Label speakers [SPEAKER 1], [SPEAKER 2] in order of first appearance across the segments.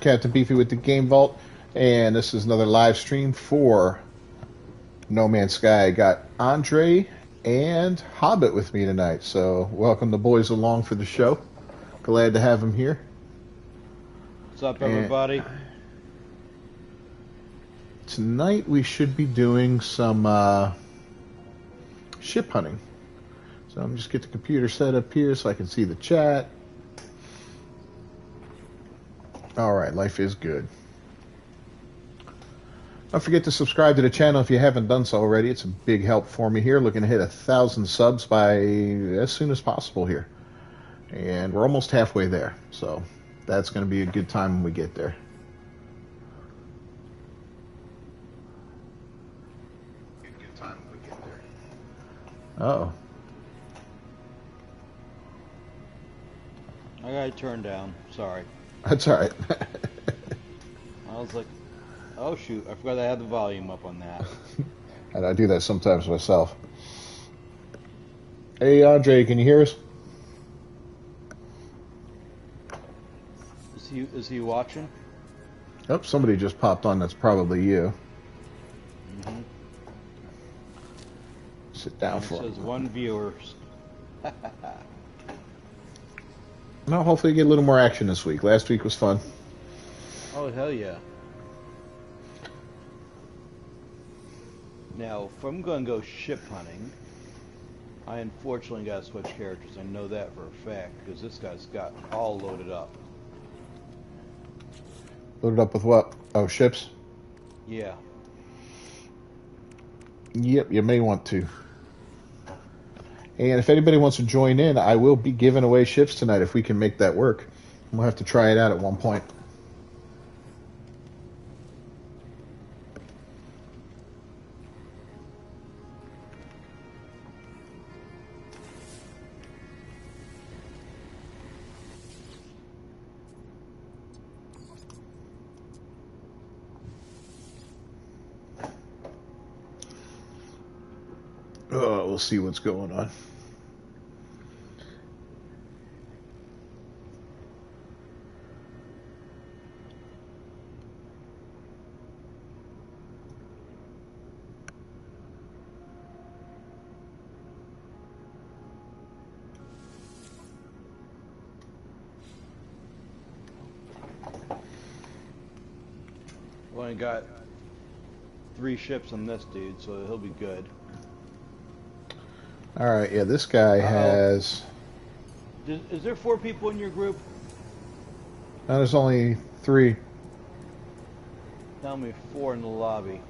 [SPEAKER 1] Captain Beefy with the Game Vault, and this is another live stream for No Man's Sky. I got Andre and Hobbit with me tonight, so welcome the boys along for the show. Glad to have them here.
[SPEAKER 2] What's up, everybody?
[SPEAKER 1] And tonight we should be doing some ship hunting. So I'm just get the computer set up here so I can see the chat. All right, life is good. Don't forget to subscribe to the channel if you haven't done so already. It's a big help for me here. Looking to hit 1,000 subs by as soon as possible here. And we're almost halfway there. So that's going to be a good time when we get there. Uh-oh.
[SPEAKER 2] I got it turned down. Sorry.
[SPEAKER 1] That's all right.
[SPEAKER 2] I was like, oh shoot, I forgot I had the volume up on that.
[SPEAKER 1] And I do that sometimes myself. Hey, Andre, can you hear us?
[SPEAKER 2] Is he watching?
[SPEAKER 1] Oh, somebody just popped on. That's probably you.
[SPEAKER 2] Mm-hmm.
[SPEAKER 1] Sit down for
[SPEAKER 2] it. Says one viewer.
[SPEAKER 1] No, hopefully you get a little more action this week. Last week was fun.
[SPEAKER 2] Oh, hell yeah. Now, if I'm going to go ship hunting, I unfortunately got to switch characters. I know that for a fact, because this guy's got all loaded up.
[SPEAKER 1] Loaded up with what? Oh, ships?
[SPEAKER 2] Yeah.
[SPEAKER 1] Yep, you may want to. And if anybody wants to join in, I will be giving away ships tonight if we can make that work. We'll have to try it out at one point. Oh, we'll see what's going on.
[SPEAKER 2] Well, I got 3 ships on this dude, so he'll be good.
[SPEAKER 1] All right, yeah, this guy has...
[SPEAKER 2] Is there 4 people in your group?
[SPEAKER 1] No, there's only 3.
[SPEAKER 2] Tell me 4 in the lobby.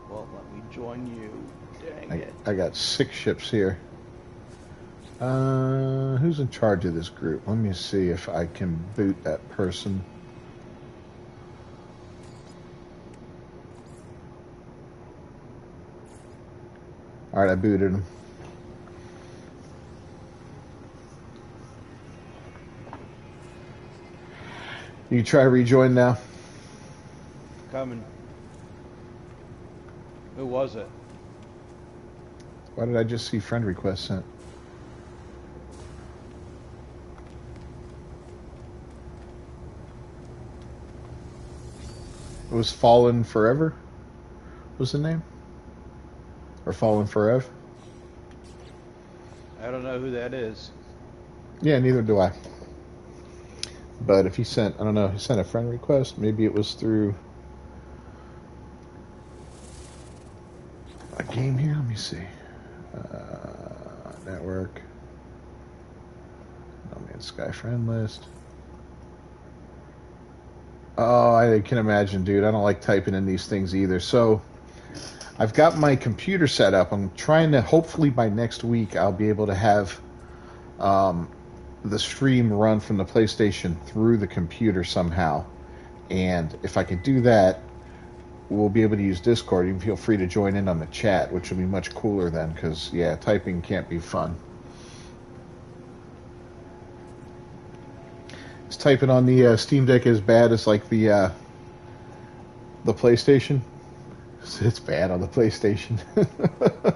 [SPEAKER 2] Well, let me join you. Dang it.
[SPEAKER 1] I got 6 ships here. Who's in charge of this group? Let me see if I can boot that person. All right, I booted him. You try to rejoin now?
[SPEAKER 2] Coming. Who was it?
[SPEAKER 1] Why did I just see friend request sent? It was Fallen Forever? Was the name? Or Fallen Forever?
[SPEAKER 2] I don't know who that is.
[SPEAKER 1] Yeah, neither do I. But if he sent, I don't know, he sent a friend request. Maybe it was through a game here. Let me see. Network. No Man's Sky friend list. Oh, I can imagine, dude. I don't like typing in these things either. So I've got my computer set up. I'm trying to, hopefully by next week, I'll be able to have the stream run from the PlayStation through the computer somehow. And if I could do that, we'll be able to use Discord. You can feel free to join in on the chat, which will be much cooler then, because, yeah, typing can't be fun. Is typing on the Steam Deck as bad as, like, the PlayStation? It's bad on the PlayStation. All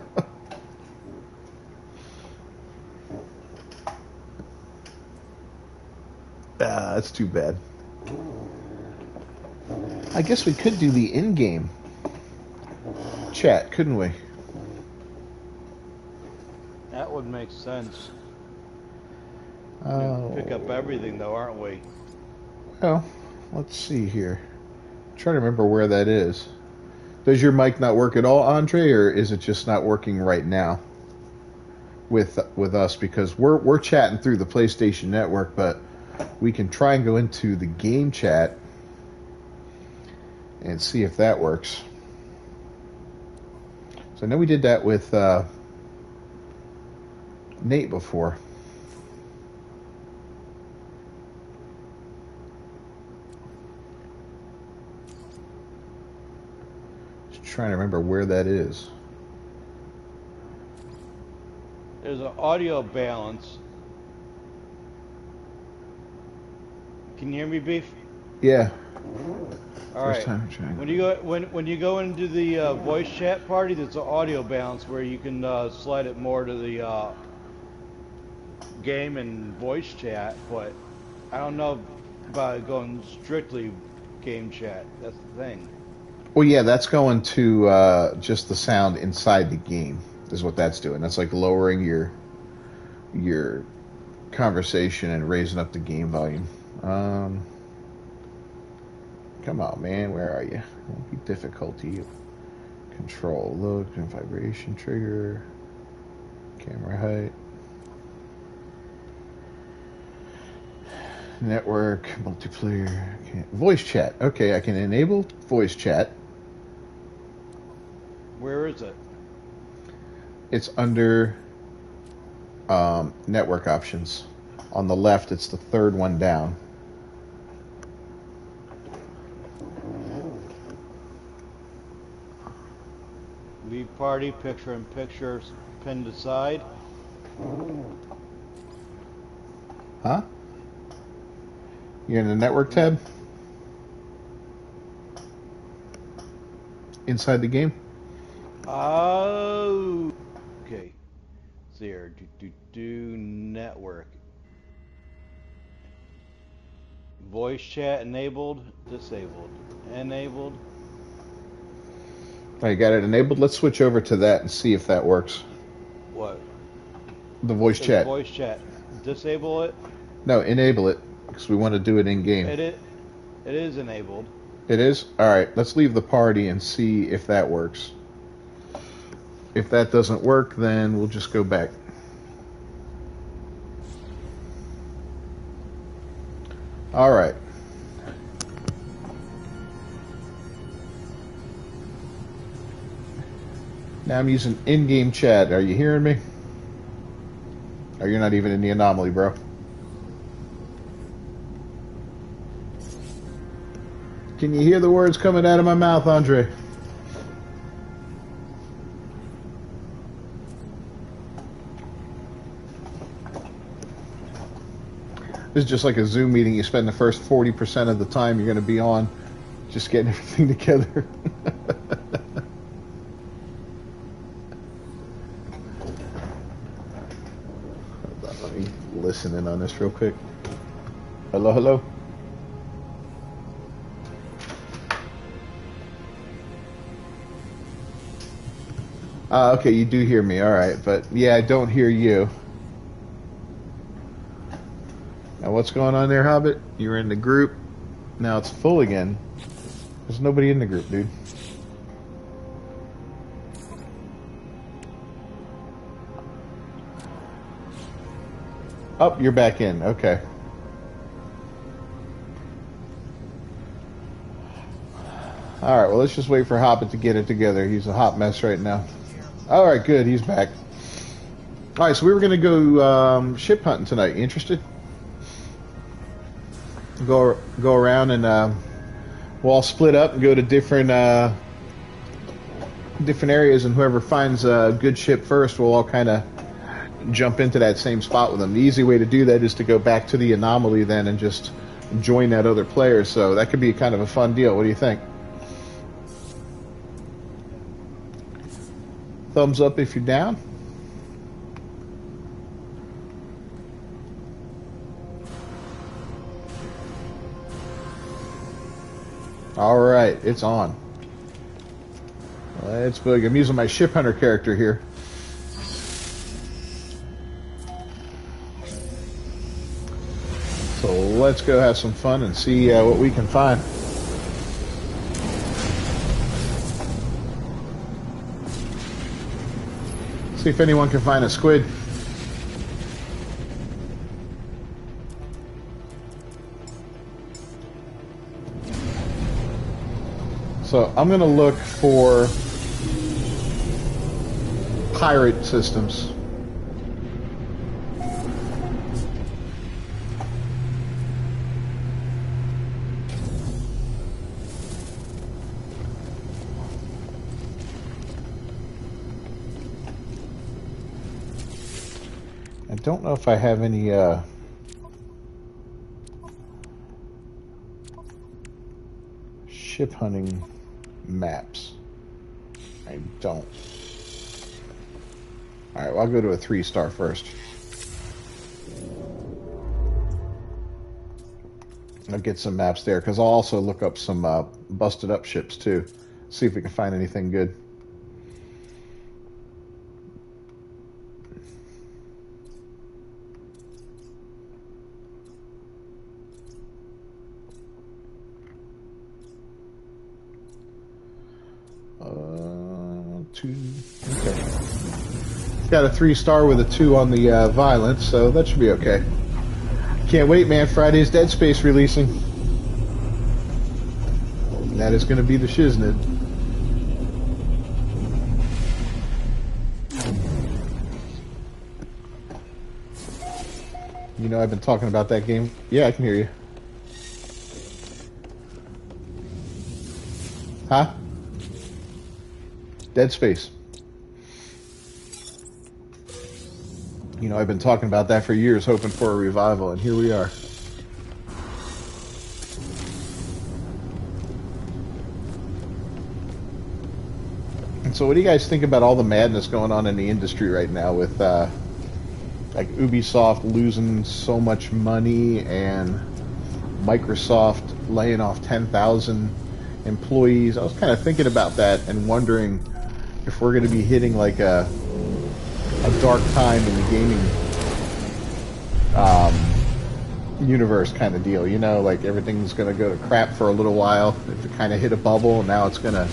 [SPEAKER 1] Ah, that's too bad. I guess we could do the in-game chat, couldn't we?
[SPEAKER 2] That would make sense.
[SPEAKER 1] Oh.
[SPEAKER 2] Pick up everything, though, aren't we?
[SPEAKER 1] Well, let's see here. I'm trying to remember where that is. Does your mic not work at all, Andre, or is it just not working right now with us? Because we're chatting through the PlayStation Network, but we can try and go into the game chat and see if that works. So I know we did that with Nate before. Just trying to remember where that is.
[SPEAKER 2] There's an audio balance. Can you hear me, Beef?
[SPEAKER 1] Yeah.
[SPEAKER 2] All right. When you go into the voice chat party, there's an audio balance where you can slide it more to the game and voice chat, but I don't know about going strictly game chat. That's the thing.
[SPEAKER 1] Well, yeah, that's going to just the sound inside the game is what that's doing. That's like lowering your conversation and raising up the game volume. Come on, man. Where are you? Won't be difficulty. Control, look, and vibration trigger, camera height, network, multiplayer, voice chat. Okay, I can enable voice chat.
[SPEAKER 2] Where is it?
[SPEAKER 1] It's under network options. On the left, it's the third one down.
[SPEAKER 2] Leave party, picture in pictures pinned aside.
[SPEAKER 1] Huh? You're in the network tab? Inside the game?
[SPEAKER 2] Oh, okay. There, network. Voice chat enabled, disabled, enabled.
[SPEAKER 1] I got it enabled. Let's switch over to that and see if that works.
[SPEAKER 2] What?
[SPEAKER 1] The voice chat.
[SPEAKER 2] Voice chat. Disable it?
[SPEAKER 1] No, enable it because we want to do it in game.
[SPEAKER 2] It is enabled.
[SPEAKER 1] It is? All right. Let's leave the party and see if that works. If that doesn't work, then we'll just go back. All right. Now I'm using in-game chat. Are you hearing me? Or you're not even in the anomaly, bro? Can you hear the words coming out of my mouth, Andre? This is just like a Zoom meeting. You spend the first 40% of the time you're going to be on just getting everything together. Let me listen in on this real quick. Hello, hello. Okay, you do hear me. All right, but yeah, I don't hear you. Now, what's going on there, Hobbit? You're in the group. Now it's full again. There's nobody in the group, dude. Oh, you're back in. Okay. All right, well, let's just wait for Hobbit to get it together. He's a hot mess right now. All right, good. He's back. All right, so we were going to go ship hunting tonight. You interested? Go around and we'll all split up and go to different areas, and whoever finds a good ship first, we'll all kind of jump into that same spot with them. The easy way to do that is to go back to the anomaly then and just join that other player. So that could be kind of a fun deal. What do you think? Thumbs up if you're down. Alright, it's on. Let's boogie. I'm using my ship hunter character here. So let's go have some fun and see what we can find. See if anyone can find a squid. So I'm going to look for pirate systems. I don't know if I have any ship hunting maps. I don't. Alright, well, I'll go to a 3-star first. I'll get some maps there, because I'll also look up some busted up ships too. See if we can find anything good. Okay. Got a 3-star with a 2 on the violence, so that should be okay. Can't wait, man. Friday's Dead Space releasing. And that is going to be the shiznit. You know, I've been talking about that game. Yeah, I can hear you. Huh? Dead Space. You know, I've been talking about that for years, hoping for a revival, and here we are. And so what do you guys think about all the madness going on in the industry right now with, like, Ubisoft losing so much money and Microsoft laying off 10,000 employees? I was kind of thinking about that and wondering if we're going to be hitting like a dark time in the gaming universe kind of deal, you know, like everything's going to go to crap for a little while. It kind of hit a bubble, and now it's going to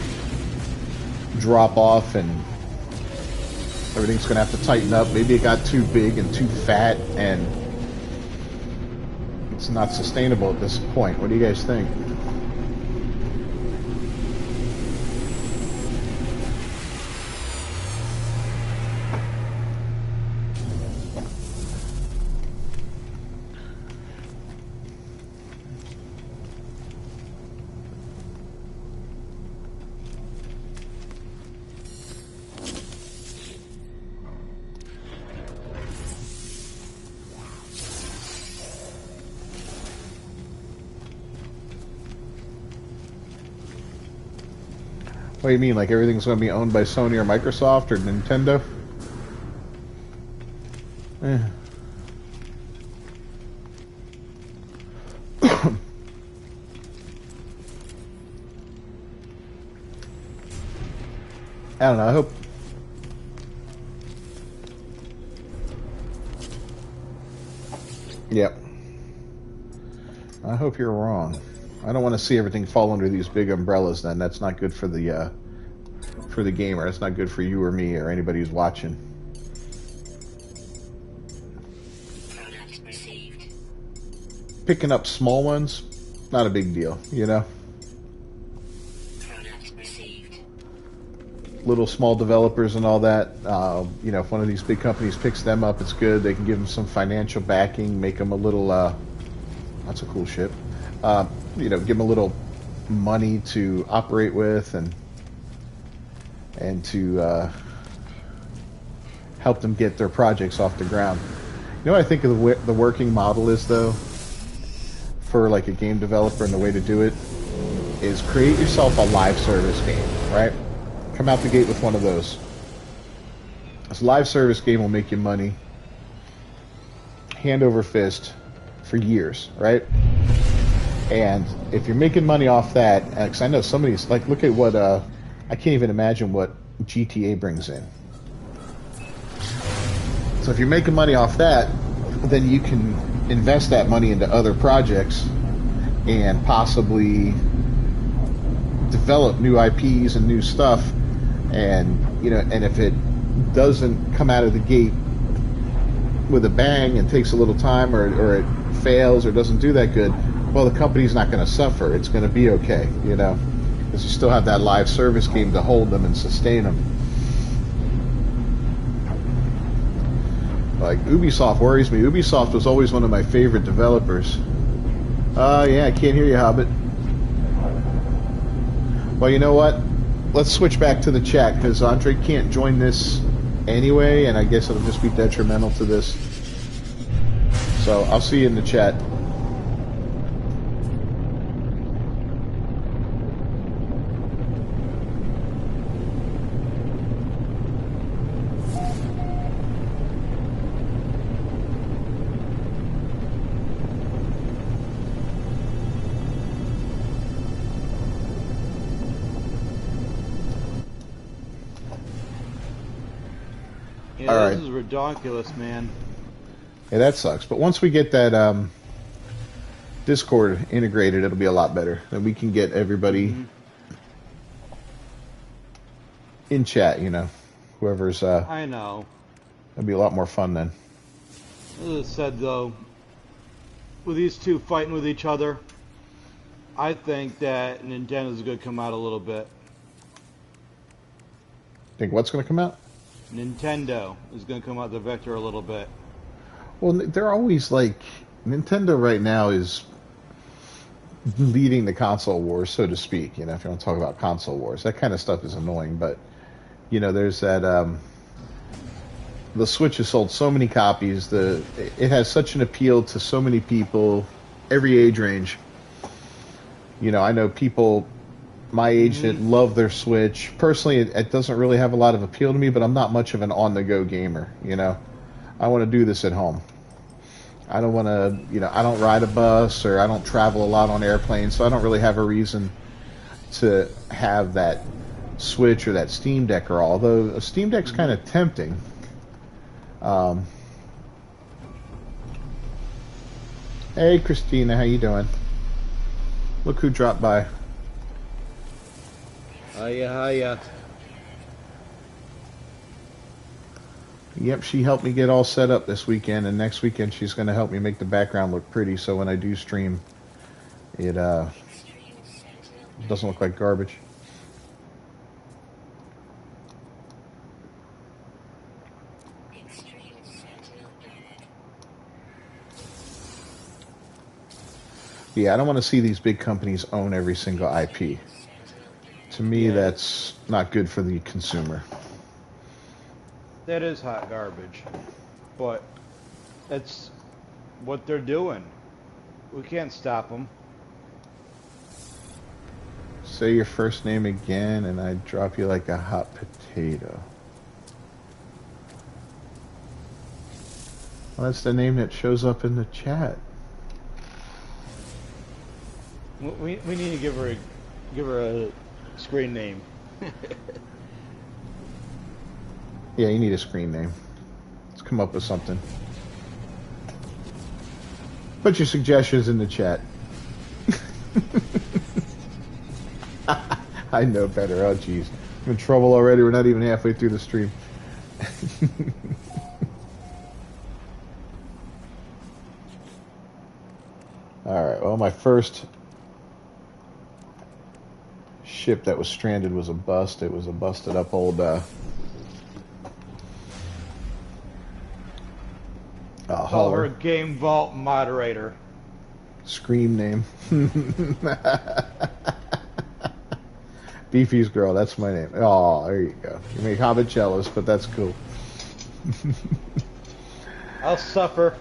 [SPEAKER 1] drop off and everything's going to have to tighten up. Maybe it got too big and too fat and it's not sustainable at this point. What do you guys think? What do you mean, like everything's going to be owned by Sony or Microsoft or Nintendo? Eh. I don't know, I hope... Yep. I hope you're wrong. I don't want to see everything fall under these big umbrellas then. That's not good for the gamer. That's not good for you or me or anybody who's watching. Picking up small ones, not a big deal, you know? Little small developers and all that, you know, if one of these big companies picks them up, it's good. They can give them some financial backing, make them a little, that's a cool ship. You know, give them a little money to operate with and to help them get their projects off the ground. You know what I think of the working model is, though, for like a game developer, and the way to do it is create yourself a live service game, right? Come out the gate with one of those. This live service game will make you money hand over fist for years, right? And if you're making money off that, because I know somebody's like, look at what I can't even imagine what GTA brings in. So if you're making money off that, then you can invest that money into other projects and possibly develop new IPs and new stuff. And and if it doesn't come out of the gate with a bang and takes a little time, or it fails or doesn't do that good, well, the company's not going to suffer. It's going to be okay, because you still have that live service game to hold them and sustain them. Like, Ubisoft worries me. Ubisoft was always one of my favorite developers. Yeah, I can't hear you, Hobbit. Well, you know what? Let's switch back to the chat, because Andre can't join this anyway, and I guess it'll just be detrimental to this. So, I'll see you in the chat.
[SPEAKER 2] Yeah, this is ridiculous, man.
[SPEAKER 1] Yeah, that sucks. But once we get that Discord integrated, it'll be a lot better. Then we can get everybody in chat, whoever's...
[SPEAKER 2] I know.
[SPEAKER 1] It'll be a lot more fun then.
[SPEAKER 2] As I said, though, with these two fighting with each other, I think that Nintendo's going to come out a little bit.
[SPEAKER 1] Think what's going to come out?
[SPEAKER 2] Nintendo is going to come out the vector a little bit.
[SPEAKER 1] Well, they're always like... Nintendo right now is leading the console wars, so to speak, if you want to talk about console wars. That kind of stuff is annoying, but, there's that... the Switch has sold so many copies. It has such an appeal to so many people, every age range. I know people my age that love their Switch. Personally, it doesn't really have a lot of appeal to me, but I'm not much of an on-the-go gamer, I want to do this at home. I don't want to, I don't ride a bus, or I don't travel a lot on airplanes, so I don't really have a reason to have that Switch or that Steam Deck, or although a Steam Deck's kind of tempting. Hey, Christina, how you doing? Look who dropped by.
[SPEAKER 2] Hiya.
[SPEAKER 1] Yep, she helped me get all set up this weekend, and next weekend she's going to help me make the background look pretty, so when I do stream, it doesn't look like garbage. Yeah, I don't want to see these big companies own every single IP. To me, that's not good for the consumer.
[SPEAKER 2] That is hot garbage, but that's what they're doing. We can't stop them.
[SPEAKER 1] Say your first name again, and I drop you like a hot potato. Well, that's the name that shows up in the chat.
[SPEAKER 2] We need to give her a screen name.
[SPEAKER 1] Yeah, you need a screen name. Let's come up with something. Put your suggestions in the chat. I know better. Oh, jeez. I'm in trouble already. We're not even halfway through the stream. Alright, well, my first ship that was stranded was a bust. It was a busted up old
[SPEAKER 2] Call her Game Vault moderator.
[SPEAKER 1] Scream name. Beefy's girl, that's my name. Oh, there you go. You make Hobbit jealous, but that's cool.
[SPEAKER 2] I'll suffer.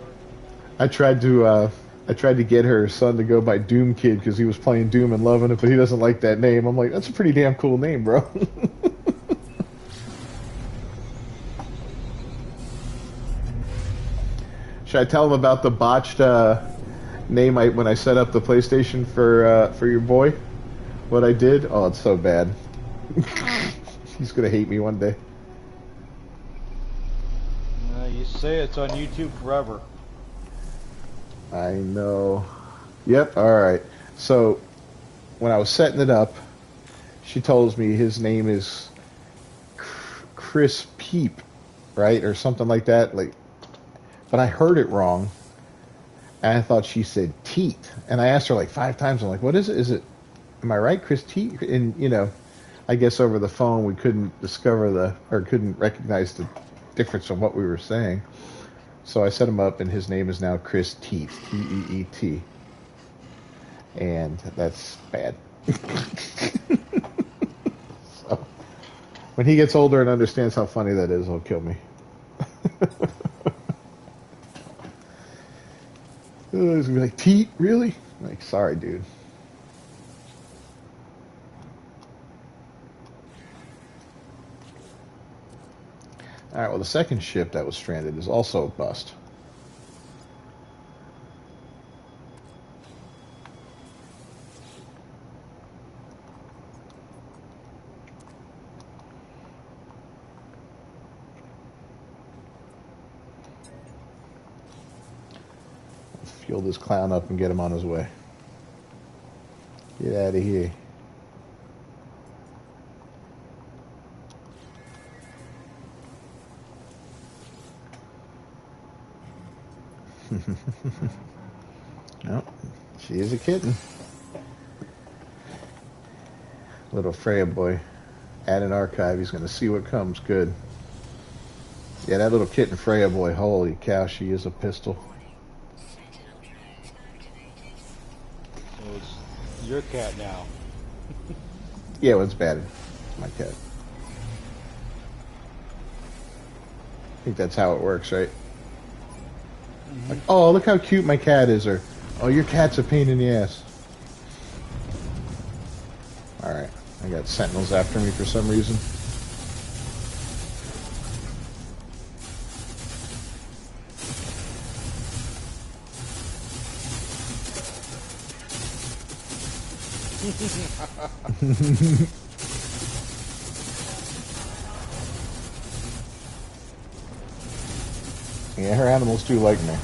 [SPEAKER 1] I tried to get her son to go by Doom Kid because he was playing Doom and loving it, but he doesn't like that name. I'm like, that's a pretty damn cool name, bro. Should I tell him about the botched name when I set up the PlayStation for your boy? What I did? Oh, it's so bad. He's gonna hate me one day.
[SPEAKER 2] You say it's on YouTube forever.
[SPEAKER 1] I know. Yep. All right. So when I was setting it up, she tells me his name is Chris Peep, right, or something like that. Like, but I heard it wrong, and I thought she said Teat, and I asked her like 5 times. I'm like, "What is it? Is it? Am I right, Chris Teat?" And I guess over the phone we couldn't couldn't recognize the difference of what we were saying. So I set him up, and his name is now Chris Teat, T-E-E-T, and that's bad. So when he gets older and understands how funny that is, he'll kill me. He's gonna be like, Teat, really? I'm like, sorry, dude. All right, well, the second ship that was stranded is also a bust. Let's fuel this clown up and get him on his way. Get out of here. No, she is a kitten. Little Freya boy. Add an archive. He's going to see what comes. Good. Yeah, that little kitten Freya boy. Holy cow, she is a pistol.
[SPEAKER 2] So it's your cat now.
[SPEAKER 1] Yeah, well, it's bad. My cat. I think that's how it works, right? Like, oh, look how cute my cat is, or, oh, your cat's a pain in the ass. Alright, I got sentinels after me for some reason. Yeah, her animals do like me.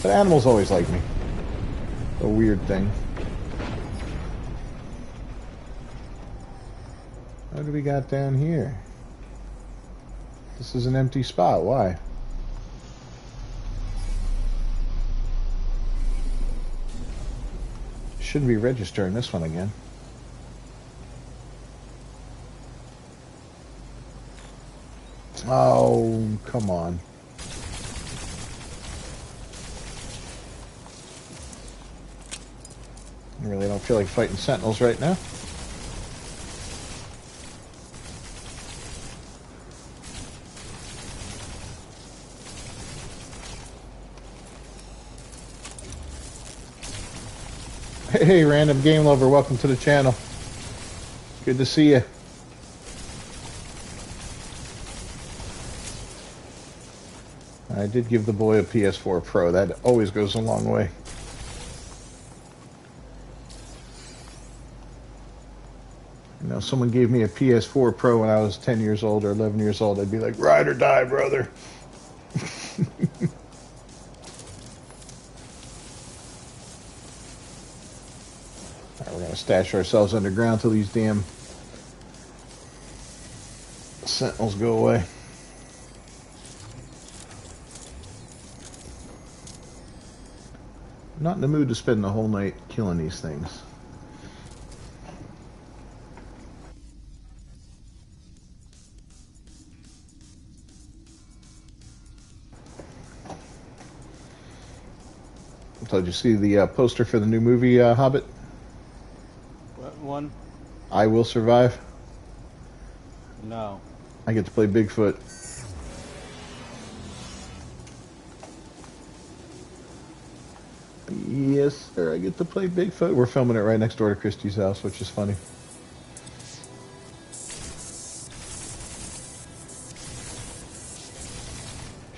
[SPEAKER 1] But animals always like me. A weird thing. What do we got down here? This is an empty spot. Why? Shouldn't be registering this one again. Oh, come on. I really don't feel like fighting sentinels right now. Hey, random game lover, welcome to the channel. Good to see you. I did give the boy a PS4 Pro. That always goes a long way. You know, someone gave me a PS4 Pro when I was 10 years old or 11 years old. I'd be like, ride or die, brother. Alright, we're going to stash ourselves underground till these damn sentinels go away. I'm not in the mood to spend the whole night killing these things. So did you see the poster for the new movie Hobbit?
[SPEAKER 2] What one?
[SPEAKER 1] I Will Survive?
[SPEAKER 2] No.
[SPEAKER 1] I get to play Bigfoot. Yes, sir, I get to play Bigfoot. We're filming it right next door to Christy's house, which is funny.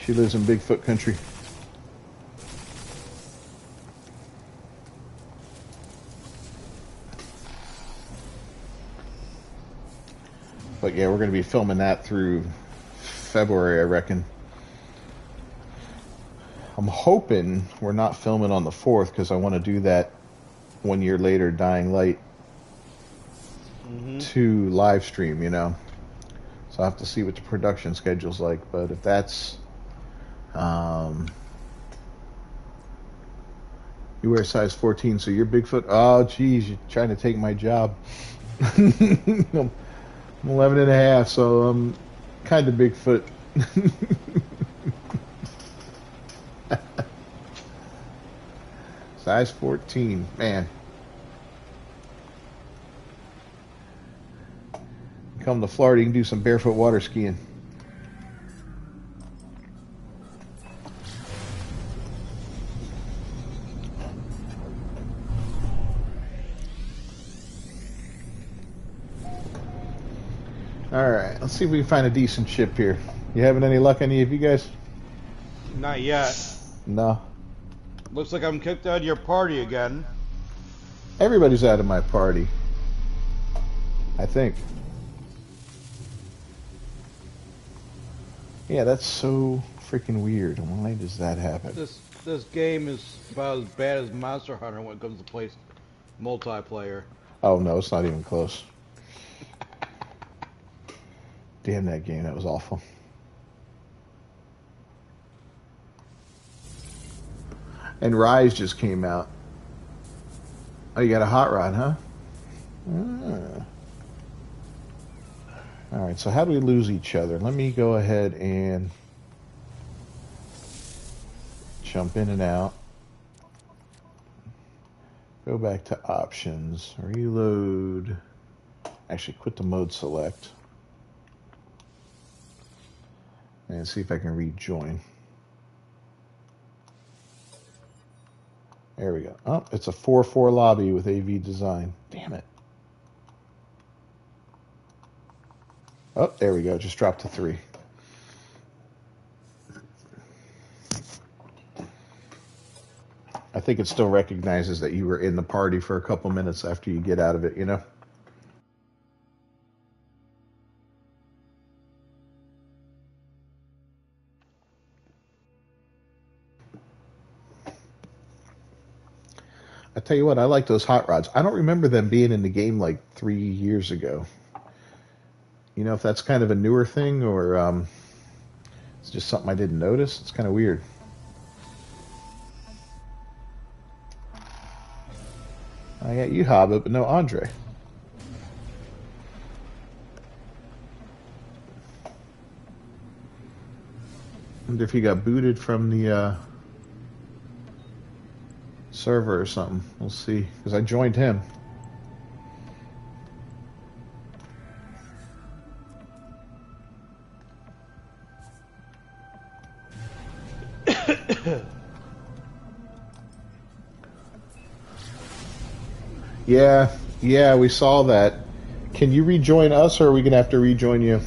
[SPEAKER 1] She lives in Bigfoot country. But yeah, we're going to be filming that through February, I reckon. I'm hoping we're not filming on the 4th because I want to do that 1 year later, Dying Light 2 live stream, you know. So I'll have to see what the production schedule's like. But if that's... you wear size 14, so you're Bigfoot? Oh, geez, you're trying to take my job. I'm 11 and a half, so I'm kind of Bigfoot. Size 14, man. Come to Florida, you can do some barefoot water skiing. Alright, let's see if we can find a decent ship here. You having any luck, any of you guys?
[SPEAKER 2] Not yet.
[SPEAKER 1] No.
[SPEAKER 2] Looks like I'm kicked out of your party again.
[SPEAKER 1] Everybody's out of my party, I think. Yeah, that's so freaking weird. Why does that happen?
[SPEAKER 2] This game is about as bad as Monster Hunter when it comes to play multiplayer.
[SPEAKER 1] Oh no, it's not even close. Damn that game, that was awful. And Rise just came out. Oh, you got a hot rod, huh? Ah. Alright, so how do we lose each other? Let me go ahead and jump in and out. Go back to options. Reload. Actually, quit the mode select. And see if I can rejoin. There we go. Oh, it's a 4-4 lobby with AV design. Damn it. Oh, there we go. Just dropped to 3. I think it still recognizes that you were in the party for a couple minutes after you get out of it, you know? I tell you what, I like those hot rods. I don't remember them being in the game like 3 years ago. You know, if that's kind of a newer thing or it's just something I didn't notice. It's kind of weird. I got you, Hobbit, but no Andre. Wonder if he got booted from the server or something. We'll see, because I joined him. Yeah, we saw that. Can you rejoin us, or are we going to have to rejoin you?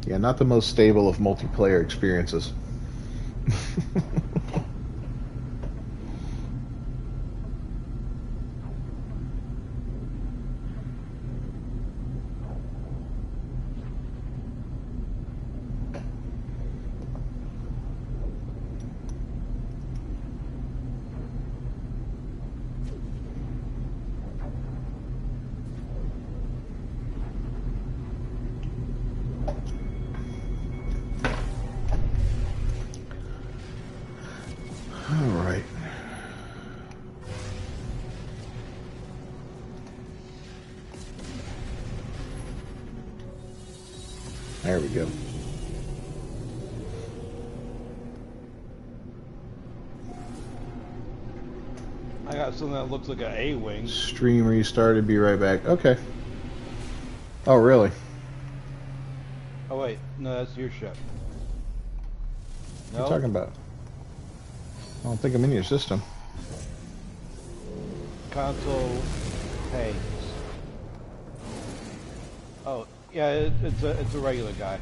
[SPEAKER 1] Yeah, not the most stable of multiplayer experiences. There we go.
[SPEAKER 2] I got something that looks like an A-wing.
[SPEAKER 1] Stream restarted, be right back. Okay. Oh, really?
[SPEAKER 2] Oh, wait. No, that's your ship.
[SPEAKER 1] What are you talking about? I don't think I'm in your system.
[SPEAKER 2] console hangs. Oh, yeah, it's a regular guy.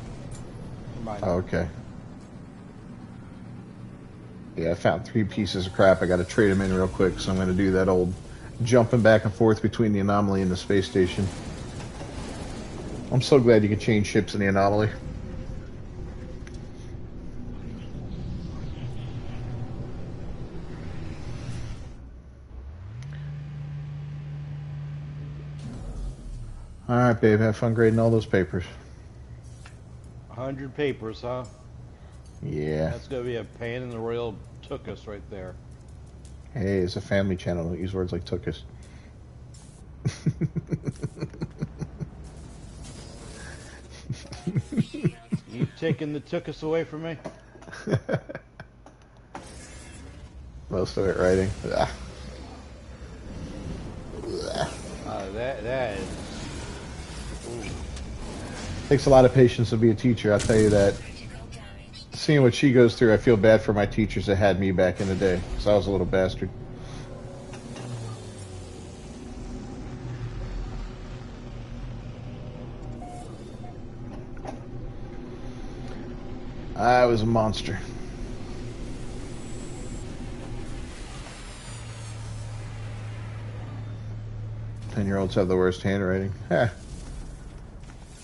[SPEAKER 1] Oh, okay. Yeah, I found 3 pieces of crap. I got to trade them in real quick, so I'm going to do that old jumping back and forth between the anomaly and the space station. I'm so glad you can change ships in the anomaly. All right, babe. Have fun grading all those papers.
[SPEAKER 2] 100 papers, huh?
[SPEAKER 1] Yeah.
[SPEAKER 2] That's gonna be a pain in the royal tookus right there.
[SPEAKER 1] Hey, it's a family channel. Don't use words like tookus.
[SPEAKER 2] You taking the tookus away from me?
[SPEAKER 1] Most of it writing.
[SPEAKER 2] That is. Ooh.
[SPEAKER 1] Takes a lot of patience to be a teacher, I'll tell you that. Seeing what she goes through, I feel bad for my teachers that had me back in the day, because I was a little bastard. I was a monster. 10-year-olds have the worst handwriting. I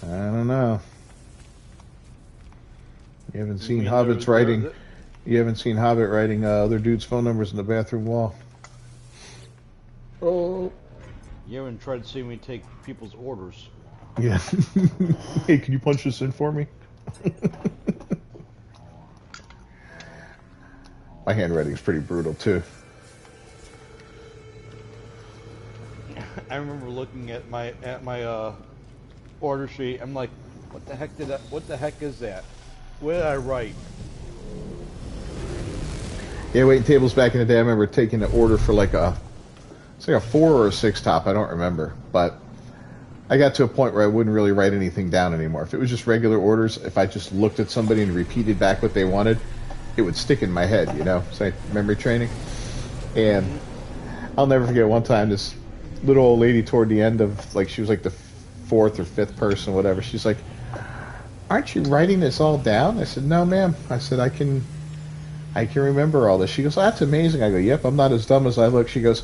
[SPEAKER 1] don't know. You haven't seen Hobbits writing. You haven't seen Hobbit writing other dudes' phone numbers in the bathroom wall. Oh.
[SPEAKER 2] You haven't tried to see me take people's orders.
[SPEAKER 1] Yeah. Hey, can you punch this in for me? My handwriting is pretty brutal too.
[SPEAKER 2] I remember looking at my order sheet. I'm like, what the heck is that? What did I write?
[SPEAKER 1] Yeah, waiting tables back in the day. I remember taking an order for it's like a 4 or a 6 top. I don't remember, but I got to a point where I wouldn't really write anything down anymore. If it was just regular orders, if I just looked at somebody and repeated back what they wanted, it would stick in my head, you know. It's like memory training. And I'll never forget one time this little old lady toward the end of, she was like the 4th or 5th person, whatever. She's like, "Aren't you writing this all down?" I said, "No, ma'am." I said, I can remember all this." She goes, "Oh, that's amazing." I go, "Yep, I'm not as dumb as I look." She goes,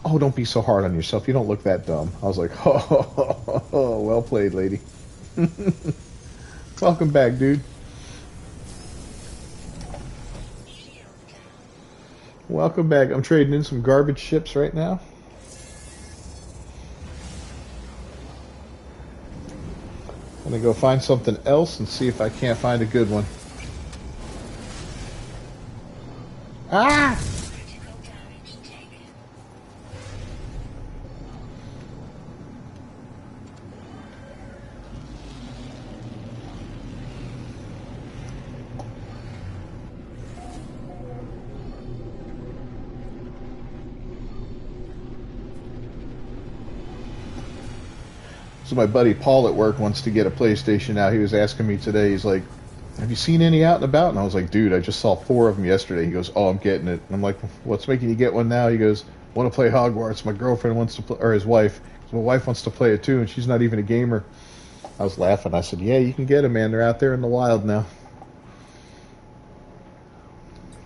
[SPEAKER 1] "Oh, don't be so hard on yourself. You don't look that dumb." I was like, "Oh, well played, lady." Welcome back, dude. Welcome back. I'm trading in some garbage ships right now. I'm going to go find something else and see if I can't find a good one. Ah! So my buddy Paul at work wants to get a PlayStation now. He was asking me today, he's like, "Have you seen any out and about?" And I was like, "Dude, I just saw 4 of them yesterday." He goes, "Oh, I'm getting it." And I'm like, "What's making you get one now?" He goes, "Want to play Hogwarts. My girlfriend wants to play," or his wife. My wife wants to play it too, and she's not even a gamer. I was laughing. I said, "Yeah, you can get them, man. They're out there in the wild now."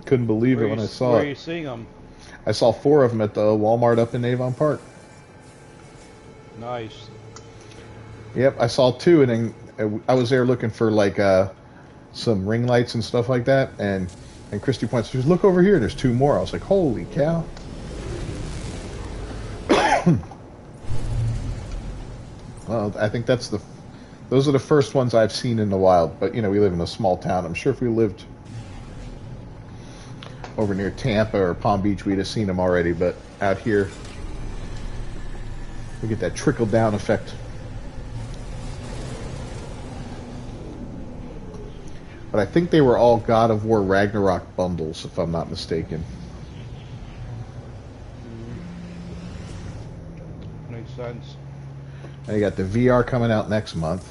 [SPEAKER 1] Couldn't believe it when I saw it.
[SPEAKER 2] Where are you seeing them?
[SPEAKER 1] I saw 4 of them at the Walmart up in Avon Park.
[SPEAKER 2] Nice.
[SPEAKER 1] Yep, I saw 2, and then I was there looking for some ring lights and stuff like that, and Christy points, she goes, "Look over here, there's 2 more." I was like, "Holy cow." Well, I think those are the first ones I've seen in the wild, but we live in a small town. I'm sure if we lived over near Tampa or Palm Beach, we'd have seen them already, but out here, we get that trickle-down effect. But I think they were all God of War Ragnarok bundles, if I'm not mistaken.
[SPEAKER 2] Makes sense.
[SPEAKER 1] And you got the VR coming out next month.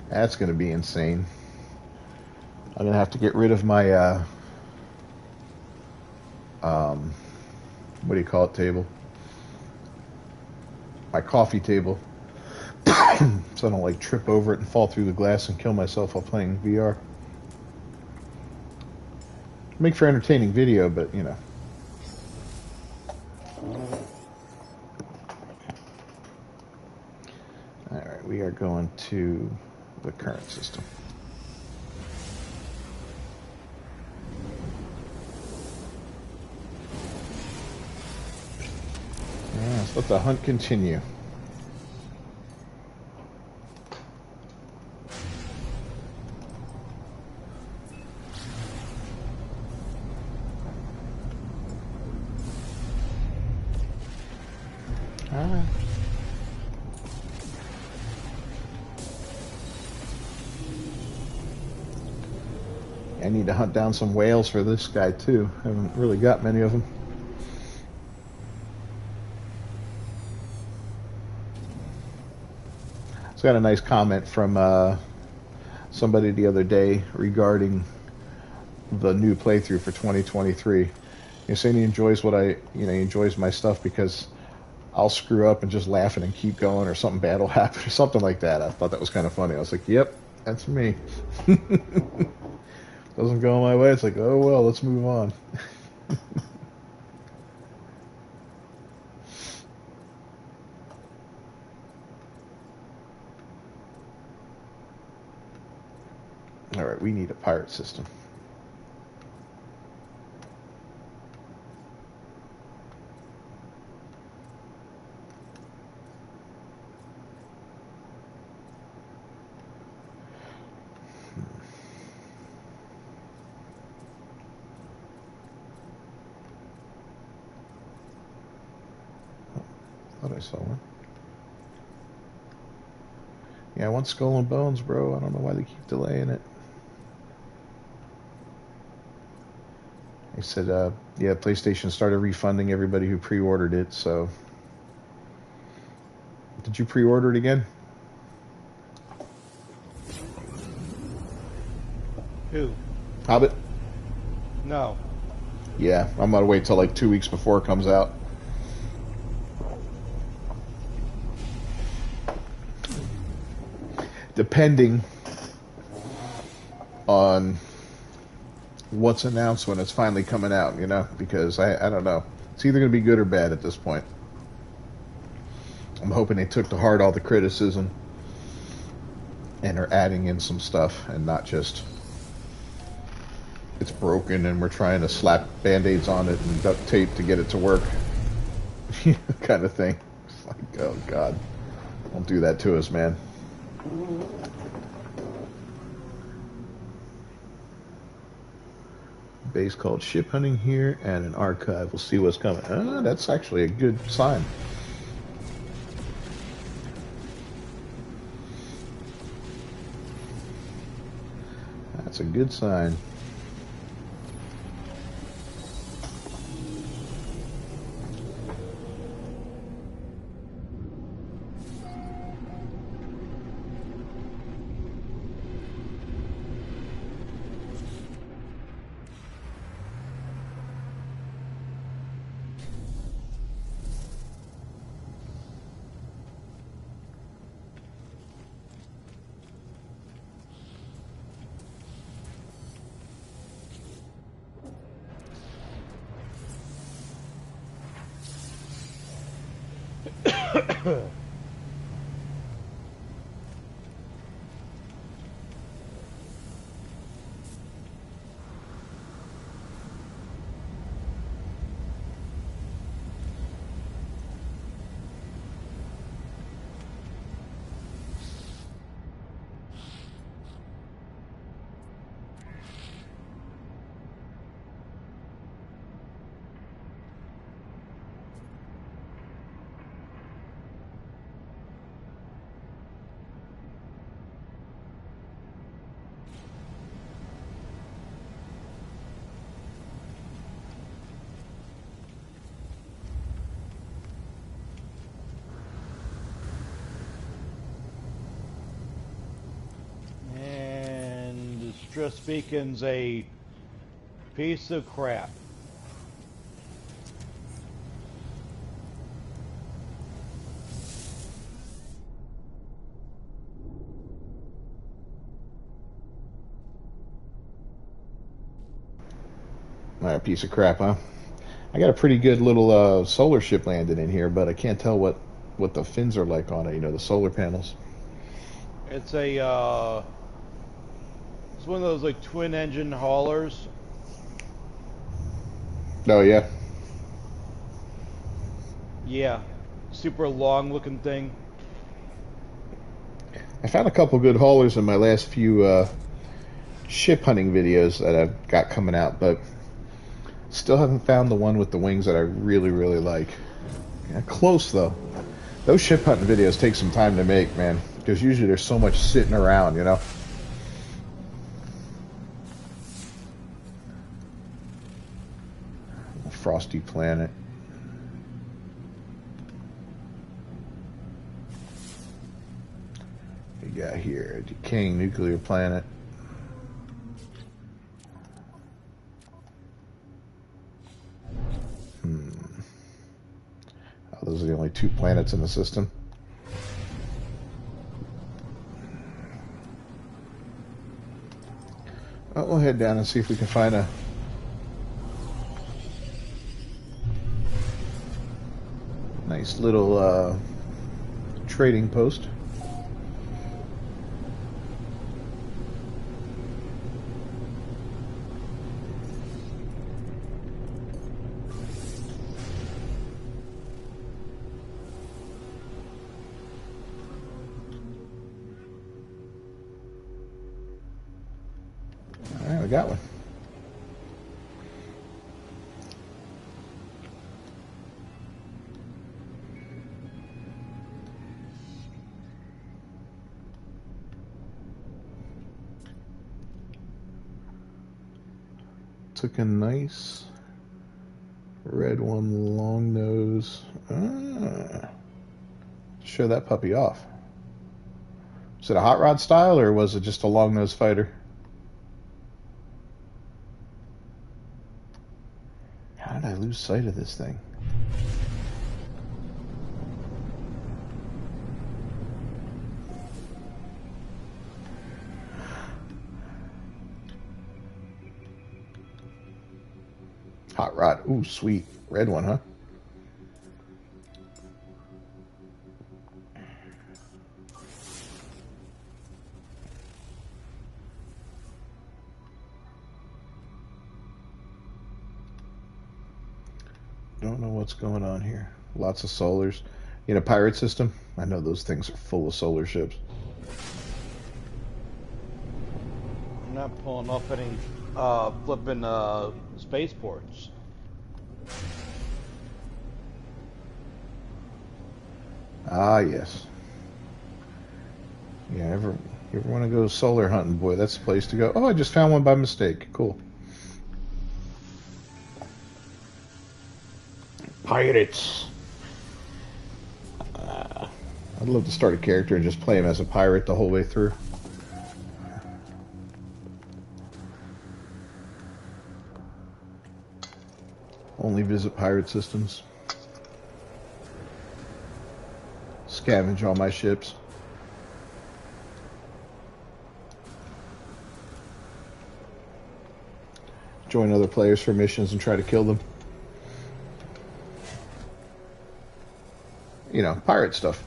[SPEAKER 1] That's going to be insane. I'm going to have to get rid of my, what do you call it, table? my coffee table, so I don't like trip over it and fall through the glass and kill myself while playing VR. Make for entertaining video, but you know. All right, we are going to the current system. Yeah, let's let the hunt continue. All right. I need to hunt down some whales for this guy too. I haven't really got many of them. It's got a nice comment from somebody the other day regarding the new playthrough for 2023. He's saying he enjoys he enjoys my stuff because I'll screw up and just laugh and keep going, or something bad will happen, or something like that. I thought that was kind of funny. I was like, yep, that's me. Doesn't go my way. It's like, oh well, let's move on. All right, we need a pirate system. I saw one. Yeah, I want Skull and Bones, bro. I don't know why they keep delaying it. They said, yeah, PlayStation started refunding everybody who pre-ordered it, so... Did you pre-order it again?
[SPEAKER 2] Who?
[SPEAKER 1] Hobbit?
[SPEAKER 2] No.
[SPEAKER 1] Yeah, I'm gonna wait till like 2 weeks before it comes out. Depending on what's announced when it's finally coming out, you know, because I don't know. It's either going to be good or bad at this point. I'm hoping they took to heart all the criticism and are adding in some stuff and not just it's broken and we're trying to slap band-aids on it and duct tape to get it to work kind of thing. It's like, oh God, don't do that to us, man. Base called ship hunting here and an archive. We'll see what's coming. That's actually a good sign. That's a good sign.
[SPEAKER 2] Just Beacon's a piece of crap.
[SPEAKER 1] a piece of crap, huh? I got a pretty good little solar ship landed in here, but I can't tell what the fins are like on it. You know, the solar panels.
[SPEAKER 2] It's a it's one of those like twin engine haulers.
[SPEAKER 1] Oh yeah.
[SPEAKER 2] Yeah, super long looking thing.
[SPEAKER 1] I found a couple good haulers in my last few ship hunting videos that I've got coming out, but still haven't found the one with the wings that I really, really like. Yeah, close though. Those ship hunting videos take some time to make, man, because usually there's so much sitting around, you know. Frosty planet. We got here a decaying nuclear planet. Oh, those are the only 2 planets in the system. Oh, we'll head down and see if we can find a nice little trading post. All right, we got one. Took a nice red one, long nose. Show that puppy off. Was it a hot rod style or was it just a long nose fighter? How did I lose sight of this thing? Hot rod. Ooh, sweet. Red one, huh? Don't know what's going on here. Lots of solars. In a pirate system, I know those things are full of solar ships.
[SPEAKER 2] I'm not pulling off any flipping spaceports.
[SPEAKER 1] Ah, yes. Yeah, you ever want to go solar hunting, boy, that's the place to go. Oh, I just found one by mistake. Cool. Pirates. I'd love to start a character and just play him as a pirate the whole way through. Only visit pirate systems. Scavenge all my ships. Join other players for missions and try to kill them. You know, pirate stuff.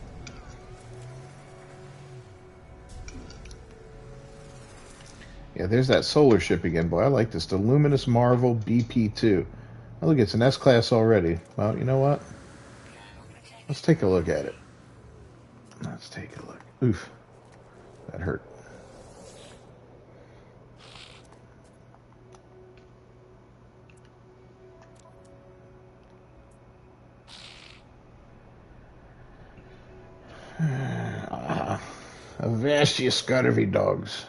[SPEAKER 1] Yeah, there's that solar ship again, boy. I like this. The Luminous Marvel BP2. Oh, look, it's an S-Class already. Well, you know what? Let's take a look at it. Let's take a look. Oof. That hurt. Avast you scurvy dogs.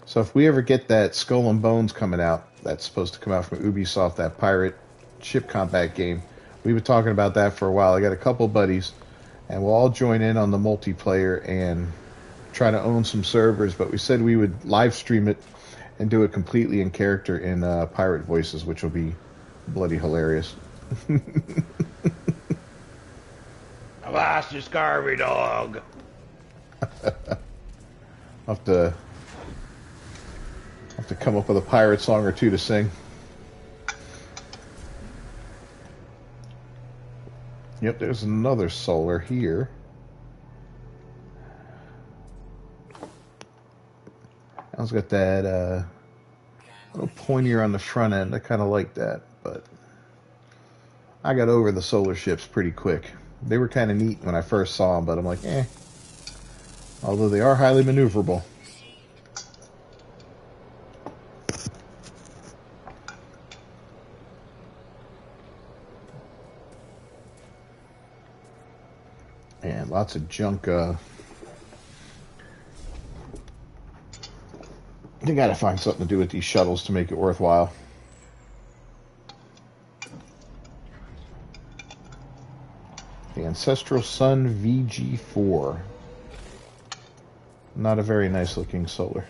[SPEAKER 1] So if we ever get that Skull and Bones coming out, that's supposed to come out from Ubisoft, that pirate ship combat game. We've been talking about that for a while. I got a couple buddies, and we'll all join in on the multiplayer and try to own some servers, but we said we would live stream it and do it completely in character in pirate voices, which will be bloody hilarious.
[SPEAKER 2] Avast you scurvy dog.
[SPEAKER 1] I'll have to come up with a pirate song or two to sing. Yep, there's another solar here. It's got that little pointier on the front end. I kind of like that, but I got over the solar ships pretty quick. They were kind of neat when I first saw them, but I'm like, eh. Although they are highly maneuverable. And lots of junk. They gotta find something to do with these shuttles to make it worthwhile. The Ancestral Sun VG4. Not a very nice looking solar.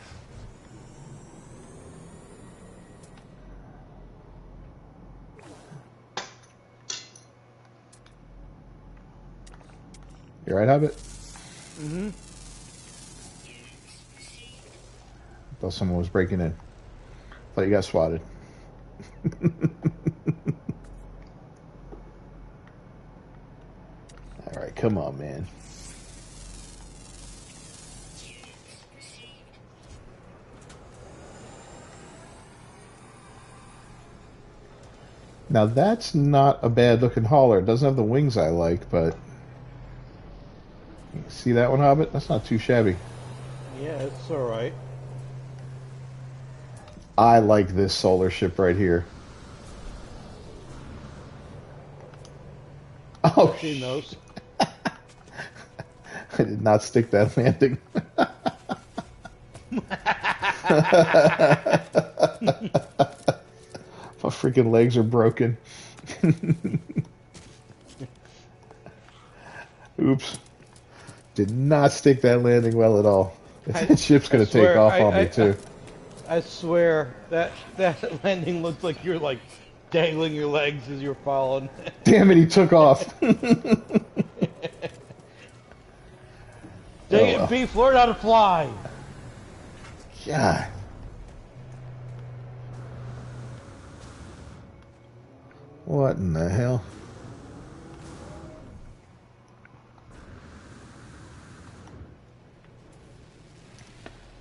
[SPEAKER 1] You right, Hobbit?
[SPEAKER 2] Mm-hmm.
[SPEAKER 1] Thought someone was breaking in. Thought you got swatted. Alright, come on, man. Now that's not a bad looking hauler. It doesn't have the wings I like, but see that one, Hobbit? That's not too shabby.
[SPEAKER 2] Yeah, it's alright.
[SPEAKER 1] I like this solar ship right here. Oh,
[SPEAKER 2] I've seen those.
[SPEAKER 1] I did not stick that landing. My freaking legs are broken. Oops. Did not stick that landing well at all. That ship's going to take off on me, too.
[SPEAKER 2] I swear, that landing looked like you're, like, dangling your legs as you're falling.
[SPEAKER 1] Damn it, he took off.
[SPEAKER 2] Dang it, Beef, learn how to fly.
[SPEAKER 1] God. What in the hell?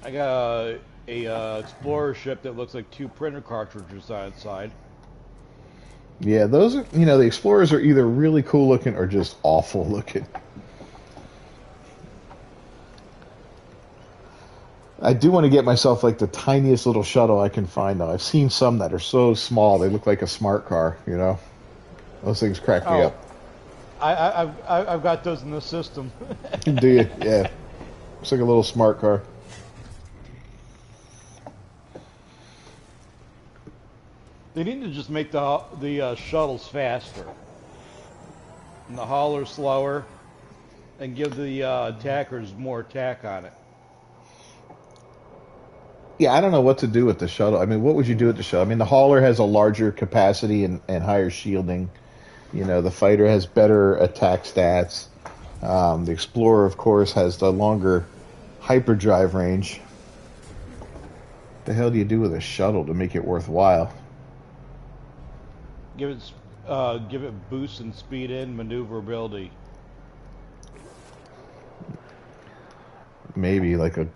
[SPEAKER 2] I got a explorer ship that looks like 2 printer cartridges on its side.
[SPEAKER 1] Yeah, those are, you know, the Explorers are either really cool looking or just awful looking. I do want to get myself like the tiniest little shuttle I can find though. I've seen some that are so small they look like a smart car, you know? Those things crack me up.
[SPEAKER 2] I've got those in the system.
[SPEAKER 1] Do you? Yeah. It's like a little smart car.
[SPEAKER 2] They need to just make the shuttles faster and the haulers slower, and give the attackers more attack on it.
[SPEAKER 1] Yeah, I don't know what to do with the shuttle. I mean, what would you do with the shuttle? I mean, the hauler has a larger capacity and higher shielding. You know, the fighter has better attack stats. The Explorer, of course, has the longer hyperdrive range. What the hell do you do with a shuttle to make it worthwhile?
[SPEAKER 2] Give it boost and speed and maneuverability.
[SPEAKER 1] Maybe like a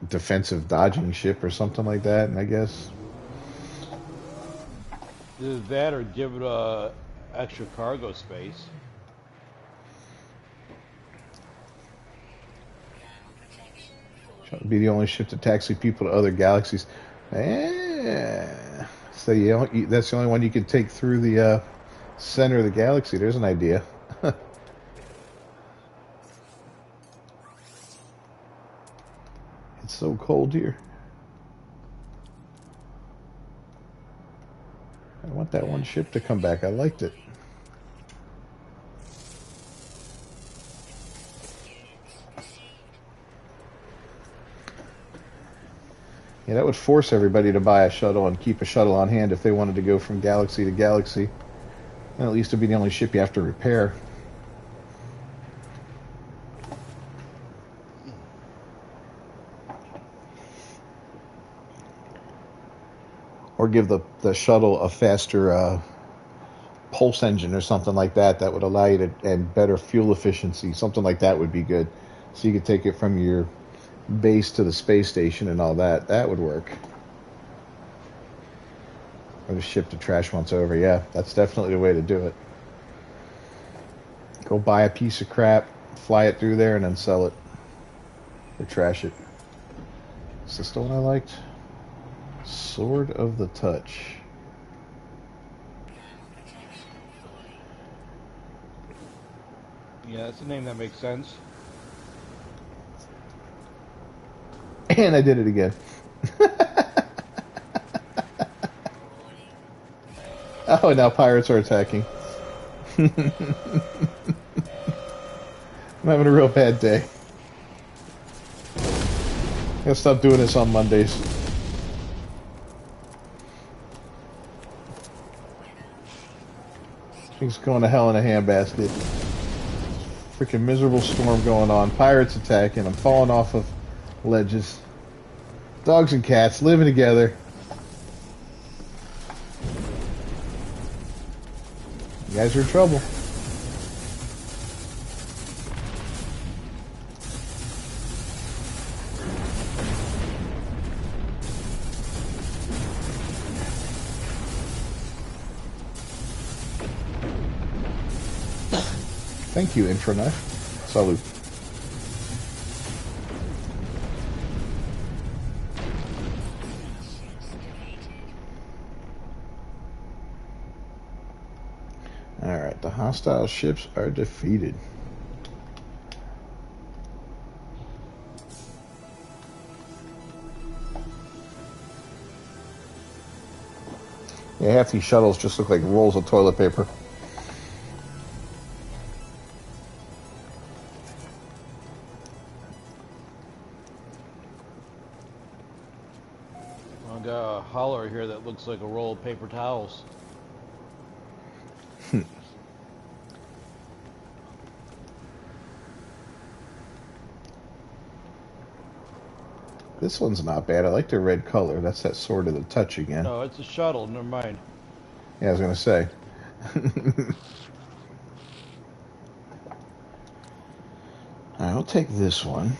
[SPEAKER 1] defensive dodging ship or something like that, I guess.
[SPEAKER 2] Either that or give it extra cargo space.
[SPEAKER 1] Try to be the only ship to taxi people to other galaxies. So that's the only one you can take through the center of the galaxy. There's an idea. It's so cold here. I want that one ship to come back. I liked it. Yeah, that would force everybody to buy a shuttle and keep a shuttle on hand if they wanted to go from galaxy to galaxy. And at least it'd be the only ship you have to repair. Or give the shuttle a faster pulse engine or something like that that would allow you to, and better fuel efficiency, something like that would be good. So you could take it from your base to the space station and all that. That would work. Or just ship the trash once over. Yeah, that's definitely the way to do it. Go buy a piece of crap, fly it through there, and then sell it. Or trash it. Is this the one I liked? Sword of the Touch.
[SPEAKER 2] Yeah, that's a name that makes sense.
[SPEAKER 1] And I did it again. Oh, now pirates are attacking. I'm having a real bad day. I gotta stop doing this on Mondays. Things going to hell in a handbasket. Freaking miserable storm going on. Pirates attacking. I'm falling off of ledges. Dogs and cats living together. You guys are in trouble. Thank you, Infraknife. Salute. Alright, the hostile ships are defeated. Yeah, half these shuttles just look like rolls of toilet paper.
[SPEAKER 2] I got a holler here that looks like a roll of paper towels.
[SPEAKER 1] This one's not bad. I like the red color. That's that Sword of the Touch again.
[SPEAKER 2] No, it's a shuttle. Never mind.
[SPEAKER 1] Yeah, I was going to say. I'll take this one.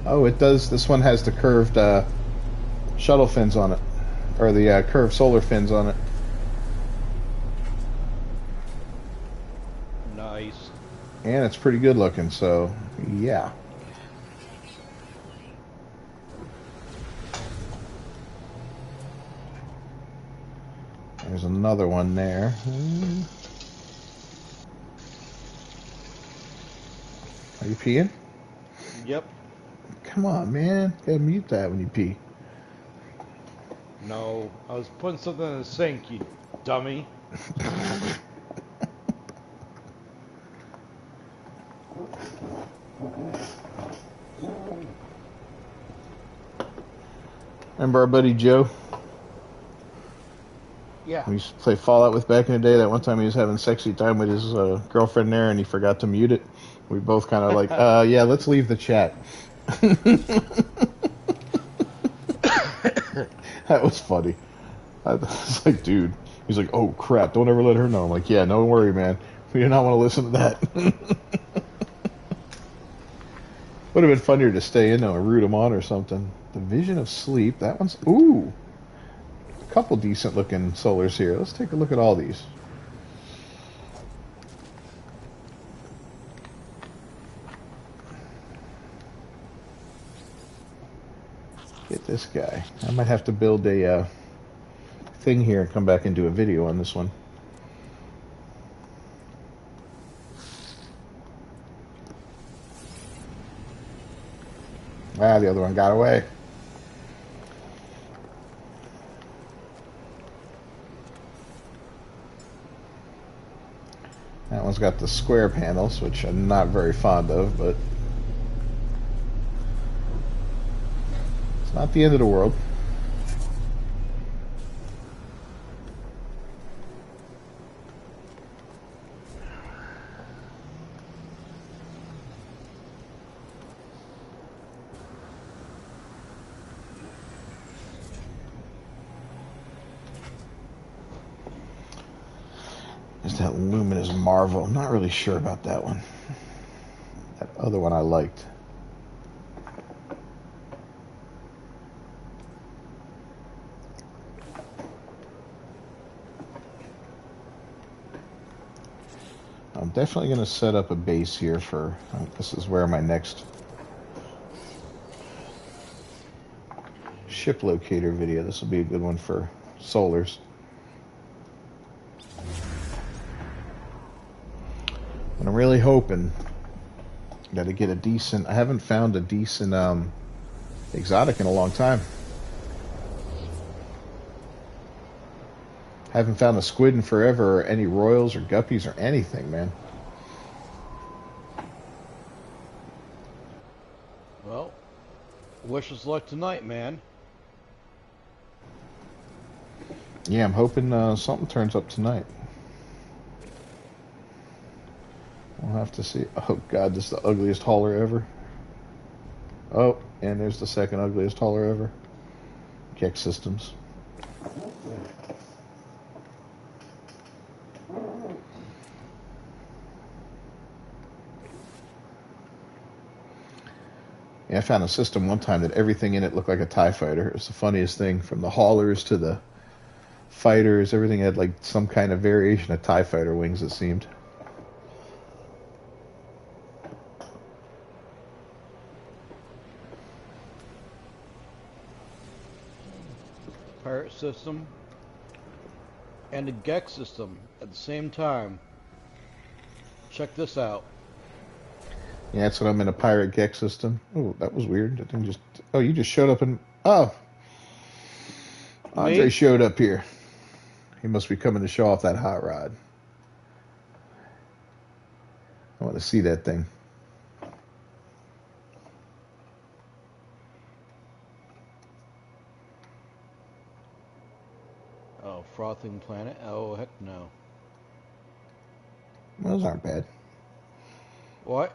[SPEAKER 1] Oh, it does. This one has the curved shuttle fins on it. Or the curved solar fins on it.
[SPEAKER 2] Nice.
[SPEAKER 1] And it's pretty good looking, so yeah. There's another one there. Are you peeing?
[SPEAKER 2] Yep.
[SPEAKER 1] Come on, man. Gotta mute that when you pee.
[SPEAKER 2] No, I was putting something in the sink, you dummy.
[SPEAKER 1] Remember our buddy Joe?
[SPEAKER 2] Yeah.
[SPEAKER 1] We used to play Fallout with back in the day. That one time he was having sexy time with his girlfriend there, and he forgot to mute it. We both kind of like, yeah, let's leave the chat. That was funny. I was like, dude. He's like, oh crap, don't ever let her know. I'm like, yeah, don't worry, man. We do not want to listen to that. Would have been funnier to stay in there and root him on or something. The Vision of Sleep. That one's, ooh. A couple decent looking solars here. Let's take a look at all these. Get this guy. I might have to build a thing here and come back and do a video on this one. Ah, the other one got away. That one's got the square panels, which I'm not very fond of, but it's not the end of the world. Is that Luminous Marvel? I'm not really sure about that one. That other one I liked. I'm definitely going to set up a base here for, this is where my next ship locator video, this will be a good one for solars. And I'm really hoping that I get a decent, I haven't found a decent exotic in a long time. Haven't found a squid in forever, or any royals or guppies or anything, man.
[SPEAKER 2] Well, wish us luck tonight, man.
[SPEAKER 1] Yeah, I'm hoping something turns up tonight. We'll have to see. Oh, God, this is the ugliest hauler ever. Oh, and there's the second ugliest hauler ever. Keck Systems. Yeah, I found a system one time that everything in it looked like a TIE fighter. It was the funniest thing. From the haulers to the fighters, everything had like some kind of variation of TIE fighter wings, it seemed.
[SPEAKER 2] Pirate system and a Gex system at the same time. Check this out.
[SPEAKER 1] Yeah, that's what I'm in, a pirate Gex system. Oh, that was weird. That thing just. Oh, you just showed up and. Oh, Andre showed up here. He must be coming to show off that hot rod. I want to see that thing.
[SPEAKER 2] Oh, frothing planet? Oh, heck no.
[SPEAKER 1] Those aren't bad.
[SPEAKER 2] What?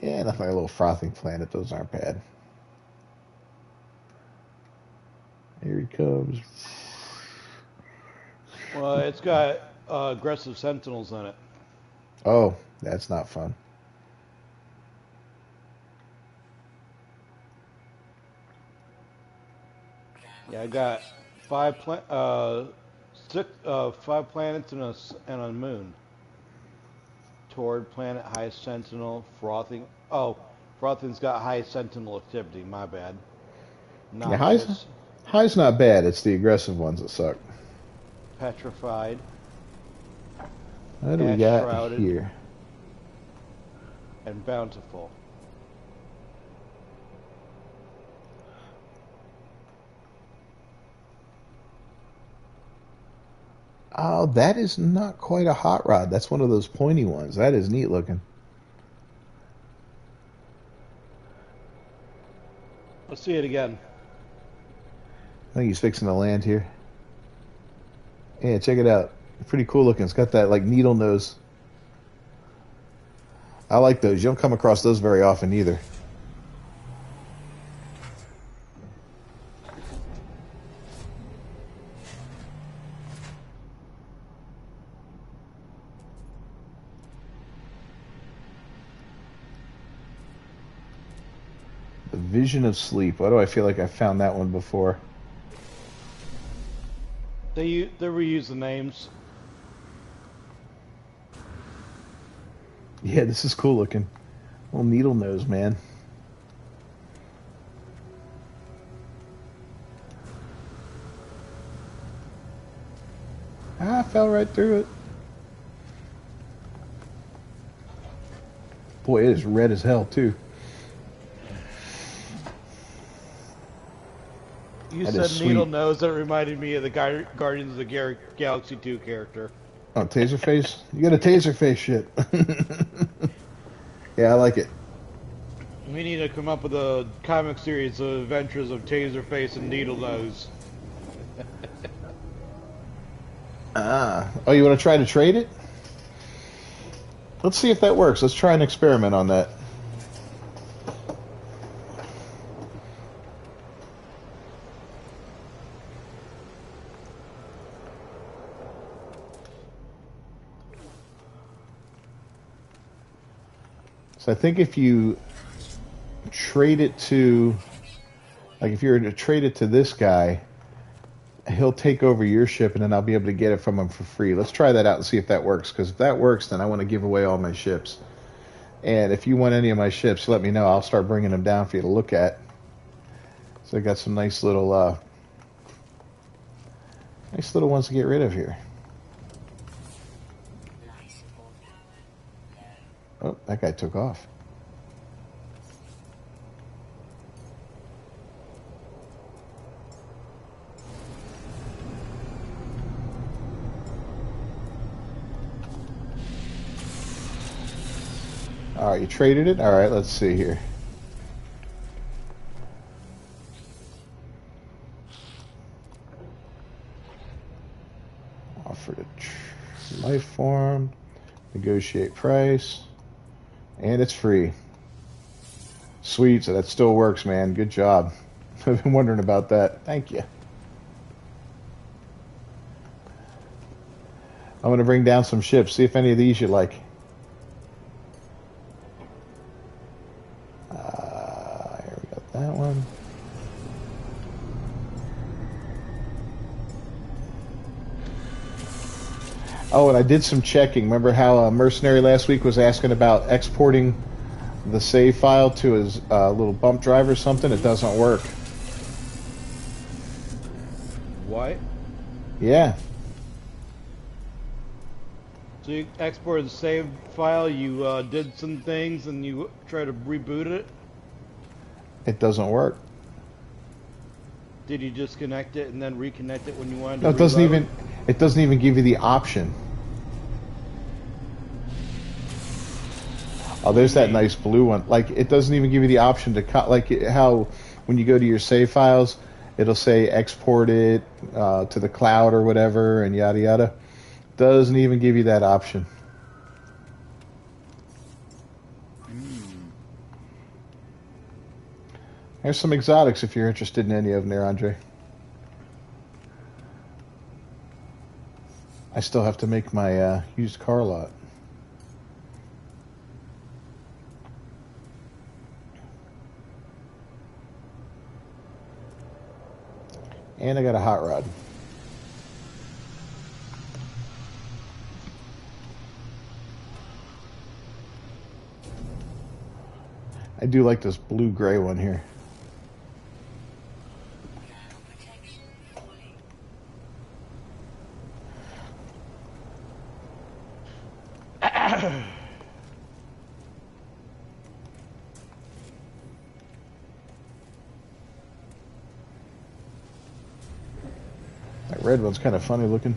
[SPEAKER 1] Yeah, nothing like a little frothing planet. Those aren't bad. Here he comes.
[SPEAKER 2] Well, it's got aggressive sentinels in it.
[SPEAKER 1] Oh, that's not fun.
[SPEAKER 2] Yeah, I got five planets and a moon. Toward planet, high sentinel, frothing. Oh, frothing's got high sentinel activity. My bad.
[SPEAKER 1] Yeah, high's not bad. It's the aggressive ones that suck.
[SPEAKER 2] Petrified.
[SPEAKER 1] What do we got here?
[SPEAKER 2] And bountiful.
[SPEAKER 1] Oh, that is not quite a hot rod. That's one of those pointy ones. That is neat looking.
[SPEAKER 2] Let's see it again.
[SPEAKER 1] I think he's fixing to land here. Yeah, check it out. Pretty cool looking. It's got that like needle nose. I like those. You don't come across those very often either. The Vision of Sleep. Why do I feel like I found that one before?
[SPEAKER 2] They reuse the names.
[SPEAKER 1] Yeah, this is cool looking. Little needle nose, man. I fell right through it. Boy, it is red as hell, too.
[SPEAKER 2] You said needle nose. That reminded me of the Guardians of the Galaxy 2 character.
[SPEAKER 1] Oh, Taserface? You got a Taserface shit. Yeah, I like it.
[SPEAKER 2] We need to come up with a comic series of adventures of Taserface and Needle Nose.
[SPEAKER 1] Oh, you want to try to trade it? Let's see if that works. Let's try an experiment on that. So I think if you trade it to, like if you were to trade it to this guy, he'll take over your ship and then I'll be able to get it from him for free. Let's try that out and see if that works, because if that works, then I want to give away all my ships. And if you want any of my ships, let me know. I'll start bringing them down for you to look at. So I got some nice little ones to get rid of here. Oh, that guy took off. All right, you traded it? All right, let's see here. Offer to life form, negotiate price, and it's free. Sweet, so that still works, man. Good job. I've been wondering about that. Thank you. I'm going to bring down some ships. See if any of these you like. Here we got that one. Oh, and I did some checking. Remember how Mercenary last week was asking about exporting the save file to his little bump drive or something? It doesn't work.
[SPEAKER 2] What?
[SPEAKER 1] Yeah.
[SPEAKER 2] So you exported the save file, you did some things, and you try to reboot it?
[SPEAKER 1] It doesn't work.
[SPEAKER 2] Did you disconnect it and then reconnect it when you wanted to
[SPEAKER 1] No, it doesn't
[SPEAKER 2] reload?
[SPEAKER 1] it doesn't even give you the option. Oh, there's that nice blue one. Like, it doesn't even give you the option to cut, like how when you go to your save files, it'll say export it to the cloud or whatever and yada yada. Doesn't even give you that option. There's some exotics if you're interested in any of them there, Andre. I still have to make my used car lot. And I got a hot rod. I do like this blue-gray one here. That red one's kind of funny looking.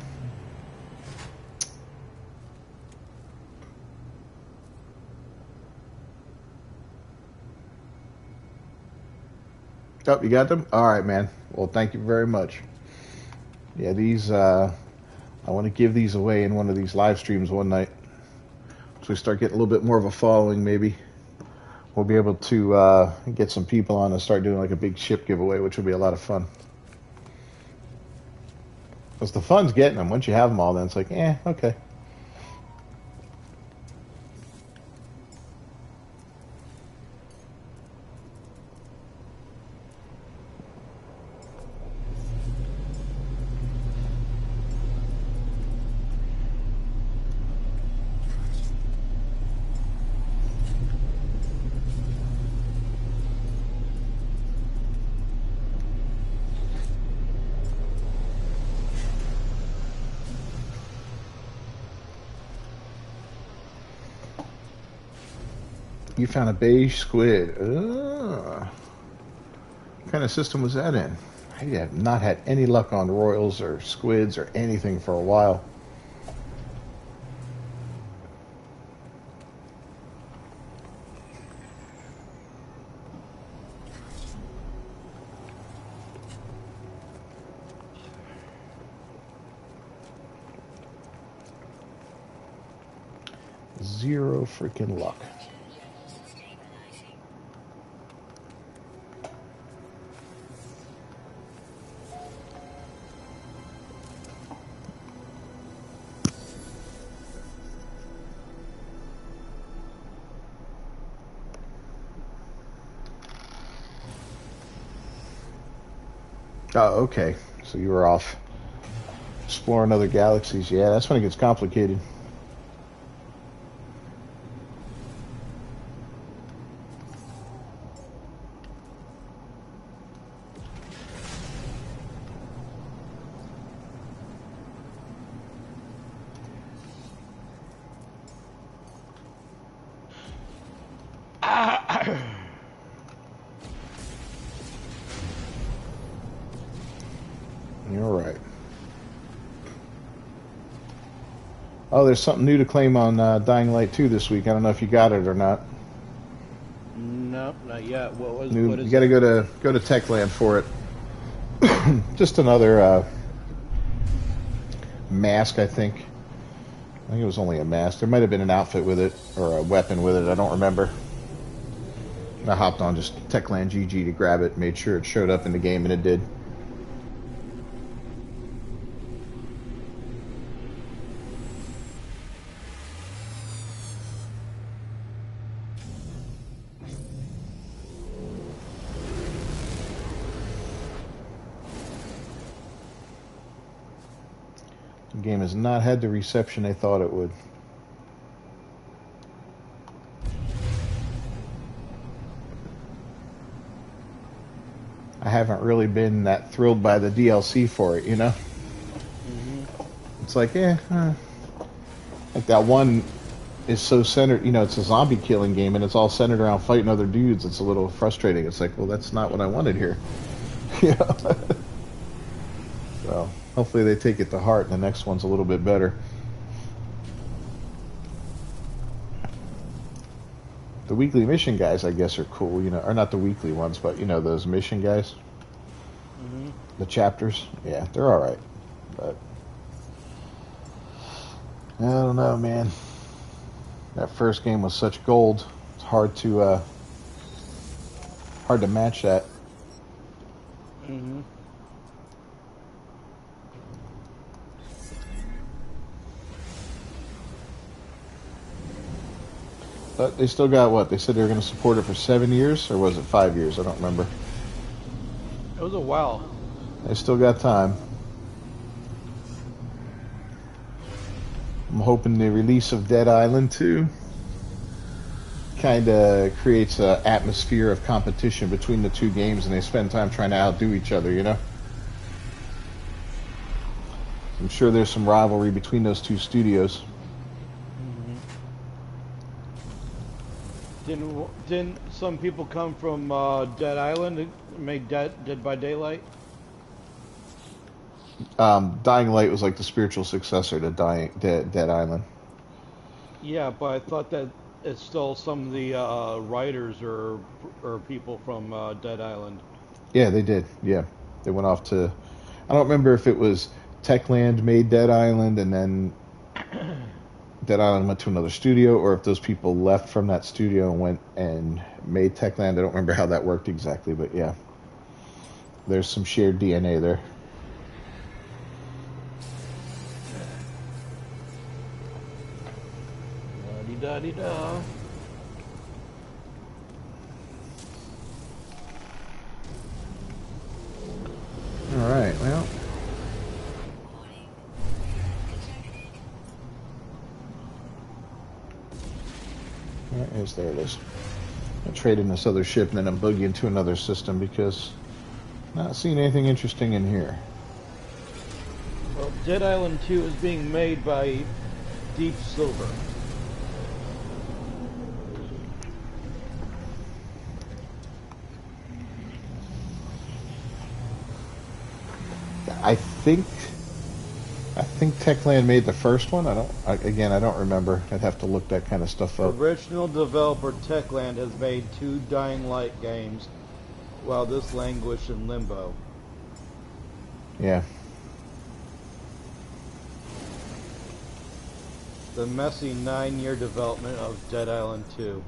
[SPEAKER 1] Oh, you got them? All right, man. Well, thank you very much. Yeah, these, I want to give these away in one of these live streams one night. So we start getting a little bit more of a following, maybe. We'll be able to get some people on and start doing like a big ship giveaway, which will be a lot of fun. Because the fun's getting them. Once you have them all, then it's like, okay. You found a beige squid. What kind of system was that in? I have not had any luck on royals or squids or anything for a while. Zero freaking luck. Oh, okay. So you were off exploring other galaxies. Yeah, that's when it gets complicated. You're right. Oh, there's something new to claim on Dying Light 2 this week. I don't know if you got it or not.
[SPEAKER 2] Nope, not yet. What is
[SPEAKER 1] You got to go to Techland for it. Just another mask, I think. I think it was only a mask. There might have been an outfit with it or a weapon with it. I don't remember. I hopped on just Techland GG to grab it, made sure it showed up in the game, and it did. The game has not had the reception they thought it would. I haven't really been that thrilled by the DLC for it, you know? It's like, like that one is so centered, you know, it's a zombie killing game and it's all centered around fighting other dudes. It's a little frustrating. It's like, well, that's not what I wanted here. Yeah. So hopefully they take it to heart and the next one's a little bit better. The weekly mission guys, I guess, are cool, you know, or not the weekly ones, but, you know, those mission guys. The chapters, yeah, they're all right. But I don't know, man. That first game was such gold. It's hard to match that. But they still got what? They said they were going to support it for 7 years, or was it 5 years? I don't remember.
[SPEAKER 2] It was a while.
[SPEAKER 1] They still got time. I'm hoping the release of Dead Island 2 kind of creates an atmosphere of competition between the two games, and they spend time trying to outdo each other, you know? I'm sure there's some rivalry between those two studios.
[SPEAKER 2] Didn't some people come from Dead Island and make Dead by Daylight?
[SPEAKER 1] Dying Light was like the spiritual successor to Dead Island.
[SPEAKER 2] Yeah, but I thought that it's still some of the writers or people from Dead Island.
[SPEAKER 1] Yeah, they did. Yeah, they went off to. I don't remember if it was Techland made Dead Island and then Dead Island went to another studio, or if those people left from that studio and went and made Techland. I don't remember how that worked exactly, but yeah, there's some shared DNA there.
[SPEAKER 2] La-di-da-di-da.
[SPEAKER 1] All right, well. There it is. I'll trade in this other ship and then I'm boogie into another system because I'm not seeing anything interesting in here.
[SPEAKER 2] Well, Dead Island 2 is being made by Deep Silver.
[SPEAKER 1] I think Techland made the first one. I don't remember. I'd have to look that kind of stuff up.
[SPEAKER 2] Original developer Techland has made 2 Dying Light games, while this languished in limbo.
[SPEAKER 1] Yeah.
[SPEAKER 2] The messy 9-year development of Dead Island 2.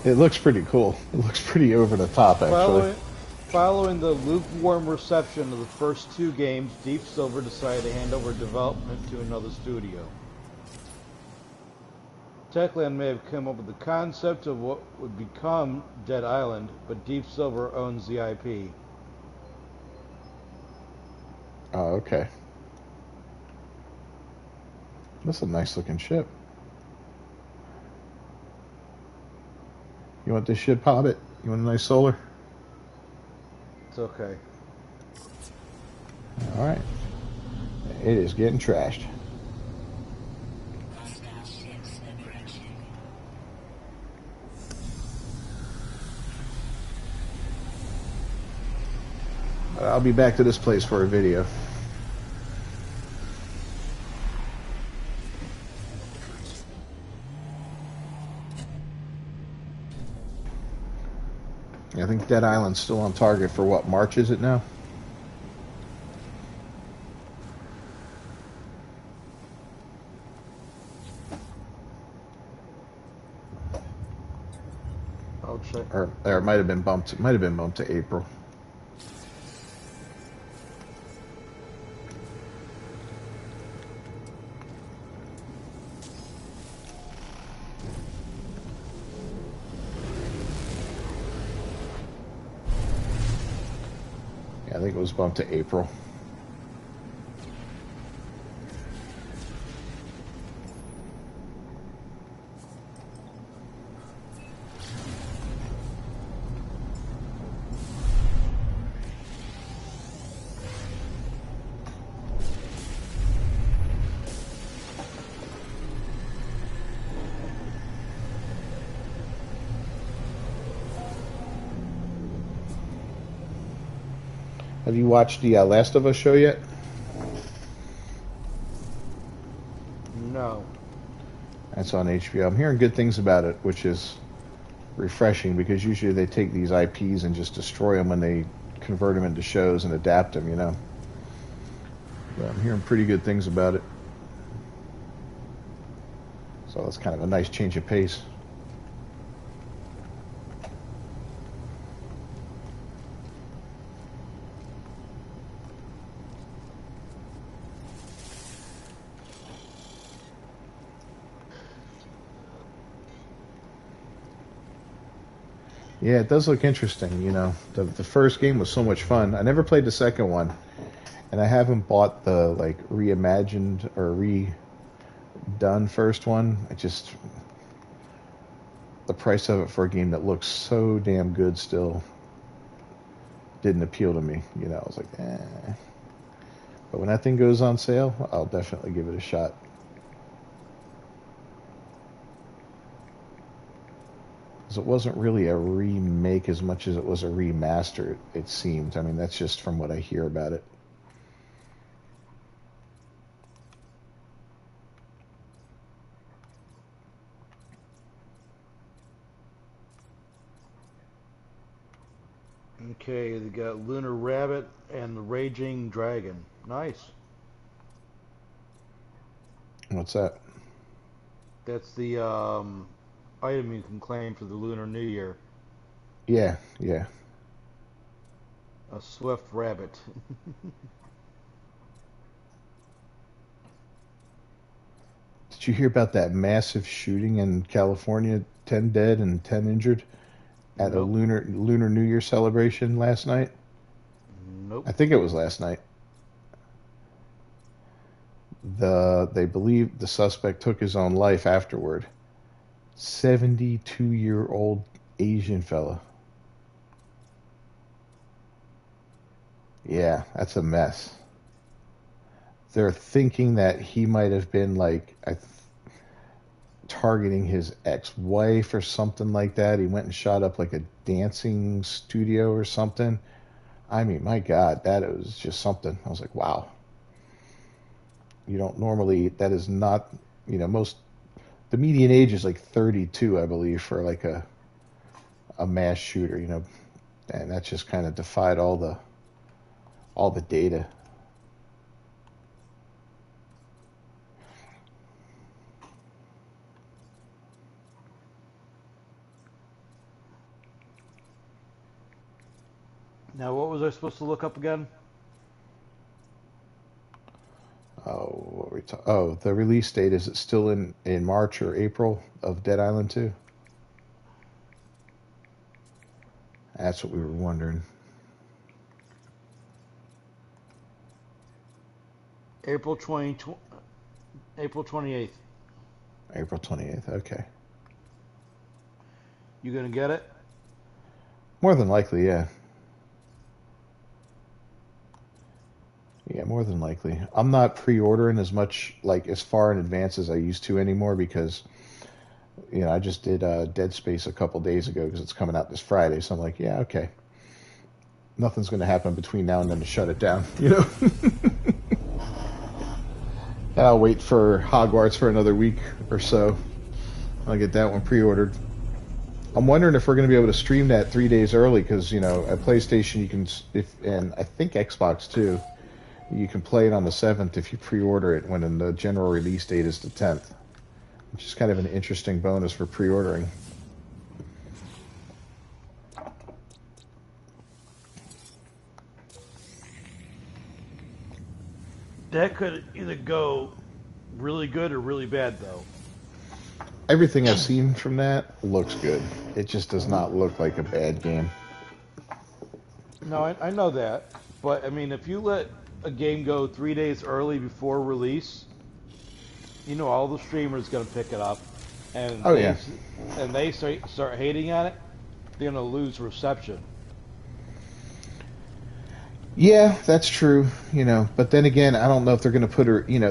[SPEAKER 1] It looks pretty cool. It looks pretty over the top, actually.
[SPEAKER 2] Following the lukewarm reception of the first 2 games, Deep Silver decided to hand over development to another studio. Techland may have come up with the concept of what would become Dead Island, but Deep Silver owns the IP.
[SPEAKER 1] Oh, okay. That's a nice looking ship. You want this ship, Hobbit? You want a nice solar?
[SPEAKER 2] It's okay.
[SPEAKER 1] Alright. It is getting trashed. I'll be back to this place for a video. I think Dead Island's still on target for what, March is it now?
[SPEAKER 2] I'll check.
[SPEAKER 1] Or it might have been bumped. It might have been bumped to April. Yeah, I think it was bumped to April. Have you watched the Last of Us show yet?
[SPEAKER 2] No.
[SPEAKER 1] That's on HBO. I'm hearing good things about it, which is refreshing because usually they take these IPs and just destroy them when they convert them into shows and adapt them, you know. But I'm hearing pretty good things about it. So that's kind of a nice change of pace. Yeah, it does look interesting, you know. The first game was so much fun. I never played the second one, and I haven't bought the like reimagined or redone first one. The price of it for a game that looks so damn good still didn't appeal to me. You know, I was like, eh. But when that thing goes on sale, I'll definitely give it a shot. Because it wasn't really a remake as much as it was a remaster, it seemed. I mean, that's just from what I hear about it.
[SPEAKER 2] Okay, they got Lunar Rabbit and the Raging Dragon. Nice.
[SPEAKER 1] What's that?
[SPEAKER 2] That's the item you can claim for the Lunar New Year.
[SPEAKER 1] Yeah, yeah.
[SPEAKER 2] A swift rabbit.
[SPEAKER 1] Did you hear about that massive shooting in California? 10 dead and 10 injured at a
[SPEAKER 2] Nope.
[SPEAKER 1] lunar New Year celebration last night.
[SPEAKER 2] Nope.
[SPEAKER 1] I think it was last night. They believe the suspect took his own life afterward. 72-year-old Asian fella. Yeah, that's a mess. They're thinking that he might have been like targeting his ex-wife or something like that. He went and shot up like a dancing studio or something. I mean, my God, that was just something. I was like, wow. You don't normally, that is not, you know, the median age is like 32, I believe, for like a mass shooter, you know, and that just kind of defied all the data.
[SPEAKER 2] Now, what was I supposed to look up again?
[SPEAKER 1] Oh, what were we Oh, the release date, is it still in March or April of Dead Island 2? That's what we were wondering.
[SPEAKER 2] April 28th.
[SPEAKER 1] April 28th, okay.
[SPEAKER 2] You gonna get it?
[SPEAKER 1] More than likely, yeah. Yeah, more than likely. I'm not pre-ordering as much, like as far in advance as I used to anymore because, you know, I just did Dead Space a couple days ago because it's coming out this Friday. So I'm like, yeah, okay. Nothing's going to happen between now and then to shut it down, you know? And I'll wait for Hogwarts for another week or so. I'll get that one pre-ordered. I'm wondering if we're going to be able to stream that 3 days early because, you know, at PlayStation you can, and I think Xbox too, you can play it on the 7th if you pre-order it when the general release date is the 10th, which is kind of an interesting bonus for pre-ordering.
[SPEAKER 2] That could either go really good or really bad, though.
[SPEAKER 1] Everything I've seen from that looks good. It just does not look like a bad game.
[SPEAKER 2] No, I know that. But, I mean, if you let a game go 3 days early before release, you know all the streamers going to pick it up. And they start hating on it, they're going to lose reception.
[SPEAKER 1] Yeah, that's true, you know. But then again, I don't know if they're going to put her, you know,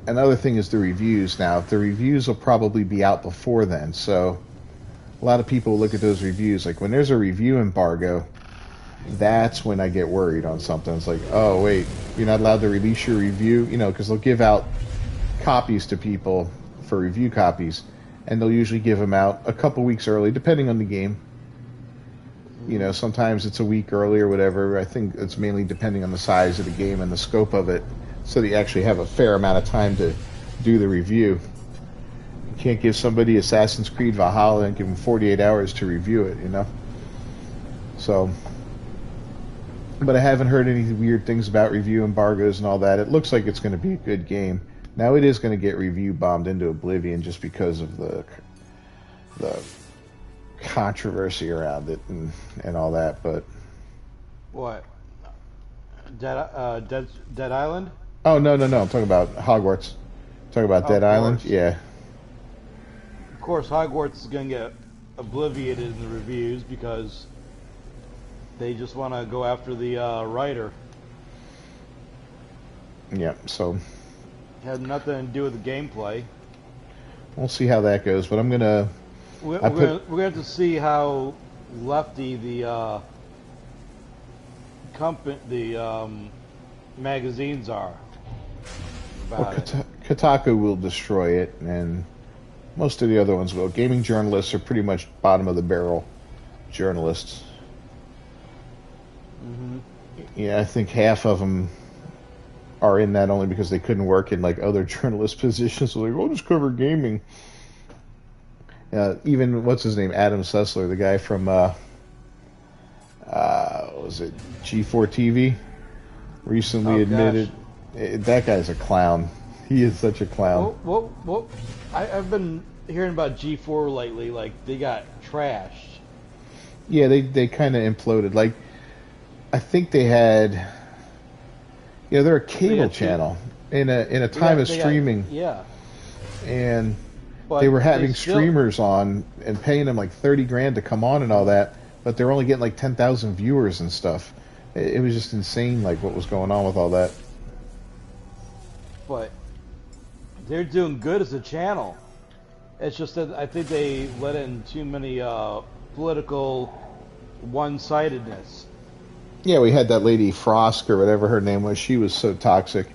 [SPEAKER 1] another thing is the reviews now. The reviews will probably be out before then. So a lot of people look at those reviews. Like when there's a review embargo, that's when I get worried on something. It's like, oh, wait, you're not allowed to release your review, you know, because they'll give out copies to people for review copies, and they'll usually give them out a couple weeks early, depending on the game. You know, sometimes it's a week early or whatever. I think it's mainly depending on the size of the game and the scope of it, so that you actually have a fair amount of time to do the review. You can't give somebody Assassin's Creed Valhalla and give them 48 hours to review it, you know? So, but I haven't heard any weird things about review embargoes and all that. It looks like it's going to be a good game. Now it is going to get review bombed into oblivion just because of the controversy around it and all that, but
[SPEAKER 2] what? Dead Island?
[SPEAKER 1] Oh no! I'm talking about Hogwarts. Talking about Dead Island, yeah.
[SPEAKER 2] Of course, Hogwarts is gonna get obliterated in the reviews because they just want to go after the writer.
[SPEAKER 1] Yeah, so
[SPEAKER 2] had nothing to do with the gameplay.
[SPEAKER 1] We'll see how that goes, but I'm gonna.
[SPEAKER 2] We're gonna have to see how lefty the magazines are.
[SPEAKER 1] Kotaku will destroy it, and most of the other ones will. Gaming journalists are pretty much bottom of the barrel journalists.
[SPEAKER 2] Mm-hmm.
[SPEAKER 1] Yeah, I think half of them are in that only because they couldn't work in like other journalist positions. So like, I'll just cover gaming. Even what's his name, Adam Sessler, the guy from what was it, G4 TV, recently admitted that guy's a clown. He is such a clown.
[SPEAKER 2] Well, I've been hearing about G4 lately. Like they got trashed.
[SPEAKER 1] Yeah, they kind of imploded. Like I think they had, they're a cable channel in a time of streaming. And but they were having streamers on and paying them like $30,000 to come on and all that, but they're only getting like 10,000 viewers and stuff. It was just insane, like what was going on with all that.
[SPEAKER 2] But they're doing good as a channel. It's just that I think they let in too many political one-sidedness.
[SPEAKER 1] Yeah, we had that lady Frosk or whatever her name was. She was so toxic.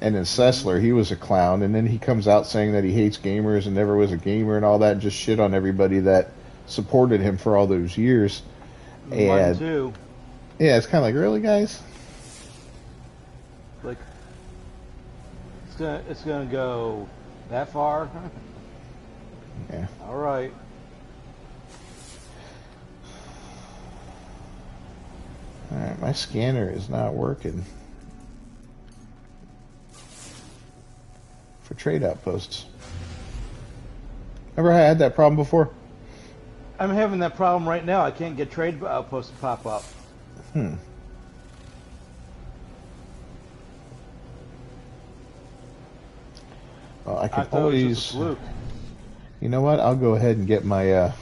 [SPEAKER 1] And then Sessler, he was a clown. And then he comes out saying that he hates gamers and never was a gamer and all that, and just shit on everybody that supported him for all those years.
[SPEAKER 2] Mine too.
[SPEAKER 1] Yeah, it's kind of like, really, guys?
[SPEAKER 2] Like, it's gonna go that far?
[SPEAKER 1] Yeah.
[SPEAKER 2] All right.
[SPEAKER 1] All right, my scanner is not working. for trade outposts. Remember I had that problem before?
[SPEAKER 2] I'm having that problem right now. I can't get trade outposts to pop up.
[SPEAKER 1] Well, I can always... You know what? I'll go ahead and get my... I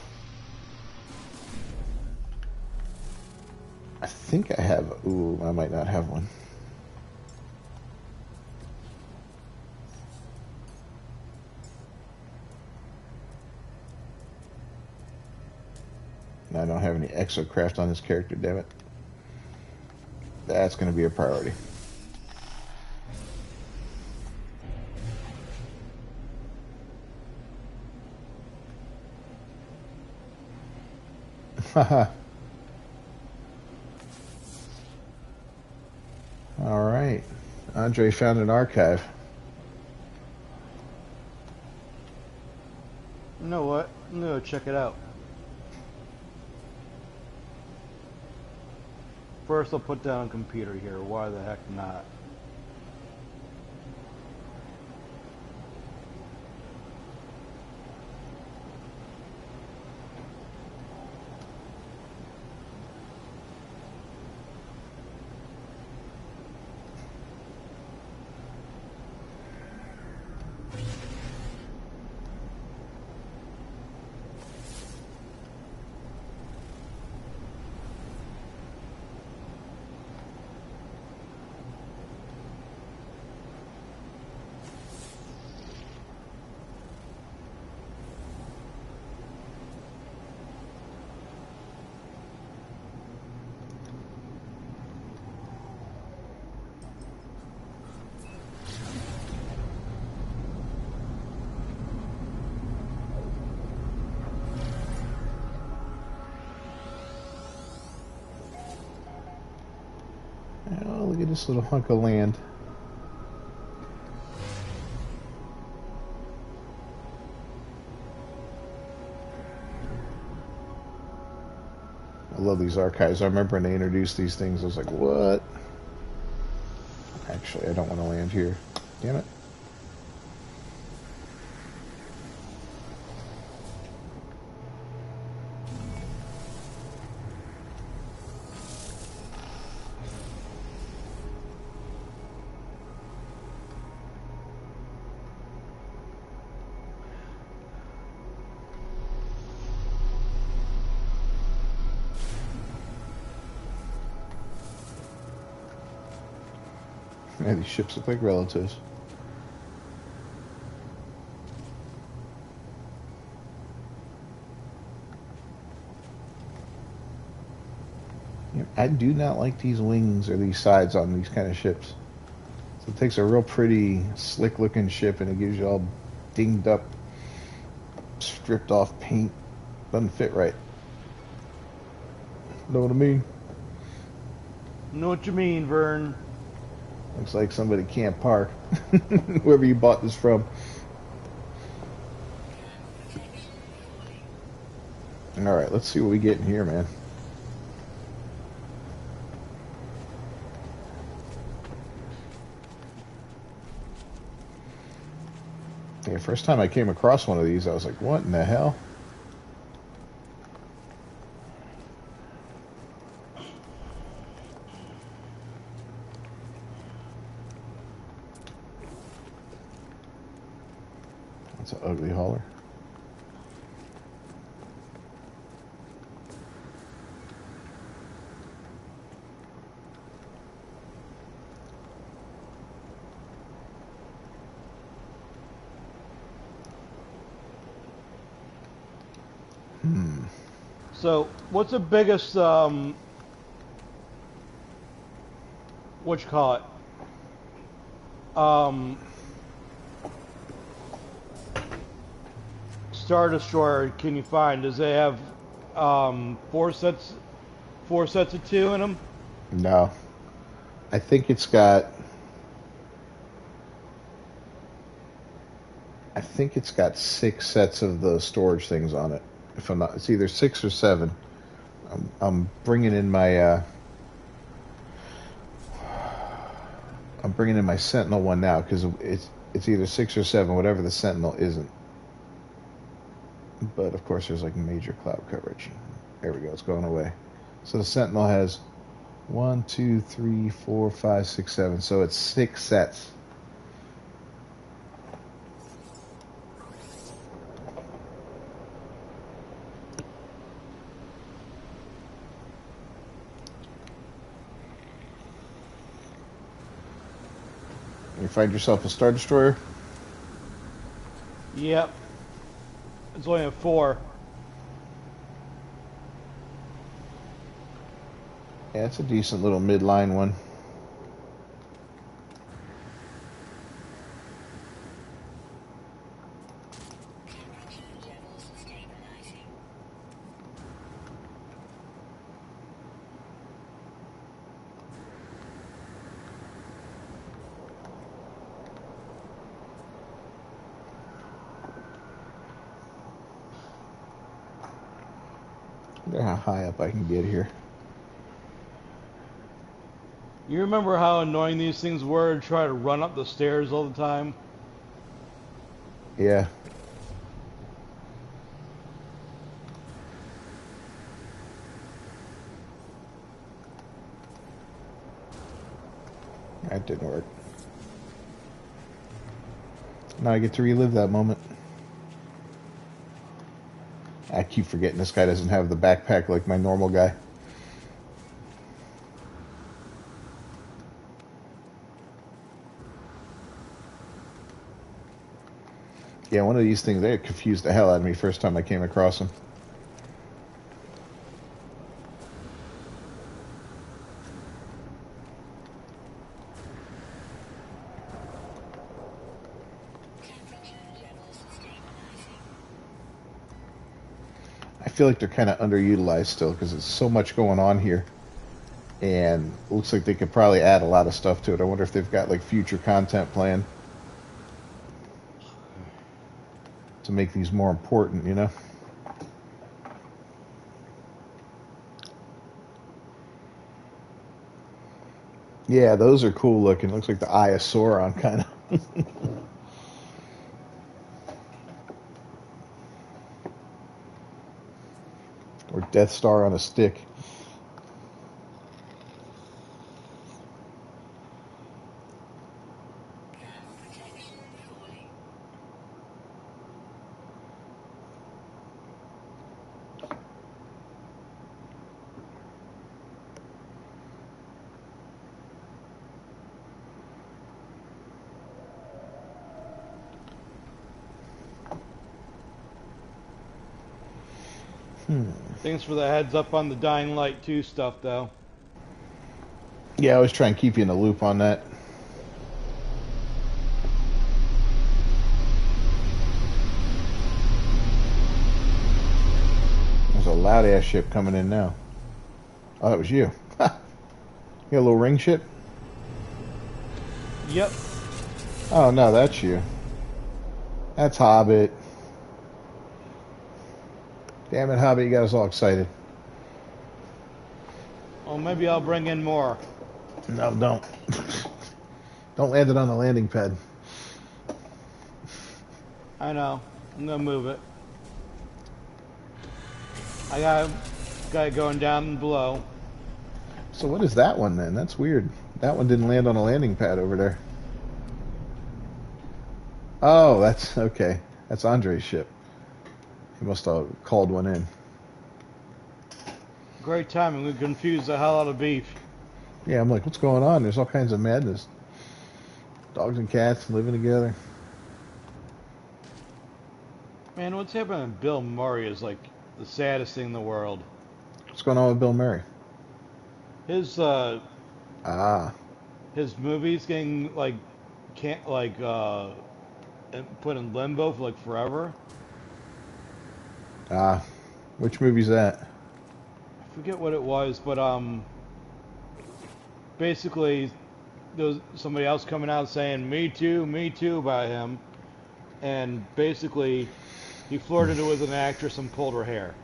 [SPEAKER 1] think I have... Ooh, I might not have one. I don't have any exocraft on this character, damn it. That's going to be a priority. Haha. All right. Andre found an archive.
[SPEAKER 2] You know what? I'm going to check it out. First, I'll put down a computer here. Why the heck not?
[SPEAKER 1] Oh, look at this little hunk of land. I love these archives. I remember when they introduced these things, I was like, what? Actually, I don't want to land here. Damn it. Yeah, these ships look like relatives. Yeah, I do not like these wings or these sides on these kind of ships. So it takes a real pretty, slick-looking ship and it gives you all dinged up, stripped off paint. Doesn't fit right. Know what I mean?
[SPEAKER 2] Know what you mean, Vern.
[SPEAKER 1] Looks like somebody can't park. Whoever you bought this from. Alright, let's see what we get in here, man. Yeah, first time I came across one of these, I was like, what in the hell? That's an ugly hauler.
[SPEAKER 2] So, what's the biggest, what you call it? Star Destroyer can you find? Does they have four sets of two in them?
[SPEAKER 1] No. I think it's got... I think it's got 6 sets of the storage things on it. If I'm not, it's either 6 or 7. I'm bringing in my I'm bringing in my Sentinel one now because It's either 6 or 7, whatever the Sentinel isn't. But of course, there's like major cloud coverage. There we go. It's going away. So the Sentinel has 1, 2, 3, 4, 5, 6, 7. So it's 6 sets. You find yourself a Star Destroyer?
[SPEAKER 2] Yep. It's only a 4.
[SPEAKER 1] Yeah, it's a decent little midline one. Wonder how high up I can get here.
[SPEAKER 2] You remember how annoying these things were to try to run up the stairs all the time?
[SPEAKER 1] Yeah. That didn't work. Now I get to relive that moment. I keep forgetting this guy doesn't have the backpack like my normal guy. Yeah, one of these things, they confused the hell out of me first time I came across them. I feel like they're kind of underutilized still because there's so much going on here. And it looks like they could probably add a lot of stuff to it. I wonder if they've got like future content planned to make these more important, you know? Yeah, those are cool looking. Looks like the Eye of Sauron kind of. Or Death Star on a stick.
[SPEAKER 2] Thanks for the heads up on the Dying Light 2 stuff, though.
[SPEAKER 1] Yeah, I always try and keep you in the loop on that. There's a loud ass ship coming in now. Oh, that was you. You got a little ring ship?
[SPEAKER 2] Yep.
[SPEAKER 1] Oh, no, that's you. That's Hobbit. Damn it, Hobbit, you got us all excited.
[SPEAKER 2] Well, maybe I'll bring in more.
[SPEAKER 1] No, don't. Don't land it on the landing pad.
[SPEAKER 2] I know. I'm gonna move it. I got it going down below.
[SPEAKER 1] So what is that one then? That's weird. That one didn't land on a landing pad over there. Oh, that's okay. That's Andre's ship. He must have called one in.
[SPEAKER 2] Great timing. We confused the hell out of beef.
[SPEAKER 1] Yeah, I'm like, what's going on? There's all kinds of madness. Dogs and cats living together.
[SPEAKER 2] Man, what's happening to Bill Murray is like the saddest thing in the world.
[SPEAKER 1] What's going on with Bill Murray?
[SPEAKER 2] His his movies getting like put in limbo for like forever.
[SPEAKER 1] Which movie's that?
[SPEAKER 2] I forget what it was, but basically there was somebody else coming out saying me too about him, and basically he flirted with an actress and pulled her hair.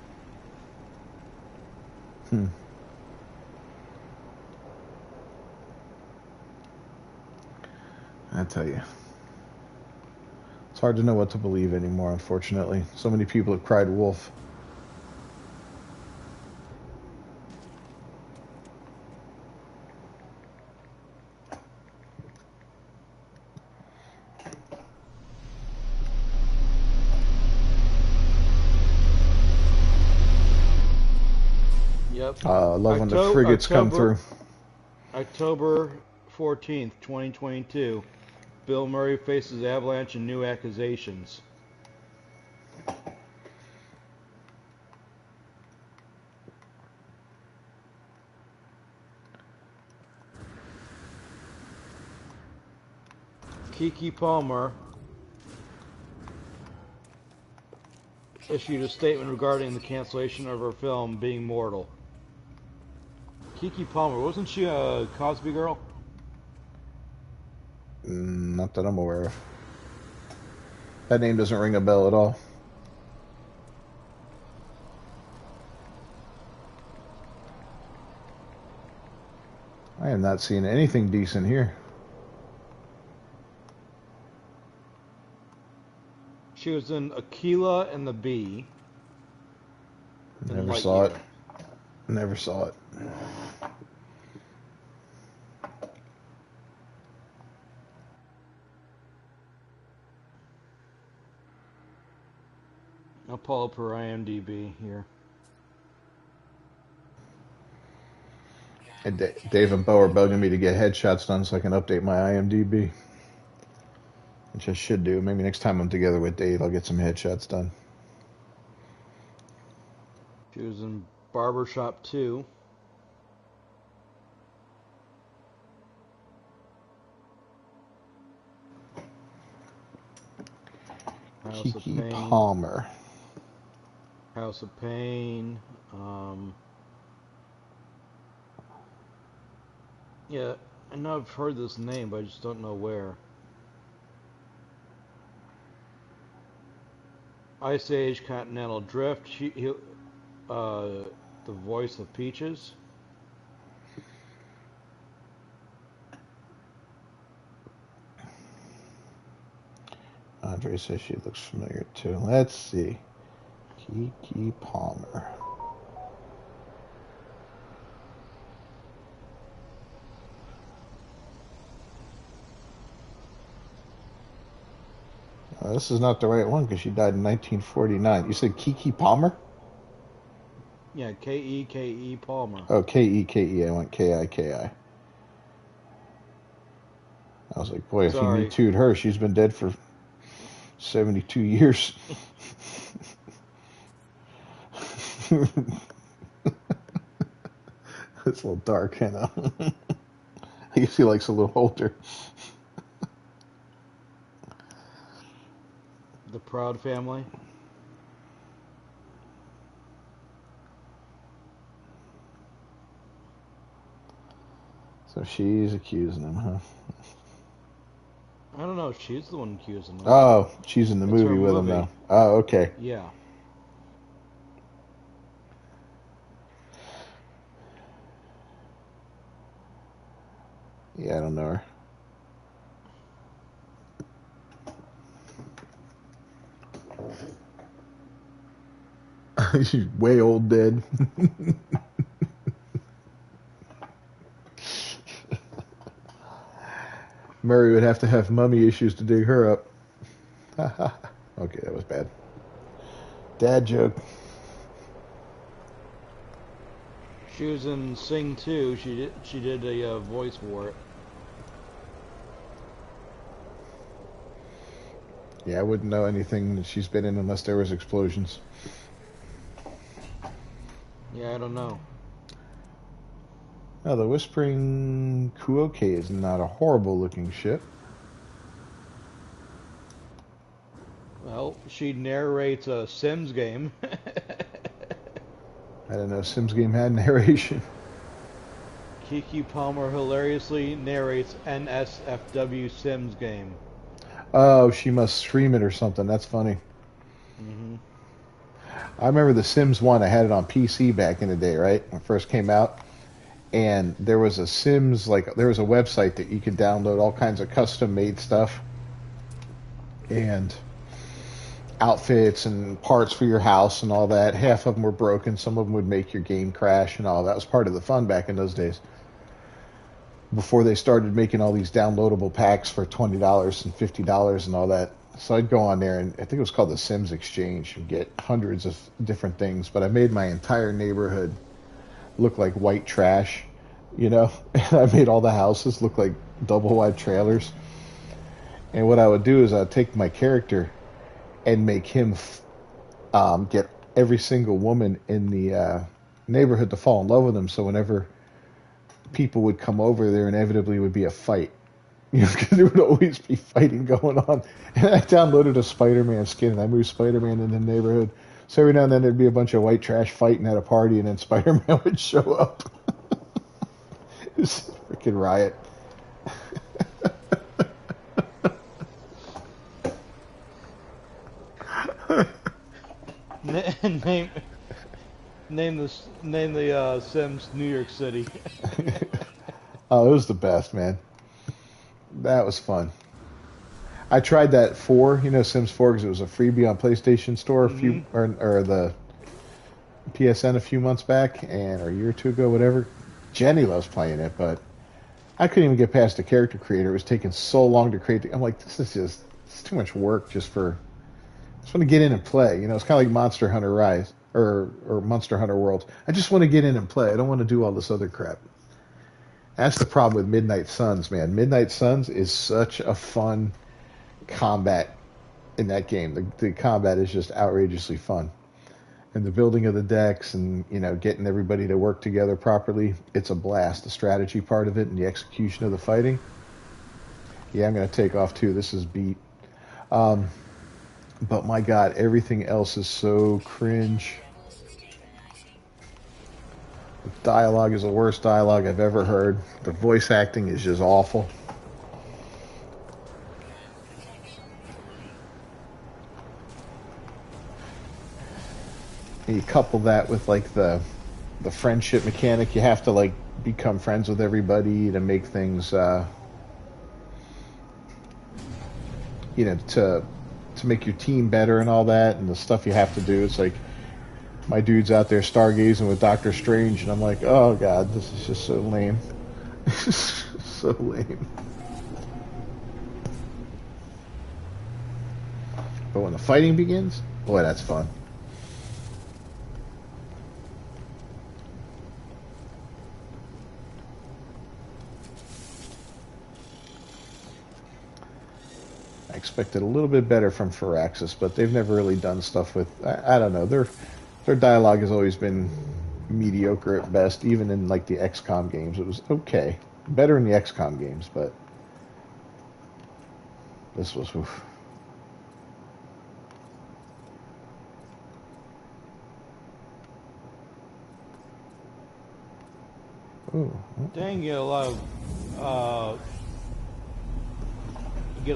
[SPEAKER 1] I tell you. hard to know what to believe anymore, unfortunately. So many people have cried wolf.
[SPEAKER 2] Yep.
[SPEAKER 1] Love when the frigates come through.
[SPEAKER 2] October 14th, 2022. Bill Murray faces avalanche and new accusations. Keke Palmer issued a statement regarding the cancellation of her film Being Mortal. Keke Palmer, wasn't she a Cosby girl?
[SPEAKER 1] Not that I'm aware of. That name doesn't ring a bell at all. I am not seeing anything decent here.
[SPEAKER 2] She was in Aquila and the Bee.
[SPEAKER 1] Never saw it. Never saw it.
[SPEAKER 2] I'll pull up her IMDb here.
[SPEAKER 1] And Dave and Bo are bugging me to get headshots done so I can update my IMDb. Which I should do. Maybe next time I'm together with Dave, I'll get some headshots done.
[SPEAKER 2] She was in Barbershop 2.
[SPEAKER 1] Keke Palmer.
[SPEAKER 2] House of Pain. Yeah, I know I've heard this name, but I just don't know where. Ice Age, Continental Drift. The voice of Peaches.
[SPEAKER 1] Andre says she looks familiar too. Let's see. Keke Palmer. This is not the right one because she died in 1949. You said Keke Palmer?
[SPEAKER 2] Yeah, Keke Palmer.
[SPEAKER 1] Oh, Keke. I went Kiki. I was like, boy, if you Me Too'd her, she's been dead for 72 years. It's a little dark, I know. I guess he likes a little older.
[SPEAKER 2] The Proud Family.
[SPEAKER 1] So she's accusing him, huh?
[SPEAKER 2] I don't know. She's the one accusing him.
[SPEAKER 1] Oh, she's in the movie with him now. Oh, okay.
[SPEAKER 2] Yeah.
[SPEAKER 1] Yeah, I don't know her. She's way old dead. Murray would have to have mummy issues to dig her up. Okay, that was bad. Dad joke.
[SPEAKER 2] She was in Sing 2. She did a voice for it.
[SPEAKER 1] Yeah, I wouldn't know anything that she's been in unless there was explosions.
[SPEAKER 2] Yeah, I don't know.
[SPEAKER 1] Now, the Whispering Kuoke is not a horrible looking ship.
[SPEAKER 2] Well, she narrates a Sims game.
[SPEAKER 1] I didn't know Sims game had narration.
[SPEAKER 2] Keke Palmer hilariously narrates NSFW Sims game.
[SPEAKER 1] Oh, she must stream it or something. That's funny.
[SPEAKER 2] Mm-hmm.
[SPEAKER 1] I remember The Sims 1. I had it on PC back in the day, right? When it first came out. And there was a Sims, there was a website that you could download all kinds of custom-made stuff. And outfits and parts for your house and all that. Half of them were broken. Some of them would make your game crash and all that. Was part of the fun back in those days. Before they started making all these downloadable packs for $20 and $50 and all that. So I'd go on there, and I think it was called the Sims Exchange, and get hundreds of different things. But I made my entire neighborhood look like white trash, you know? And I made all the houses look like double wide trailers. And what I would do is I'd take my character and make him get every single woman in the neighborhood to fall in love with him. So whenever people would come over, there inevitably would be a fight. You know, because there would always be fighting going on. And I downloaded a Spider-Man skin, and I moved Spider-Man in the neighborhood. So every now and then there'd be a bunch of white trash fighting at a party, and then Spider-Man would show up. It was a freaking riot.
[SPEAKER 2] Name the Sims New York City.
[SPEAKER 1] Oh, it was the best, man. That was fun. I tried that 4, Sims 4, because it was a freebie on PlayStation Store or the PSN a few months back, or a year or two ago, whatever. Jenny loves playing it, but I couldn't even get past the character creator. It was taking so long to create. I'm like, it's too much work just for. I just want to get in and play. It's kind of like Monster Hunter Rise or Monster Hunter World. I just want to get in and play. I don't want to do all this other crap. That's the problem with Midnight Suns, man. Midnight Suns is such a fun combat in that game. The combat is just outrageously fun. And the building of the decks and, getting everybody to work together properly, it's a blast. The strategy part of it and the execution of the fighting. Yeah, I'm going to take off too. This is beat. But my God, everything else is so cringe. The dialogue is the worst dialogue I've ever heard. The voice acting is just awful. And you couple that with like the friendship mechanic. You have to like become friends with everybody to make things, to make your team better and all that, and the stuff you have to do. It's like my dude's out there stargazing with Doctor Strange, and I'm like, oh God, this is just so lame. So lame. But when the fighting begins, boy, that's fun. I expected a little bit better from Firaxis, but they've never really done stuff with. I don't know. Their dialogue has always been mediocre at best. Even in like the XCOM games, it was okay, better in the XCOM games, but this was. Oof. Ooh.
[SPEAKER 2] Dang, you get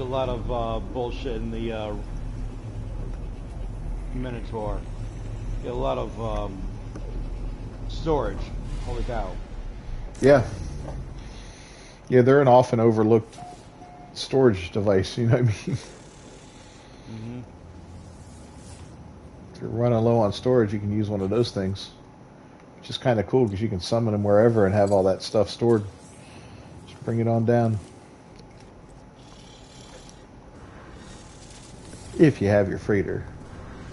[SPEAKER 2] a lot of bullshit in the Minotaur. Get a lot of storage. Holy cow.
[SPEAKER 1] Yeah. Yeah, they're an often overlooked storage device, you know what I mean?
[SPEAKER 2] Mm-hmm.
[SPEAKER 1] If you're running low on storage, you can use one of those things. Which is kind of cool because you can summon them wherever and have all that stuff stored. Just bring it on down. If you have your freighter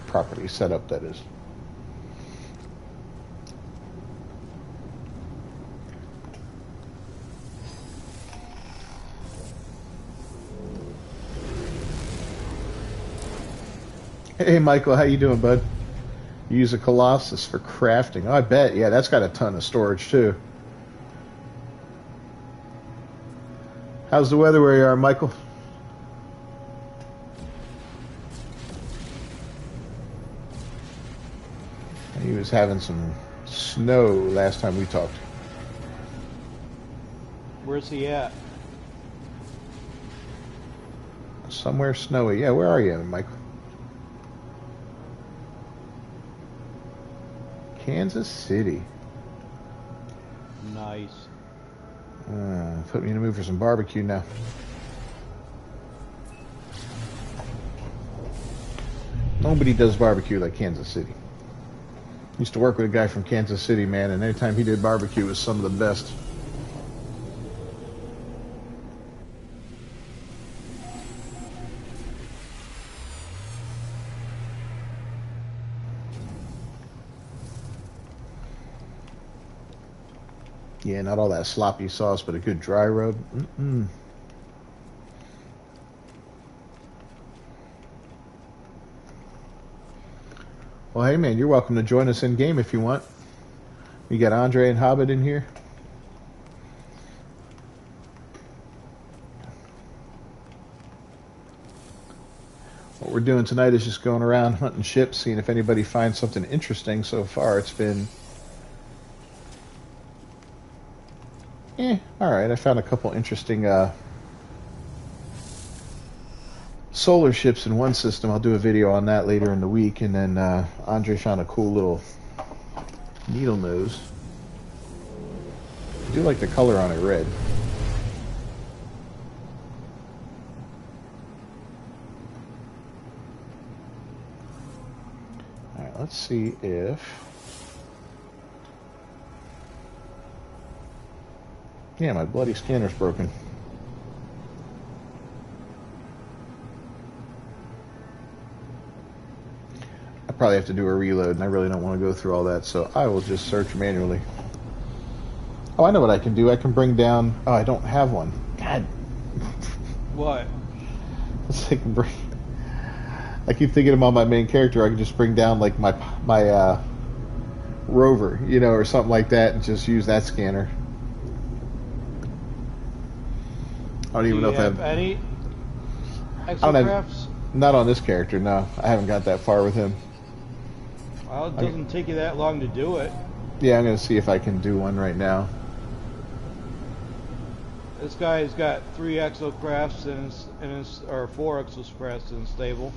[SPEAKER 1] properly set up, that is. Hey Michael, how you doing, bud? You use a Colossus for crafting. Oh, I bet. Yeah, that's got a ton of storage too. How's the weather where you are, Michael? He was having some snow last time we talked.
[SPEAKER 2] Where's he at?
[SPEAKER 1] Somewhere snowy. Yeah, where are you, Michael? Kansas City.
[SPEAKER 2] Nice.
[SPEAKER 1] Put me in the mood for some barbecue now. Nobody does barbecue like Kansas City. Used to work with a guy from Kansas City, man, and anytime he did barbecue, it was some of the best. Yeah, not all that sloppy sauce, but a good dry rub. Mm-mm. Well, hey, man, you're welcome to join us in game if you want. We got Andre and Hobbit in here. What we're doing tonight is just going around hunting ships, seeing if anybody finds something interesting. So far, it's been... alright. I found a couple interesting solar ships in one system. I'll do a video on that later in the week. And then Andre found a cool little needle nose. I do like the color on it, red. Alright, let's see if... Yeah, my bloody scanner's broken. I probably have to do a reload, and I really don't want to go through all that, so I will just search manually. Oh, I know what I can do. I can bring down... Oh, I don't have one. God.
[SPEAKER 2] What?
[SPEAKER 1] I can bring... I keep thinking about my main character. I can just bring down, like, my rover, you know, or something like that, and just use that scanner. I don't even know if I have
[SPEAKER 2] any exocrafts.
[SPEAKER 1] Not on this character, no. I haven't got that far with him.
[SPEAKER 2] Well, it doesn't take you that long to do it.
[SPEAKER 1] Yeah, I'm going to see if I can do one right now.
[SPEAKER 2] This guy's got 3 exocrafts or 4 exocrafts in his stable.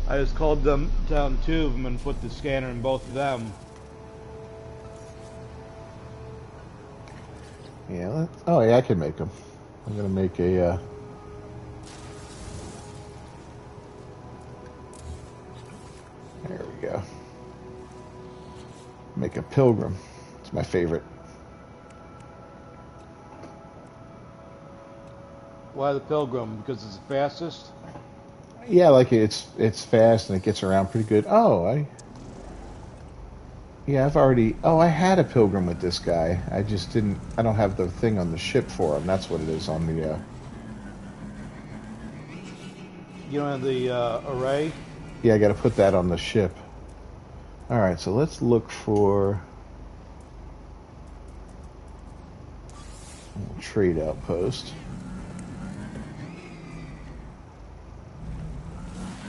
[SPEAKER 2] I just called them down 2 of them and put the scanner in both of them.
[SPEAKER 1] Yeah, oh yeah, I can make them. I'm going to make a... There we go. Make a pilgrim. It's my favorite.
[SPEAKER 2] Why the pilgrim? Because it's the fastest?
[SPEAKER 1] Yeah, like it's fast and it gets around pretty good. Yeah, I've already... Oh, I had a pilgrim with this guy. I just didn't... I don't have the thing on the ship for him. That's what it is on the...
[SPEAKER 2] You don't have the array?
[SPEAKER 1] Yeah, I got to put that on the ship. Alright, so let's look for... trade outpost.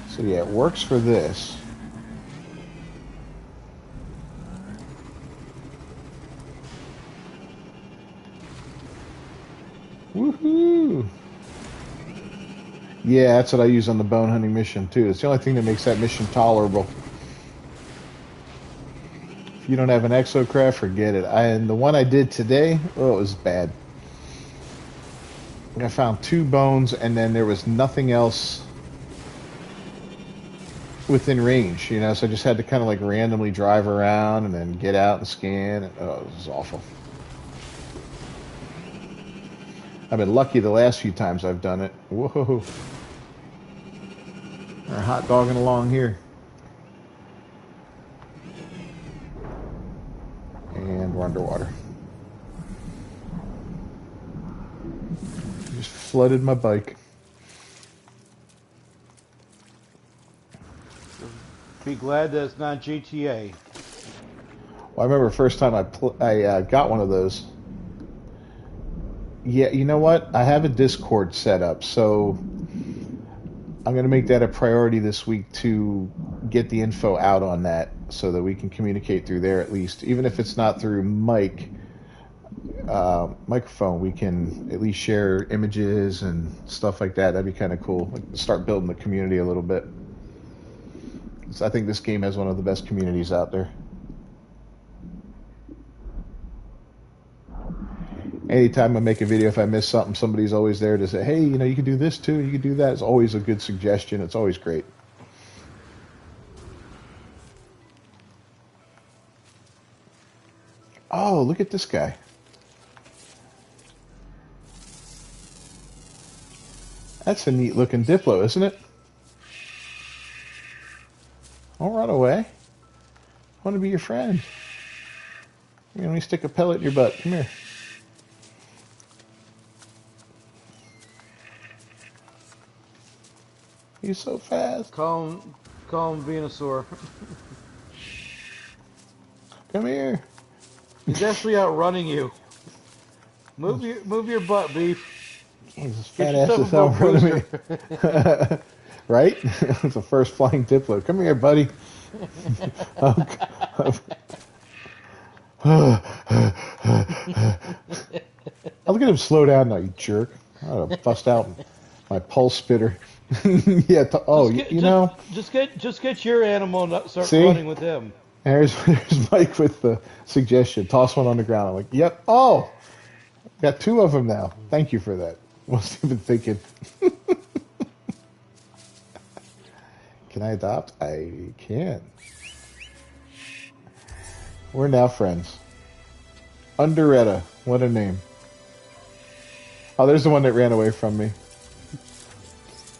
[SPEAKER 1] So yeah, it works for this. Woohoo! Yeah, that's what I use on the bone hunting mission too. It's the only thing that makes that mission tolerable. If you don't have an exocraft, forget it. And the one I did today, oh, it was bad. I found 2 bones and then there was nothing else within range, you know, so I just had to kind of like randomly drive around and then get out and scan. And, oh, it was awful. I've been lucky the last few times I've done it. Whoa. They're hot dogging along here. And we're underwater. Just flooded my bike.
[SPEAKER 2] Be glad that it's not GTA.
[SPEAKER 1] Well, I remember the first time I got one of those. Yeah, you know what? I have a Discord set up, so I'm going to make that a priority this week to get the info out on that so that we can communicate through there at least. Even if it's not through microphone, we can at least share images and stuff like that. That'd be kind of cool. Start building the community a little bit. So I think this game has one of the best communities out there. Anytime I make a video, if I miss something, somebody's always there to say, hey, you know, you can do this too, you can do that. It's always a good suggestion. It's always great. Oh, look at this guy. That's a neat looking Diplo, isn't it? Don't run away. I want to be your friend. Let me stick a pellet in your butt. Come here. He's so fast.
[SPEAKER 2] Call him Venusaur.
[SPEAKER 1] Come here.
[SPEAKER 2] He's actually outrunning you. Move your butt, Beef.
[SPEAKER 1] He's as fat ass as hell in front of me. Right? It's the first flying Diplo. Come here, buddy. Look at him slow down now, you jerk. I'd have bust out my pulse spitter. Yeah.
[SPEAKER 2] Just get your animal and start running with him.
[SPEAKER 1] There's Mike with the suggestion. Toss one on the ground. I'm like, yep. Oh, got two of them now. Thank you for that. Wasn't even thinking. Can I adopt? I can. We're now friends. Underetta. What a name. Oh, there's the one that ran away from me.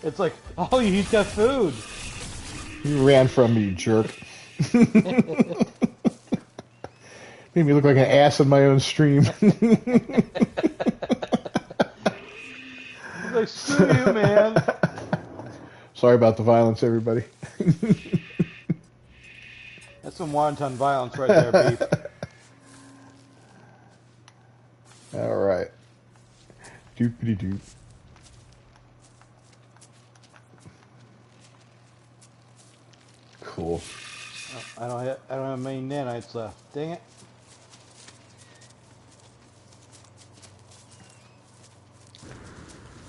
[SPEAKER 2] It's like, oh, he's got food.
[SPEAKER 1] You ran from me, you jerk. Made me look like an ass in my own stream.
[SPEAKER 2] Like, screw you, man.
[SPEAKER 1] Sorry about the violence, everybody.
[SPEAKER 2] That's some wonton violence right there, Beef.
[SPEAKER 1] All right. Doopity doop. Cool.
[SPEAKER 2] I don't have many nanites left. Dang it.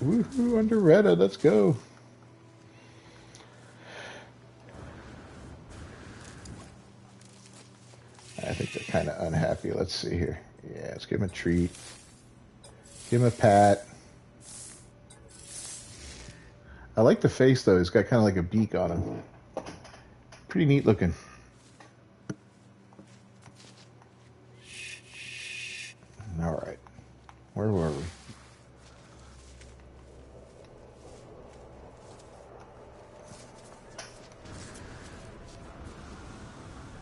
[SPEAKER 1] Woohoo, Underetta, let's go. I think they're kind of unhappy. Let's see here. Yeah, let's give him a treat. Give him a pat. I like the face, though. He's got kind of like a beak on him. Pretty neat looking. All right. Where were we?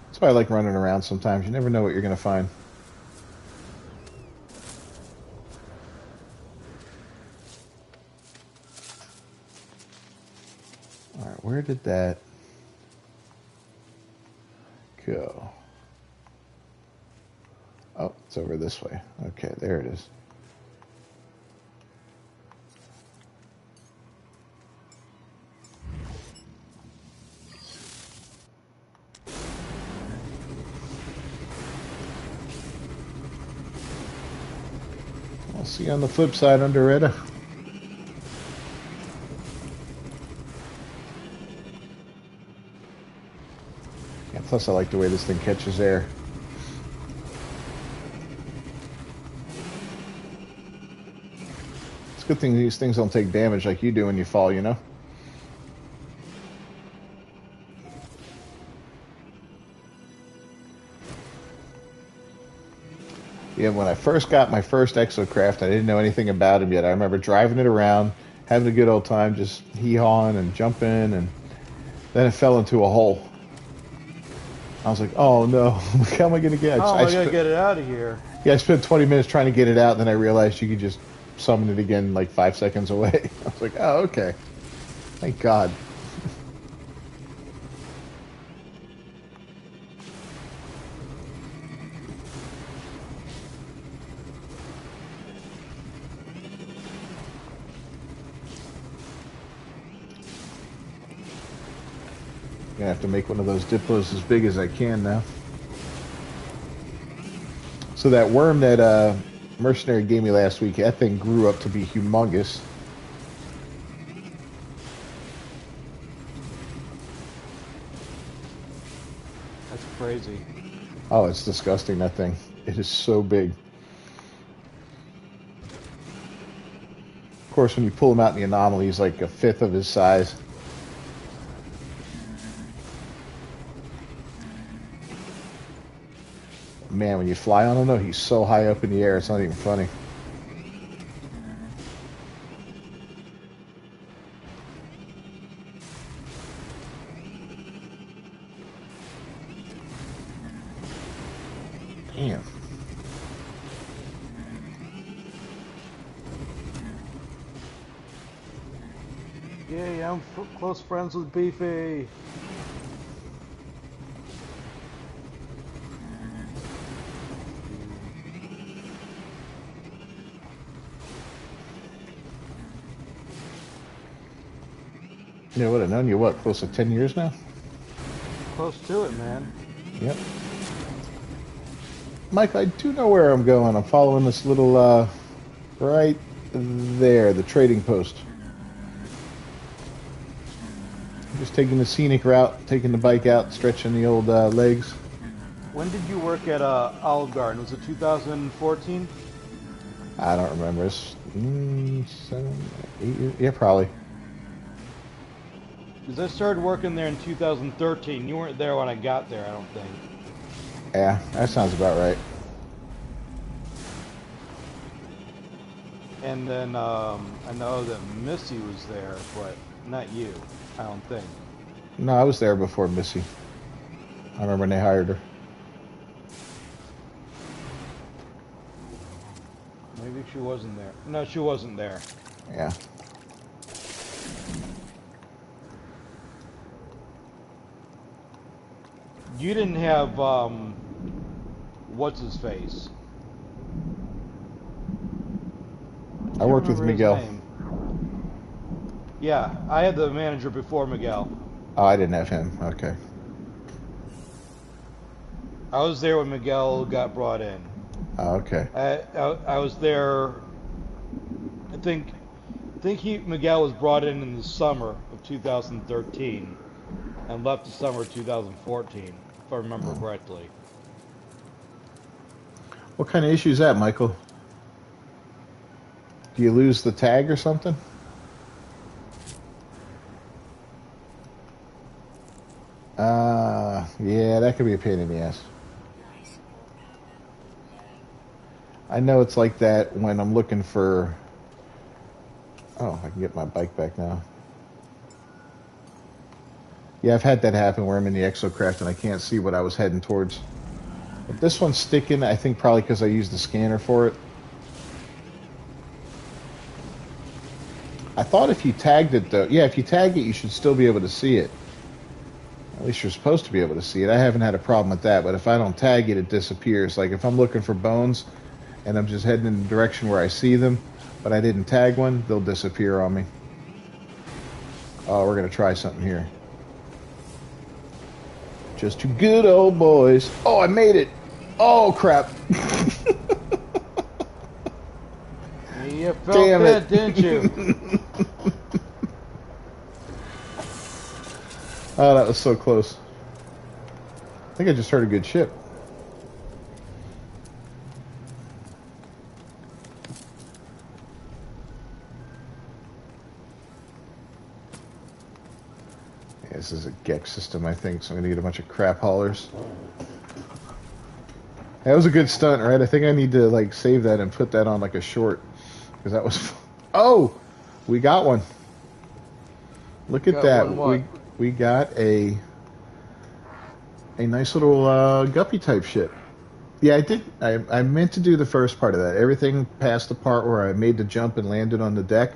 [SPEAKER 1] That's why I like running around sometimes. You never know what you're going to find. All right, where did that go? Oh, it's over this way. Okay, there it is. I'll see you on the flip side, Underetta. Yeah, plus I like the way this thing catches air. It's a good thing these things don't take damage like you do when you fall, you know? Yeah, when I first got my first Exocraft, I didn't know anything about him yet. I remember driving it around, having a good old time, just hee-hawing and jumping, and then it fell into a hole. I was like, oh no, how am I going to get it?
[SPEAKER 2] Oh, I got to get it out of here.
[SPEAKER 1] Yeah, I spent 20 minutes trying to get it out, and then I realized you could just summon it again like 5 seconds away. I was like, oh, okay. Thank God. I'm gonna have to make one of those Diplos as big as I can now. So that worm that Mercenary gave me last week, that thing grew up to be humongous.
[SPEAKER 2] That's crazy.
[SPEAKER 1] Oh, it's disgusting, that thing. It is so big. Of course, when you pull him out in the anomaly, he's like a fifth of his size. Man, when you fly on him, though, he's so high up in the air, it's not even funny. Damn.
[SPEAKER 2] Yeah, I'm close friends with Beefy.
[SPEAKER 1] Yeah, would have known you, what, close to 10 years now?
[SPEAKER 2] Close to it, man.
[SPEAKER 1] Yep. Mike, I do know where I'm going. I'm following this little, right there, the trading post. Just taking the scenic route, taking the bike out, stretching the old legs.
[SPEAKER 2] When did you work at Olive Garden? Was it 2014?
[SPEAKER 1] I don't remember. It's 7, 8 years. Yeah, probably.
[SPEAKER 2] Because I started working there in 2013. You weren't there when I got there, I don't think.
[SPEAKER 1] Yeah, that sounds about right.
[SPEAKER 2] And then I know that Missy was there, but not you, I don't think.
[SPEAKER 1] No, I was there before Missy. I remember when they hired her.
[SPEAKER 2] Maybe she wasn't there. No, she wasn't there.
[SPEAKER 1] Yeah.
[SPEAKER 2] You didn't have, what's his face?
[SPEAKER 1] I worked with Miguel.
[SPEAKER 2] Yeah, I had the manager before Miguel.
[SPEAKER 1] Oh, I didn't have him. Okay.
[SPEAKER 2] I was there when Miguel got brought in.
[SPEAKER 1] Oh, okay.
[SPEAKER 2] I was there. I think Miguel was brought in the summer of 2013 and left the summer of 2014, if I remember correctly.
[SPEAKER 1] What kind of issue is that, Michael? Do you lose the tag or something? Yeah, that could be a pain in the ass. I know it's like that when I'm looking for... Oh, I can get my bike back now. Yeah, I've had that happen where I'm in the exocraft and I can't see what I was heading towards. But this one's sticking, I think probably because I used the scanner for it. I thought if you tagged it, though... Yeah, if you tag it, you should still be able to see it. At least you're supposed to be able to see it. I haven't had a problem with that, but if I don't tag it, it disappears. Like if I'm looking for bones and I'm just heading in the direction where I see them, but I didn't tag one, they'll disappear on me. Oh, we're going to try something here. Just two good old boys. Oh, I made it. Oh, crap.
[SPEAKER 2] You felt that, didn't you?
[SPEAKER 1] Oh, that was so close. I think I just heard a good ship. Yeah, this is a Gex system, I think, so I'm going to get a bunch of crap haulers. That was a good stunt, right? I think I need to, like, save that and put that on, like, a short. Because that was... Oh! We got one. Look at that. We got a nice little guppy type ship. Yeah, I did. I meant to do the first part of that. Everything past the part where I made the jump and landed on the deck,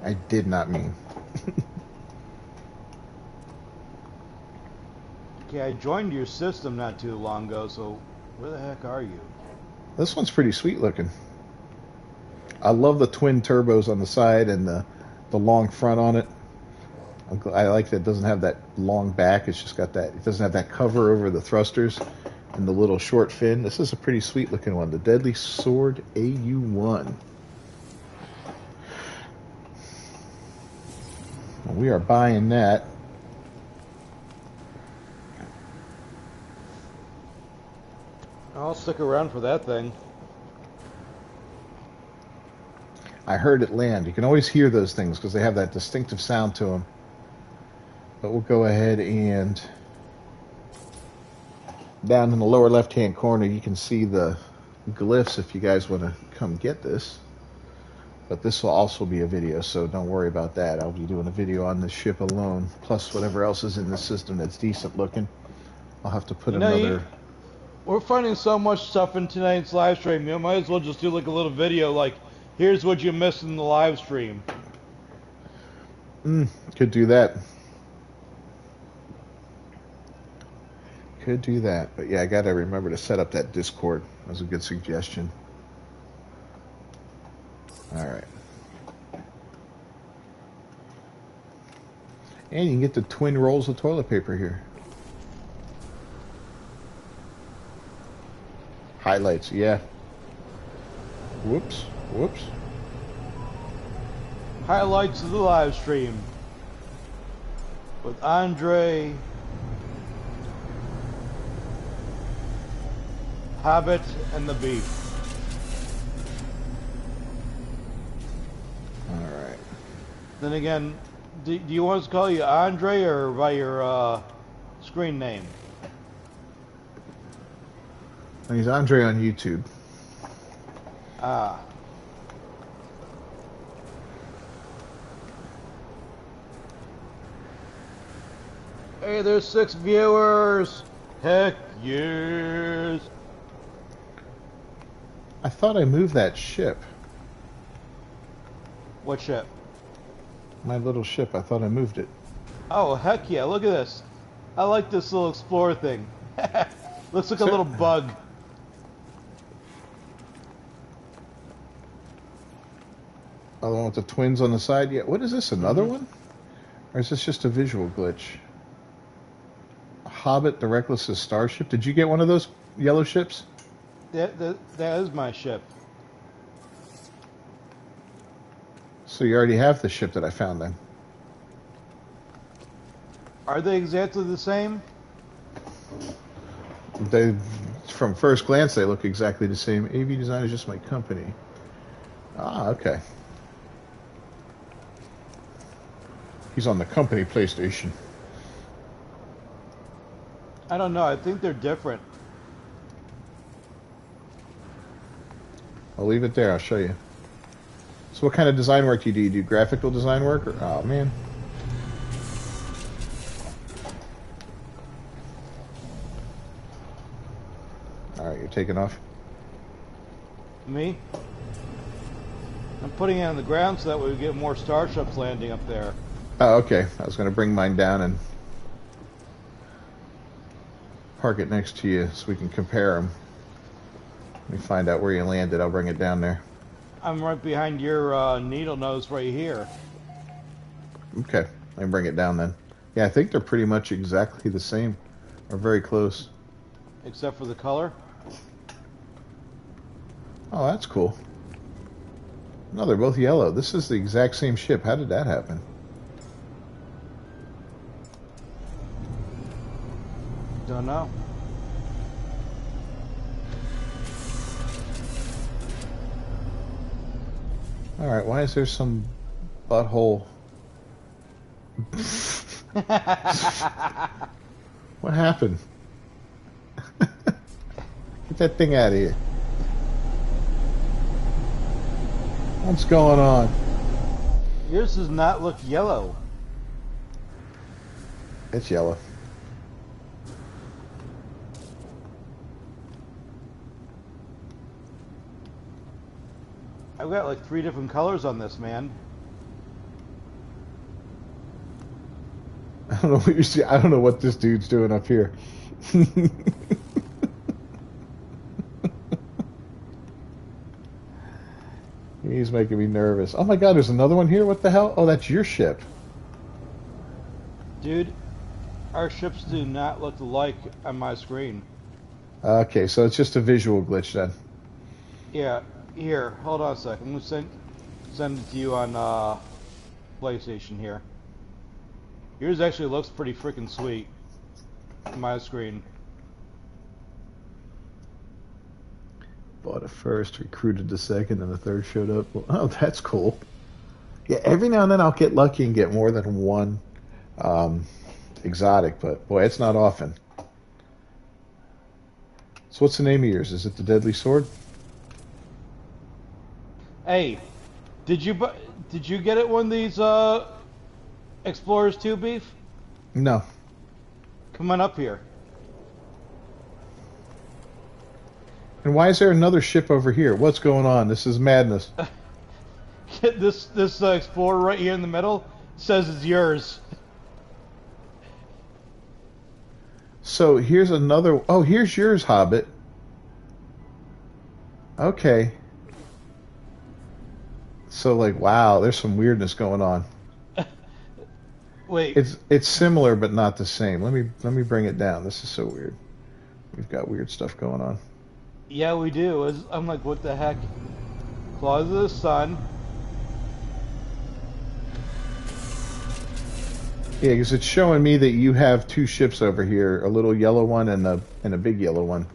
[SPEAKER 1] I did not mean.
[SPEAKER 2] Okay, I joined your system not too long ago, so where the heck are you?
[SPEAKER 1] This one's pretty sweet looking. I love the twin turbos on the side and the long front on it. I like that it doesn't have that long back. It's just got that. It doesn't have that cover over the thrusters and the little short fin. This is a pretty sweet looking one. The Deadly Sword AU1. We are buying that.
[SPEAKER 2] I'll stick around for that thing.
[SPEAKER 1] I heard it land. You can always hear those things because they have that distinctive sound to them. But we'll go ahead and Down in the lower left-hand corner, you can see the glyphs if you guys want to come get this. But this will also be a video, so don't worry about that. I'll be doing a video on this ship alone, plus whatever else is in the system that's decent looking. I'll have to put another...
[SPEAKER 2] We're finding so much stuff in tonight's live stream. You might as well just do like a little video, like, here's what you missed in the live stream.
[SPEAKER 1] Could do that. Could do that. But yeah, I got to remember to set up that Discord. That was a good suggestion. Alright. And you can get the twin rolls of toilet paper here. Highlights, yeah. Whoops.
[SPEAKER 2] Highlights of the live stream with Andre, Hobbit, and the Beef.
[SPEAKER 1] Alright.
[SPEAKER 2] Then again, do you want us to call you Andre or by your screen name?
[SPEAKER 1] He's Andre on YouTube.
[SPEAKER 2] Ah. Hey, there's 6 viewers. Heck yes.
[SPEAKER 1] I thought I moved that ship.
[SPEAKER 2] What ship?
[SPEAKER 1] My little ship. I thought I moved it.
[SPEAKER 2] Oh, heck yeah. Look at this. I like this little explorer thing. Looks like a little bug.
[SPEAKER 1] Oh, the one with the twins on the side? Yeah. What is this? Another one? Or is this just a visual glitch? Hobbit, the Reckless's starship. Did you get one of those yellow ships?
[SPEAKER 2] That is my ship.
[SPEAKER 1] So you already have the ship that I found then.
[SPEAKER 2] Are they exactly the same?
[SPEAKER 1] They, from first glance, they look exactly the same. AV Design is just my company. Ah, okay. He's on the company PlayStation.
[SPEAKER 2] I don't know. I think they're different.
[SPEAKER 1] I'll leave it there. I'll show you. So what kind of design work do you do? You do graphical design work? Or, oh, man. Alright, you're taking off?
[SPEAKER 2] Me? I'm putting it on the ground so that way we get more starships landing up there.
[SPEAKER 1] Oh, okay. I was going to bring mine down and park it next to you so we can compare them. Let me find out where you landed. I'll bring it down there.
[SPEAKER 2] I'm right behind your needle nose right here.
[SPEAKER 1] Okay. I can bring it down then. Yeah, I think they're pretty much exactly the same. Or very close.
[SPEAKER 2] Except for the color.
[SPEAKER 1] Oh, that's cool. No, they're both yellow. This is the exact same ship. How did that happen?
[SPEAKER 2] Don't know.
[SPEAKER 1] Alright, why is there some butthole? What happened? Get that thing out of here. What's going on?
[SPEAKER 2] Yours does not look yellow.
[SPEAKER 1] It's yellow.
[SPEAKER 2] I've got like 3 different colors on this, man.
[SPEAKER 1] I don't know what you see. I don't know what this dude's doing up here. He's making me nervous. Oh my god, there's another one here? What the hell? Oh, that's your ship.
[SPEAKER 2] Dude, our ships do not look alike on my screen.
[SPEAKER 1] Okay, so it's just a visual glitch then.
[SPEAKER 2] Yeah, here, hold on a second. I'm going to send it to you on PlayStation here. Yours actually looks pretty freaking sweet on my screen.
[SPEAKER 1] Bought a first, recruited the second, and the third showed up. Oh, that's cool. Yeah, every now and then I'll get lucky and get more than one exotic, but boy, it's not often. So what's the name of yours? Is it the Deadly Sword?
[SPEAKER 2] Hey, did you get it one of these Explorers 2 beef?
[SPEAKER 1] No.
[SPEAKER 2] Come on up here.
[SPEAKER 1] And why is there another ship over here? What's going on? This is madness.
[SPEAKER 2] This Explorer right here in the middle says it's yours.
[SPEAKER 1] So here's another. Oh, here's yours, Hobbit. Okay. So like, wow, there's some weirdness going on.
[SPEAKER 2] Wait.
[SPEAKER 1] It's similar but not the same. Let me bring it down. This is so weird. We've got weird stuff going on.
[SPEAKER 2] Yeah, we do. I'm like, what the heck? Claws of the Sun.
[SPEAKER 1] Yeah, because it's showing me that you have two ships over here, a little yellow one and a big yellow one.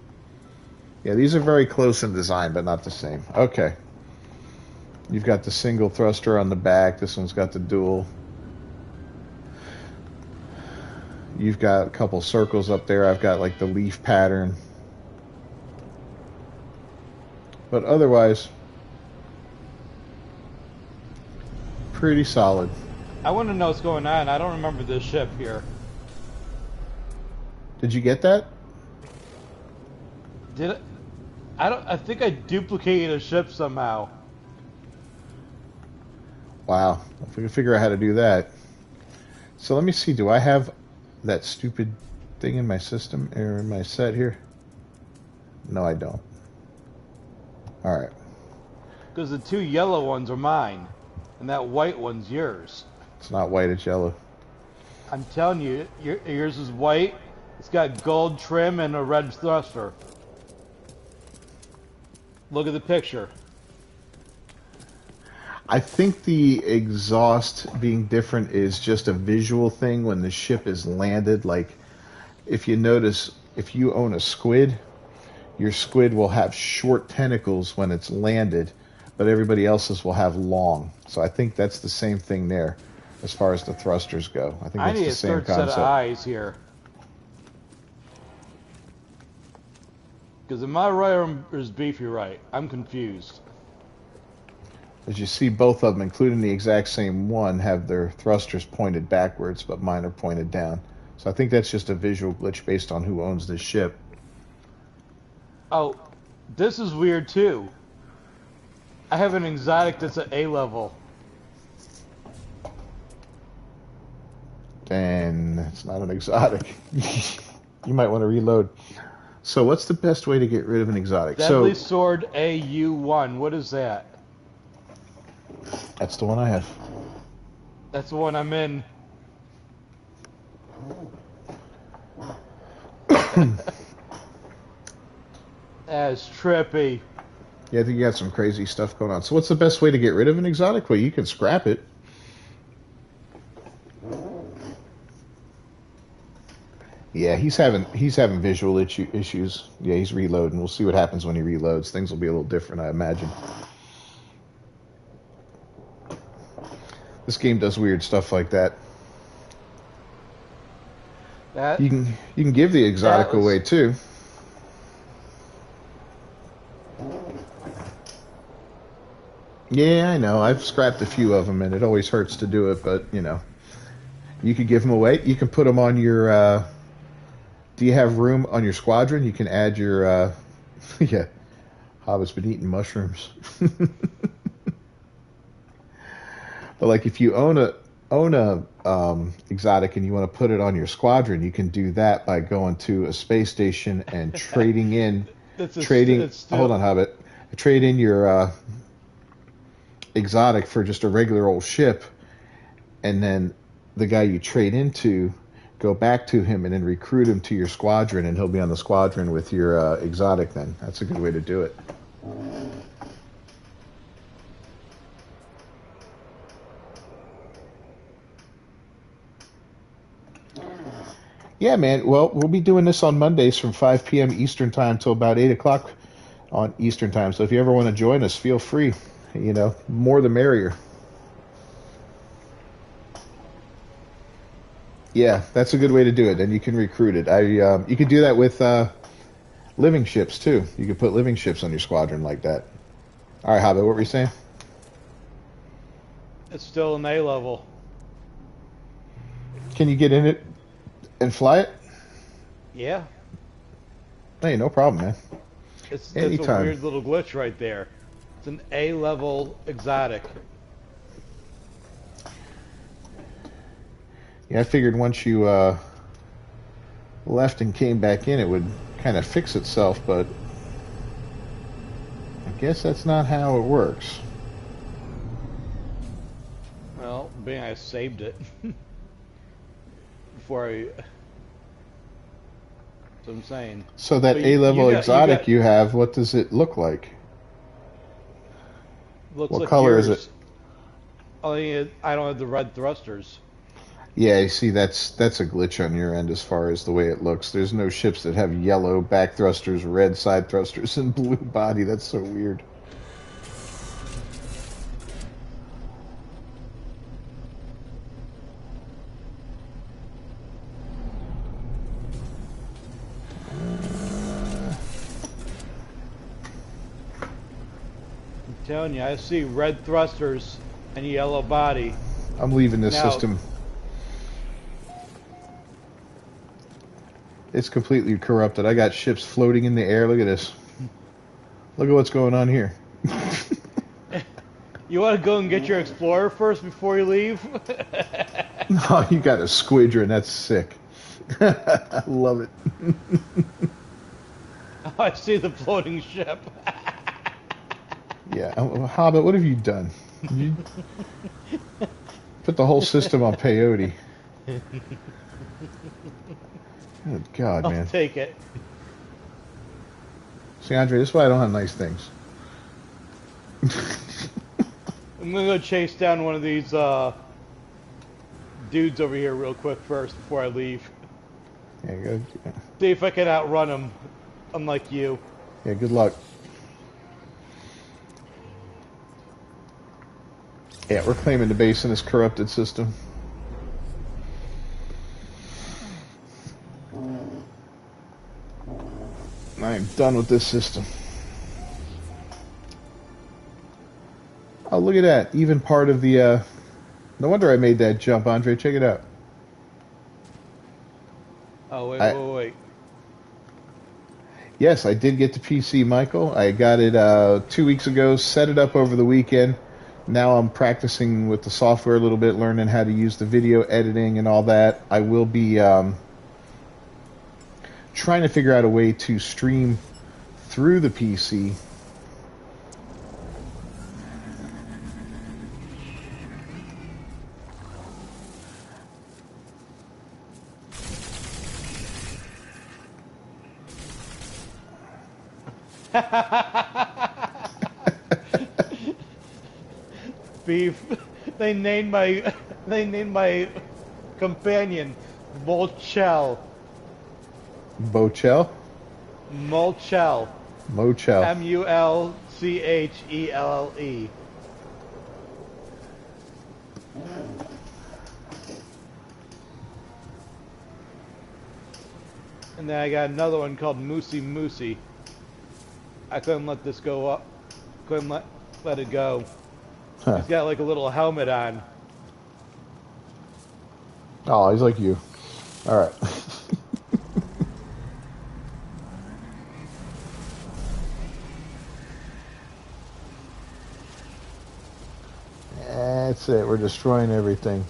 [SPEAKER 1] Yeah, these are very close in design, but not the same. Okay. You've got the single thruster on the back. This one's got the dual. You've got a couple circles up there. I've got like the leaf pattern. But otherwise, pretty solid.
[SPEAKER 2] I want to know what's going on. I don't remember this ship here.
[SPEAKER 1] Did you get that?
[SPEAKER 2] Did it? I think I duplicated a ship somehow.
[SPEAKER 1] Wow. If we can figure out how to do that. So let me see. Do I have that stupid thing in my system or in my set here? No, I don't. All right.
[SPEAKER 2] Because the two yellow ones are mine, and that white one's yours.
[SPEAKER 1] It's not white, it's yellow.
[SPEAKER 2] I'm telling you, yours is white. It's got gold trim and a red thruster. Look at the picture.
[SPEAKER 1] I think the exhaust being different is just a visual thing when the ship is landed. Like, if you notice, if you own a squid, your squid will have short tentacles when it's landed, but everybody else's will have long. So I think that's the same thing there as far as the thrusters go. I think that's the same concept.
[SPEAKER 2] I need a third set of eyes here. Because am I right or is Beefy right? I'm confused.
[SPEAKER 1] As you see, both of them, including the exact same one, have their thrusters pointed backwards, but mine are pointed down. So I think that's just a visual glitch based on who owns this ship.
[SPEAKER 2] Oh, this is weird too. I have an exotic that's at A level.
[SPEAKER 1] And it's not an exotic. You might want to reload. So what's the best way to get rid of an exotic?
[SPEAKER 2] Deadly Sword AU1. What is that?
[SPEAKER 1] That's the one I have.
[SPEAKER 2] That's the one I'm in. That's trippy.
[SPEAKER 1] Yeah, I think you got some crazy stuff going on. So what's the best way to get rid of an exotic? Well, you can scrap it. Yeah, he's having visual issues. Yeah, he's reloading. We'll see what happens when he reloads. Things will be a little different, I imagine. This game does weird stuff like that. You can give the exotic away too. Yeah, I know. I've scrapped a few of them, and it always hurts to do it. But you know, you could give them away. You can put them on your. Do you have room on your squadron? You can add your. Yeah, Hobbit's been eating mushrooms. But like, if you own a exotic and you want to put it on your squadron, you can do that by going to a space station and trading in. Hold on, Hobbit. Trade in your exotic for just a regular old ship, and then the guy you trade into, go back to him and then recruit him to your squadron, and he'll be on the squadron with your exotic. Then that's a good way to do it. Yeah, man. Well, we'll be doing this on Mondays from 5 p.m. Eastern Time till about 8 o'clock on Eastern Time. So if you ever want to join us, feel free. You know, more the merrier. Yeah, that's a good way to do it, and you can recruit it. You can do that with. living ships too. You could put living ships on your squadron like that. All right, Hobbit, what were you saying?
[SPEAKER 2] It's still an A level.
[SPEAKER 1] Can you get in it and fly it?
[SPEAKER 2] Yeah.
[SPEAKER 1] Hey, no problem, man.
[SPEAKER 2] It's a
[SPEAKER 1] Anytime.
[SPEAKER 2] weird little glitch right there. It's an A level exotic.
[SPEAKER 1] Yeah, I figured once you left and came back in, it would kind of fix itself, but I guess that's not how it works.
[SPEAKER 2] Well, being I saved it before I. That's what I'm saying.
[SPEAKER 1] So that A-level exotic you have, what does it look like?
[SPEAKER 2] Looks
[SPEAKER 1] what
[SPEAKER 2] like
[SPEAKER 1] color
[SPEAKER 2] yours.
[SPEAKER 1] is it?
[SPEAKER 2] Only I don't have the red thrusters.
[SPEAKER 1] Yeah, you see, that's a glitch on your end as far as the way it looks. There's no ships that have yellow back thrusters, red side thrusters, and blue body. That's so weird.
[SPEAKER 2] I'm telling you, I see red thrusters and yellow body.
[SPEAKER 1] I'm leaving this system. It's completely corrupted. I got ships floating in the air. Look at this. Look at what's going on here.
[SPEAKER 2] You want to go and get your Explorer first before you leave?
[SPEAKER 1] No, you got a squadron. That's sick. I love it.
[SPEAKER 2] I see the floating ship.
[SPEAKER 1] Yeah, Hobbit, what have you done? You put the whole system on peyote. Good God, man.
[SPEAKER 2] I'll take it.
[SPEAKER 1] See, Andre, this is why I don't have nice things.
[SPEAKER 2] I'm going to go chase down one of these dudes over here real quick first before I leave.
[SPEAKER 1] Yeah, good. Yeah.
[SPEAKER 2] See if I can outrun them, unlike you.
[SPEAKER 1] Yeah, good luck. Yeah, we're claiming the base in this corrupted system. I am done with this system. Oh, look at that. Even part of the, no wonder I made that jump, Andre. Check it out.
[SPEAKER 2] Oh, wait.
[SPEAKER 1] Yes, I did get the PC, Michael. I got it 2 weeks ago, set it up over the weekend. Now I'm practicing with the software a little bit, learning how to use the video editing and all that. I will be trying to figure out a way to stream through the PC.
[SPEAKER 2] Beef. They named my companion Molchel.
[SPEAKER 1] Bochel?
[SPEAKER 2] Molchel.
[SPEAKER 1] Mochel.
[SPEAKER 2] Mulchelle. And then I got another one called Moosey. I couldn't let this go up. Couldn't let it go.
[SPEAKER 1] Huh.
[SPEAKER 2] He's got like a little helmet on.
[SPEAKER 1] Oh, he's like you. All right. That's it. We're destroying everything.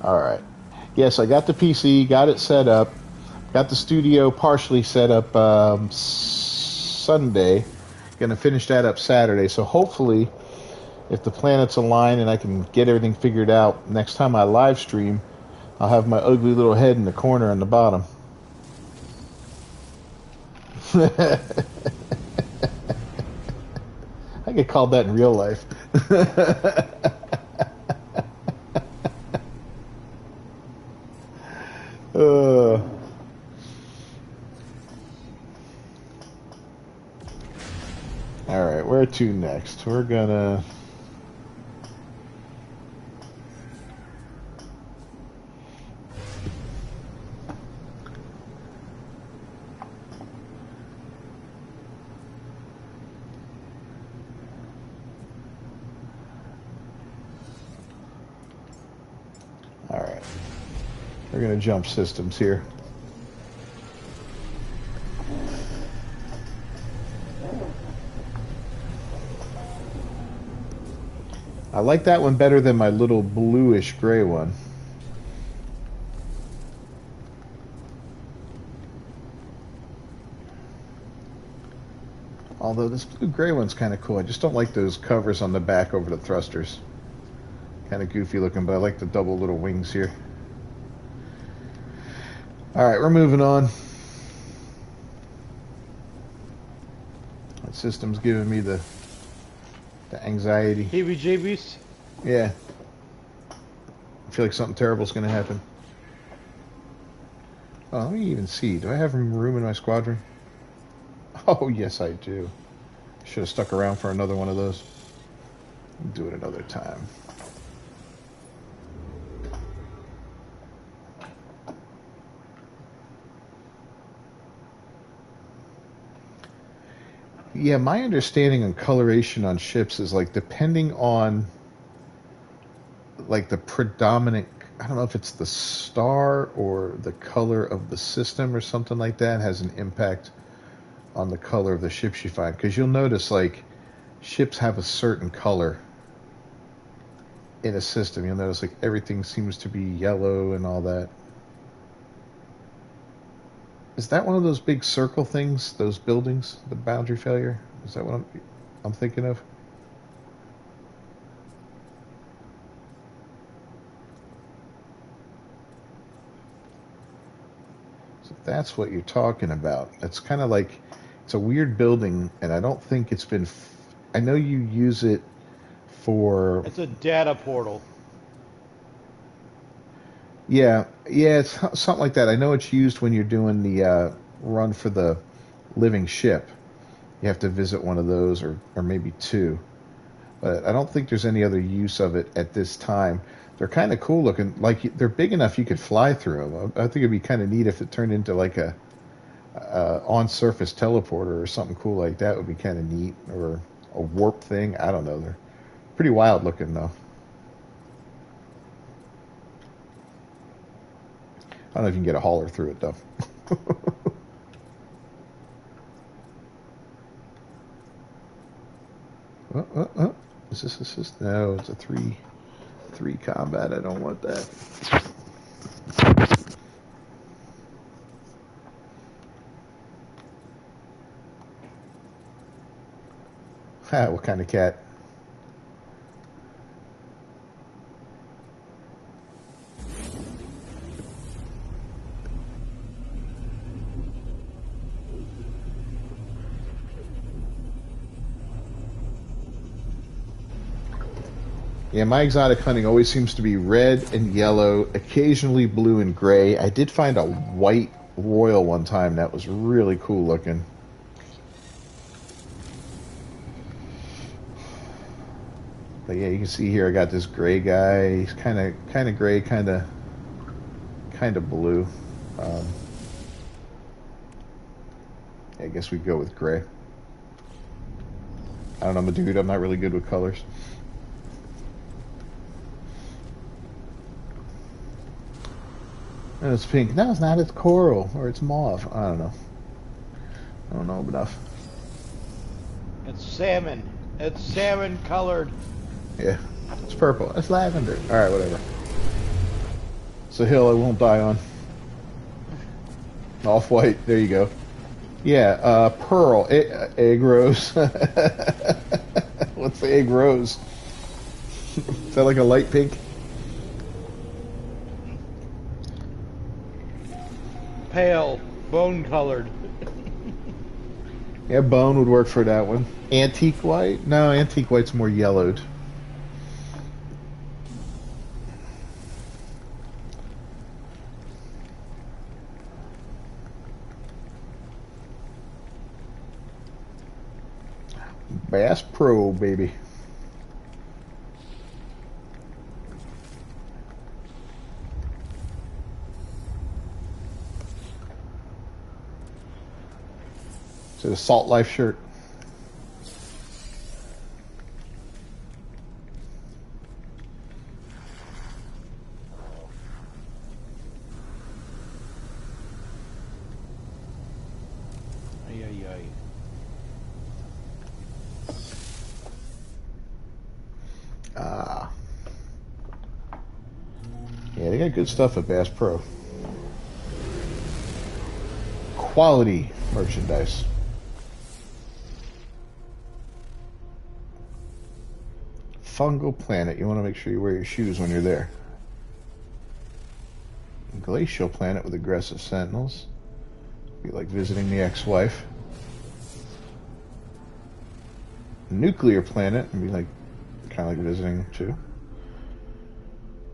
[SPEAKER 1] All right. Yes, I got the PC, got it set up, got the studio partially set up Sunday. Going to finish that up Saturday. So hopefully, if the planets align and I can get everything figured out, next time I live stream, I'll have my ugly little head in the corner on the bottom. I get called that in real life. Alright, where to next? We're gonna... They're going to jump systems here. I like that one better than my little bluish gray one. Although this blue gray one's kind of cool. I just don't like those covers on the back over the thrusters. Kind of goofy looking, but I like the double little wings here. Alright, we're moving on. That system's giving me the anxiety.
[SPEAKER 2] Heebie-jeebies?
[SPEAKER 1] Yeah. I feel like something terrible's going to happen. Oh, let me even see. Do I have room in my squadron? Oh, yes, I do. Should have stuck around for another one of those. Do it another time. Yeah, my understanding on coloration on ships is like depending on like the predominant, I don't know if it's the star or the color of the system or something like that, has an impact on the color of the ships you find. Because you'll notice like ships have a certain color in a system. You'll notice like everything seems to be yellow and all that. Is that one of those big circle things, those buildings, the boundary failure? Is that what I'm thinking of? So that's what you're talking about. It's kind of like, it's a weird building, and I don't think it's been, I know you use it for...
[SPEAKER 2] It's a data portal.
[SPEAKER 1] Yeah, it's something like that. I know it's used when you're doing the run for the living ship. You have to visit one of those, or maybe two. But I don't think there's any other use of it at this time. They're kind of cool looking. Like, they're big enough you could fly through them. I think it'd be kind of neat if it turned into like a on-surface teleporter or something cool like that. Would be kind of neat. Or a warp thing. I don't know. They're pretty wild looking, though. I don't know if you can get a hauler through it, though. Is this assist? No, it's a three combat. I don't want that. Ha, what kind of cat? Yeah, my exotic hunting always seems to be red and yellow, occasionally blue and gray. I did find a white royal one time that was really cool looking. But yeah, you can see here I got this gray guy. He's kind of gray, kind of blue. I guess we go with gray. I don't know, I'm a dude. I'm not really good with colors. And it's pink. No, it's not. It's coral. Or it's mauve. I don't know. I don't know enough.
[SPEAKER 2] It's salmon. It's salmon colored.
[SPEAKER 1] Yeah. It's purple. It's lavender. Alright, whatever. It's a hill I won't die on. Off-white. There you go. Yeah, pearl. Egg rose. What's the egg rose? Is that like a light pink?
[SPEAKER 2] Pale, bone colored.
[SPEAKER 1] Yeah, bone would work for that one. Antique white? No, antique white's more yellowed. Bass Pro, baby. Is it a Salt Life shirt? Yeah, good stuff at Bass Pro. Quality merchandise. Fungal planet. You want to make sure you wear your shoes when you're there. Glacial planet with aggressive sentinels. Be like visiting the ex-wife. Nuclear planet. And be like kind of like visiting too.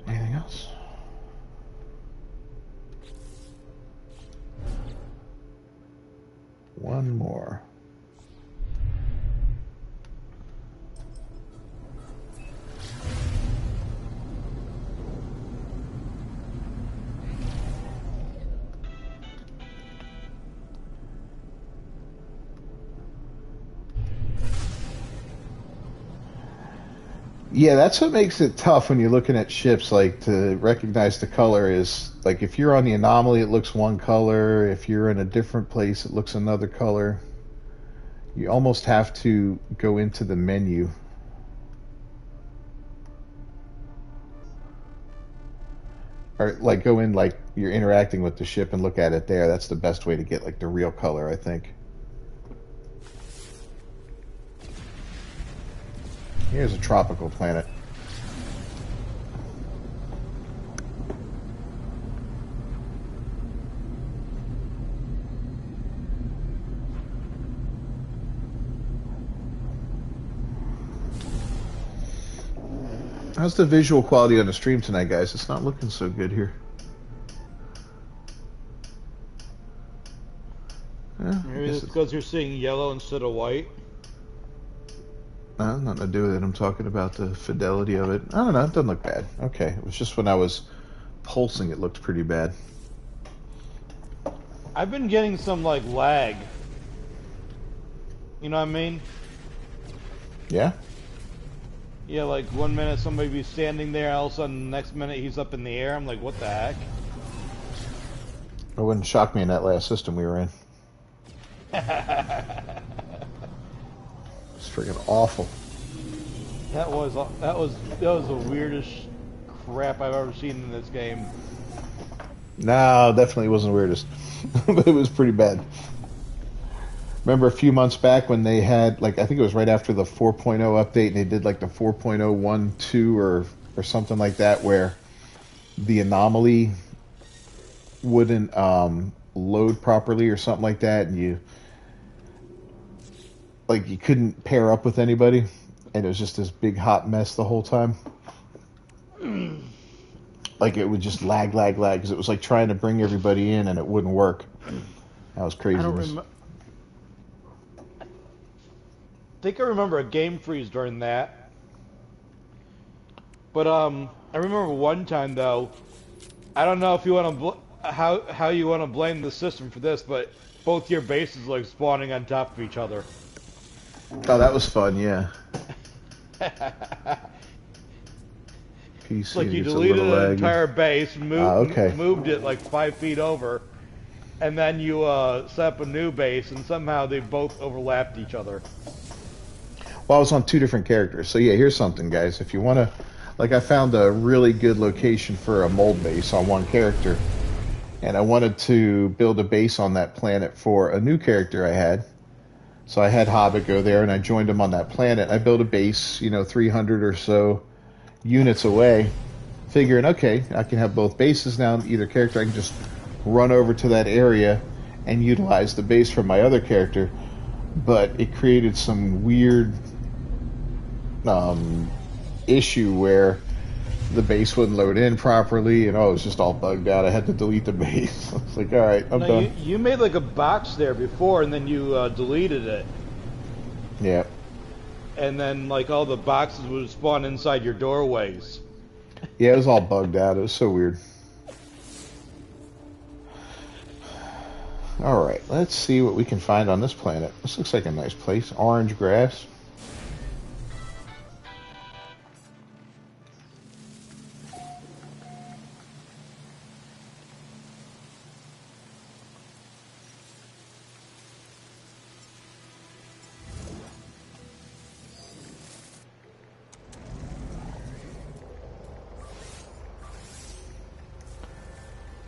[SPEAKER 1] Anything else? One more. Yeah, that's what makes it tough when you're looking at ships, like to recognize the color is like if you're on the anomaly it looks one color, if you're in a different place it looks another color. You almost have to go into the menu. Or like go in like you're interacting with the ship and look at it there. That's the best way to get like the real color, I think. Here's a tropical planet. How's the visual quality on the stream tonight, guys? It's not looking so good here.
[SPEAKER 2] Maybe it's because you're seeing yellow instead of white.
[SPEAKER 1] Nothing to do with it. I'm talking about the fidelity of it. I don't know. It doesn't look bad. Okay. It was just when I was pulsing, it looked pretty bad.
[SPEAKER 2] I've been getting some, like, lag. You know what I mean?
[SPEAKER 1] Yeah?
[SPEAKER 2] Yeah, like, 1 minute somebody be standing there, all of a sudden, the next minute he's up in the air. I'm like, what the heck?
[SPEAKER 1] It wouldn't shock me in that last system we were in. It's freaking awful.
[SPEAKER 2] That was the weirdest crap I've ever seen in this game.
[SPEAKER 1] No, definitely wasn't the weirdest. But it was pretty bad. Remember a few months back when they had, like, I think it was right after the 4.0 update, and they did like the 4.012 or something like that, where the anomaly wouldn't load properly or something like that, and you couldn't pair up with anybody, and it was just this big hot mess the whole time. Like it would just lag, because it was like trying to bring everybody in and it wouldn't work. That was crazy.
[SPEAKER 2] I think I remember a game freeze during that. But I remember one time though. I don't know if you want to how you want to blame the system for this, but both your bases like spawning on top of each other.
[SPEAKER 1] Oh, that was fun, yeah.
[SPEAKER 2] PC, like you deleted an entire base, moved it like 5 feet over, and then you set up a new base, and somehow they both overlapped each other.
[SPEAKER 1] Well, I was on 2 different characters, so yeah, here's something, guys. If you want to, like, I found a really good location for a mold base on one character, and I wanted to build a base on that planet for a new character I had. So I had Hobbit go there, and I joined him on that planet. I built a base, 300 or so units away, figuring, okay, I can have both bases now. Either character, I can just run over to that area and utilize the base from my other character. But it created some weird issue where the base wouldn't load in properly, and it was just all bugged out. I had to delete the base. I was like, all right, I'm done.
[SPEAKER 2] You made like a box there before, and then you deleted it.
[SPEAKER 1] Yeah.
[SPEAKER 2] And then like all the boxes would spawn inside your doorways.
[SPEAKER 1] Yeah, it was all bugged out. It was so weird. All right, let's see what we can find on this planet. This looks like a nice place. Orange grass.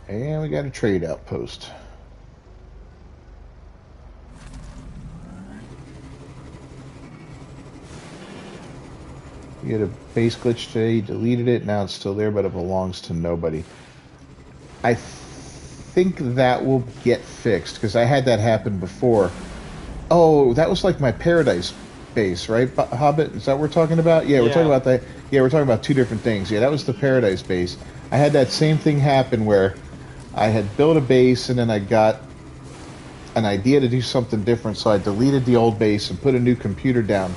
[SPEAKER 1] And we got a trade outpost. You had a base glitch today, you deleted it, now it's still there, but it belongs to nobody. I think that will get fixed, because I had that happen before. Oh, that was like my Paradise base, right, Hobbit? Is that what we're talking about? Yeah, we're talking about that. Yeah, we're talking about two different things. Yeah, that was the Paradise base. I had that same thing happen where I had built a base and then I got an idea to do something different, so I deleted the old base and put a new computer down,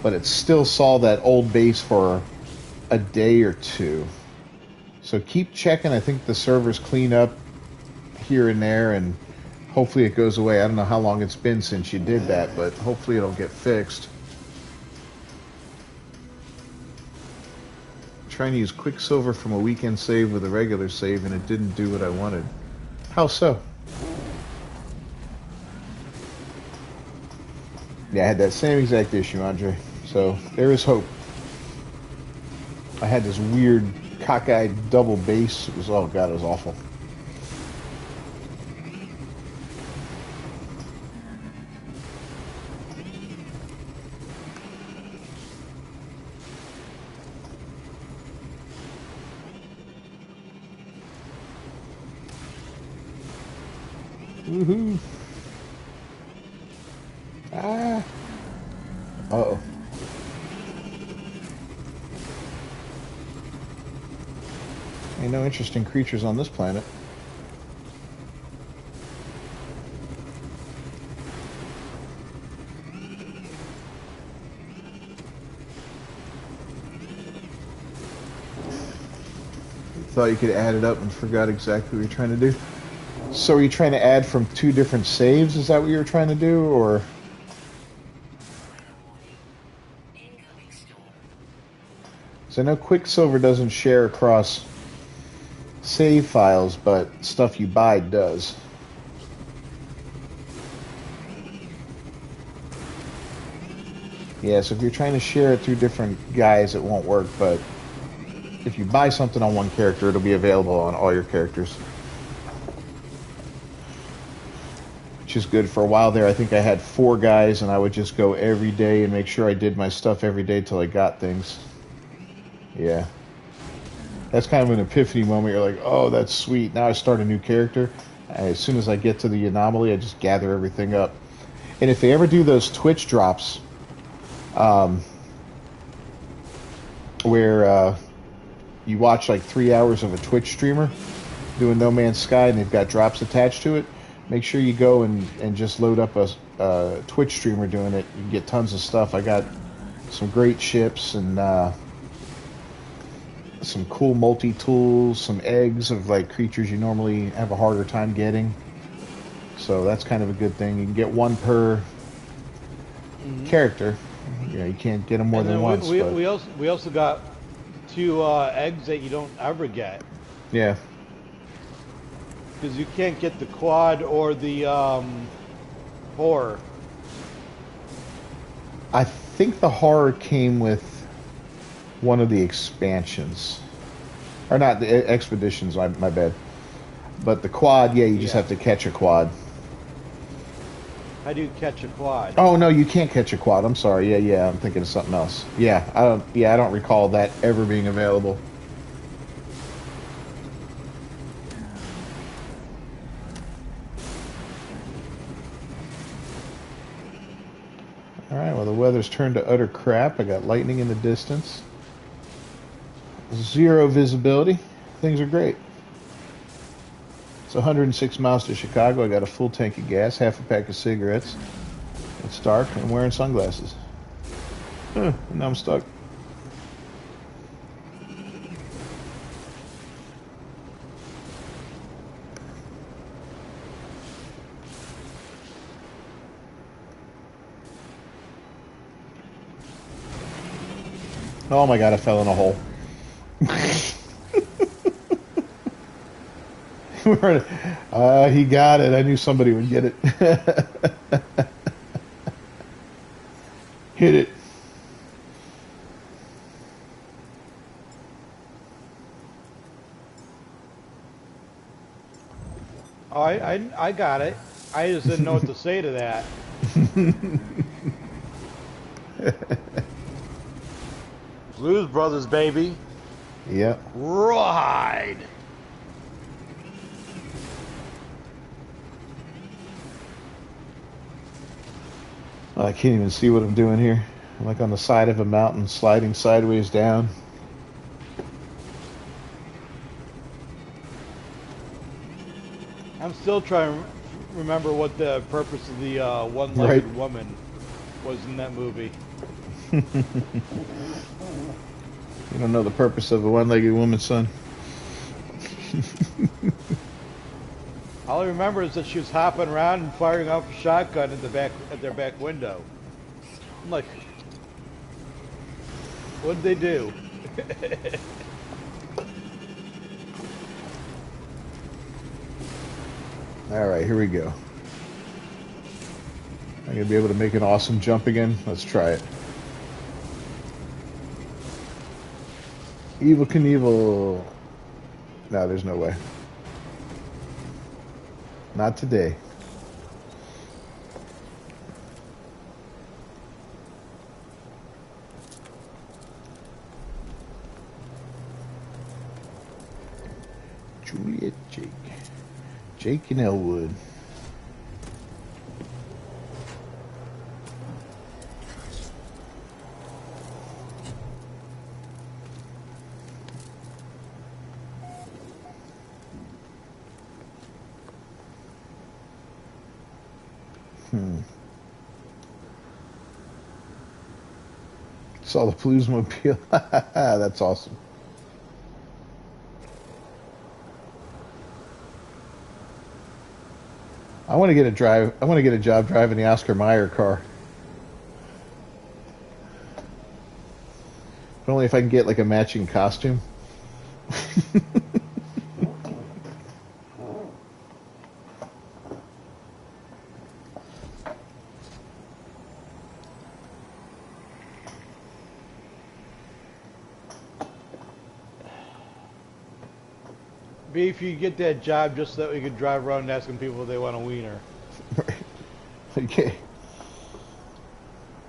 [SPEAKER 1] but it still saw that old base for a day or two. So keep checking. I think the servers clean up here and there, and hopefully it goes away. I don't know how long it's been since you did that, but hopefully it'll get fixed. Trying to use Quicksilver from a weekend save with a regular save, and it didn't do what I wanted. How so? Yeah, I had that same exact issue, Andre. So there is hope. I had this weird cockeyed double base. It was, oh god, it was awful. Woohoo! Ah! Uh-oh. Ain't no interesting creatures on this planet. Thought you could add it up and forgot exactly what you're trying to do. So are you trying to add from two different saves? Is that what you were trying to do, or? So I know Quicksilver doesn't share across save files, but stuff you buy does. Yeah, so if you're trying to share it through different guys, it won't work, but if you buy something on one character, it'll be available on all your characters. Which is good. For a while there, I think I had 4 guys, and I would just go every day and make sure I did my stuff every day till I got things. Yeah. That's kind of an epiphany moment. You're like, oh, that's sweet. Now I start a new character. As soon as I get to the anomaly, I just gather everything up. And if they ever do those Twitch drops, where you watch like 3 hours of a Twitch streamer doing No Man's Sky and they've got drops attached to it, make sure you go and just load up a Twitch streamer doing it. You can get tons of stuff. I got some great ships and some cool multi-tools, some eggs of like creatures you normally have a harder time getting. So that's kind of a good thing. You can get one per character. You know, you can't get them more than once.
[SPEAKER 2] We also got 2 eggs that you don't ever get.
[SPEAKER 1] Yeah.
[SPEAKER 2] Because you can't get the quad or the horror.
[SPEAKER 1] I think the horror came with one of the expansions. Or not, the expeditions, my bad. But the quad, yeah, you just have to catch a quad.
[SPEAKER 2] How do you catch a quad?
[SPEAKER 1] Oh no, you can't catch a quad. I'm sorry. Yeah, I'm thinking of something else. Yeah, I don't recall that ever being available. All right, well the weather's turned to utter crap. I got lightning in the distance. 0 visibility. Things are great. It's 106 miles to Chicago. I got a full tank of gas, half a pack of cigarettes. It's dark. I'm wearing sunglasses. And now I'm stuck. Oh my god, I fell in a hole. He got it. I knew somebody would get it. Hit it.
[SPEAKER 2] Oh, I got it. I just didn't know what to say to that. Blues Brothers, baby.
[SPEAKER 1] Yep.
[SPEAKER 2] Ride.
[SPEAKER 1] I can't even see what I'm doing here. I'm like on the side of a mountain, sliding sideways down.
[SPEAKER 2] I'm still trying to remember what the purpose of the one-legged woman was in that movie.
[SPEAKER 1] You don't know the purpose of a one-legged woman, son?
[SPEAKER 2] All I remember is that she was hopping around and firing off a shotgun at their back window. I'm like, what did they do?
[SPEAKER 1] All right, here we go. I'm gonna be able to make an awesome jump again. Let's try it. Evil Knievel. No, there's no way. Not today. Juliet Jake. Jake and Elwood. Saw the Bluesmobile. That's awesome. I want to get a job driving the Oscar Mayer car. But only if I can get like a matching costume.
[SPEAKER 2] Be if you get that job just so that we could drive around asking people if they want a wiener.
[SPEAKER 1] Okay.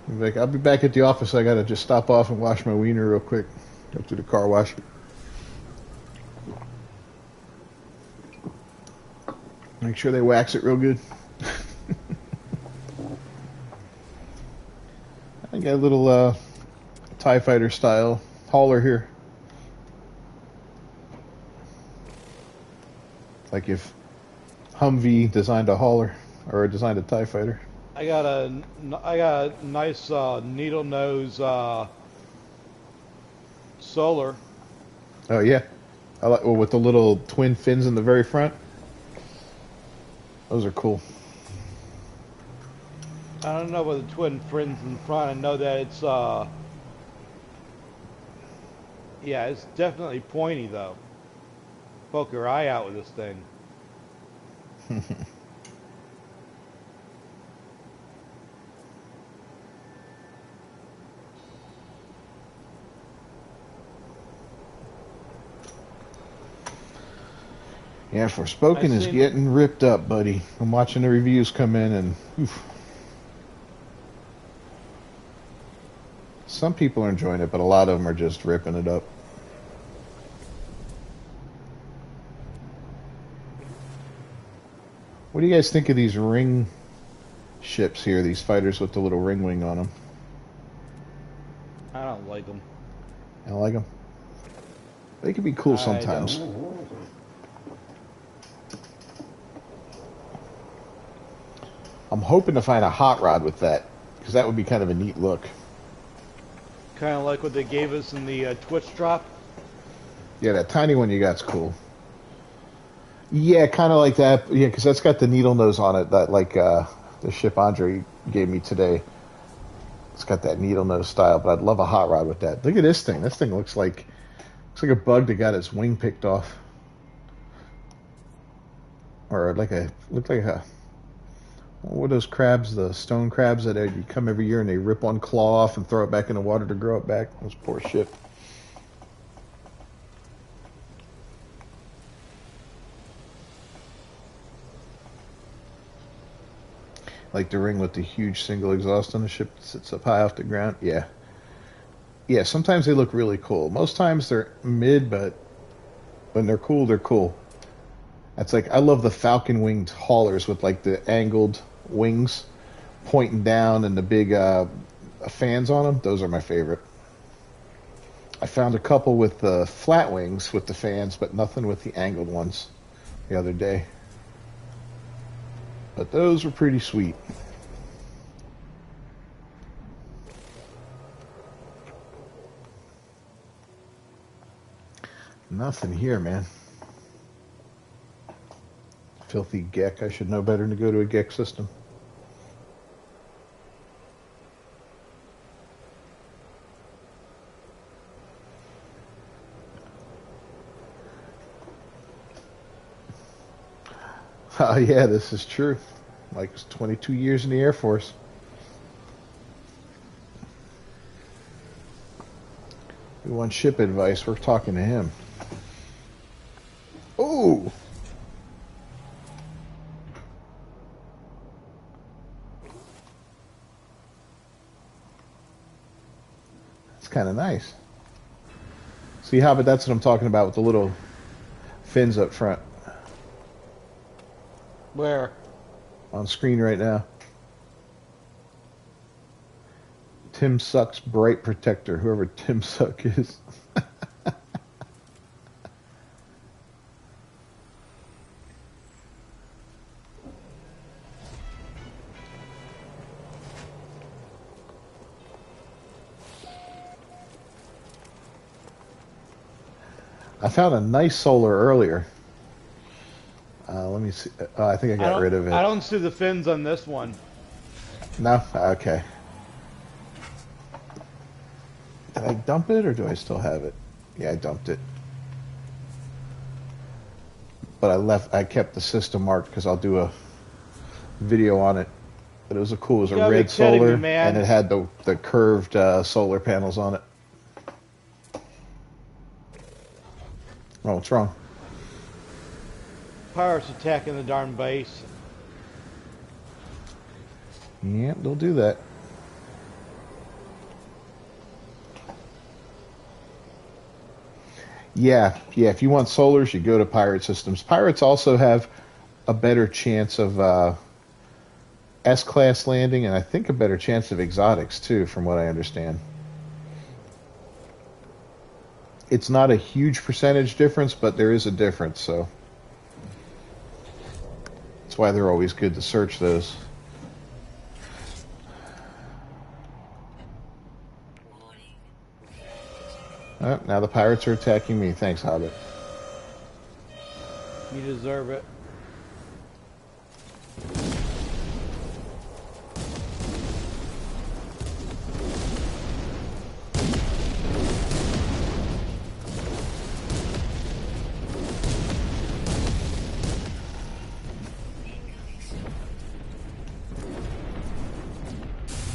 [SPEAKER 1] Like, I'll be back at the office. I gotta just stop off and wash my wiener real quick. Go through the car wash. Make sure they wax it real good. I got a little TIE Fighter style hauler here. Like if Humvee designed a hauler or designed a TIE Fighter.
[SPEAKER 2] I got a nice needle nose solar.
[SPEAKER 1] Oh yeah, I like with the little twin fins in the very front. Those are cool.
[SPEAKER 2] I don't know about the twin fins in front. I know that it's yeah, it's definitely pointy though. Poke your eye out with this thing.
[SPEAKER 1] Yeah, Forspoken is getting ripped up, buddy. I'm watching the reviews come in, and oof. Some people are enjoying it, but a lot of them are just ripping it up. What do you guys think of these ring ships here, these fighters with the little ring wing on them?
[SPEAKER 2] I don't like them.
[SPEAKER 1] I don't like them. They can be cool sometimes. I'm hoping to find a hot rod with that, because that would be kind of a neat look.
[SPEAKER 2] Kind of like what they gave us in the Twitch drop?
[SPEAKER 1] Yeah, that tiny one you got's cool. Yeah, kind of like that. Yeah, because that's got the needle nose on it, that like the ship Andre gave me today. It's got that needle nose style, but I'd love a hot rod with that. Look at this thing. This thing looks like a bug that got its wing picked off, or like a what are those crabs? The stone crabs that you come every year and they rip one claw off and throw it back in the water to grow it back. Those poor shit. Like the ring with the huge single exhaust on the ship that sits up high off the ground. Yeah. Yeah, sometimes they look really cool. Most times they're mid, but when they're cool, they're cool. That's like, I love the falcon winged haulers with like the angled wings pointing down and the big fans on them. Those are my favorite. I found a couple with the flat wings with the fans, but nothing with the angled ones the other day. But those were pretty sweet. Nothing here, man. Filthy Gek. I should know better than to go to a Gek system. Oh, yeah, this is true. Mike's 22 years in the Air Force. We want ship advice. We're talking to him. Oh! That's kind of nice. See, Hobbit, that's what I'm talking about with the little fins up front.
[SPEAKER 2] Where?
[SPEAKER 1] On screen right now. Tim Suck's Bright Protector, whoever Tim Suck is. I found a nice solar earlier. Let me see. I think I got rid of it.
[SPEAKER 2] I don't see the fins on this one.
[SPEAKER 1] No? Okay. Did I dump it or do I still have it? Yeah, I dumped it. But I kept the system marked because I'll do a video on it. But it was cool. It was a red solar and it had the curved solar panels on it. Oh, what's wrong?
[SPEAKER 2] Pirates attacking the darn base.
[SPEAKER 1] Yep, they'll do that. Yeah, if you want solars, you go to Pirate Systems. Pirates also have a better chance of S-class landing, and I think a better chance of exotics, too, from what I understand. It's not a huge percentage difference, but there is a difference, so that's why they're always good to search those. Oh, now the pirates are attacking me. Thanks, Hobbit.
[SPEAKER 2] You deserve it.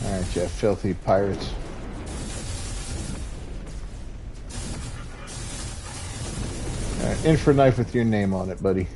[SPEAKER 1] Alright, Jeff. Filthy pirates. Alright, in for knife with your name on it, buddy.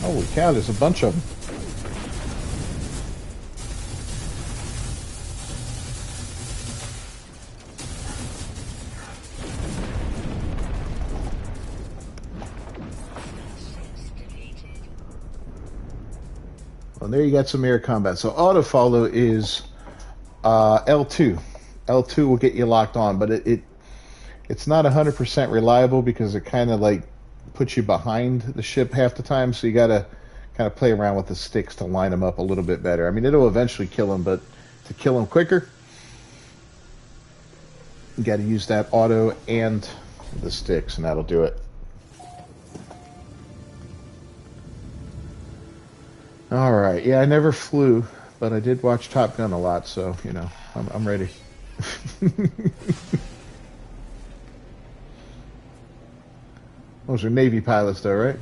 [SPEAKER 1] Holy cow, there's a bunch of them. Well, there you got some air combat. So auto follow is L2. L2 will get you locked on, but it's not 100% reliable because it kind of like puts you behind the ship half the time, so you got to kind of play around with the sticks to line them up a little bit better. I mean, it'll eventually kill them, but to kill them quicker, you got to use that auto and the sticks, and that'll do it. All right. Yeah, I never flew, but I did watch Top Gun a lot, so, you know, I'm ready. Those are Navy pilots, though, right?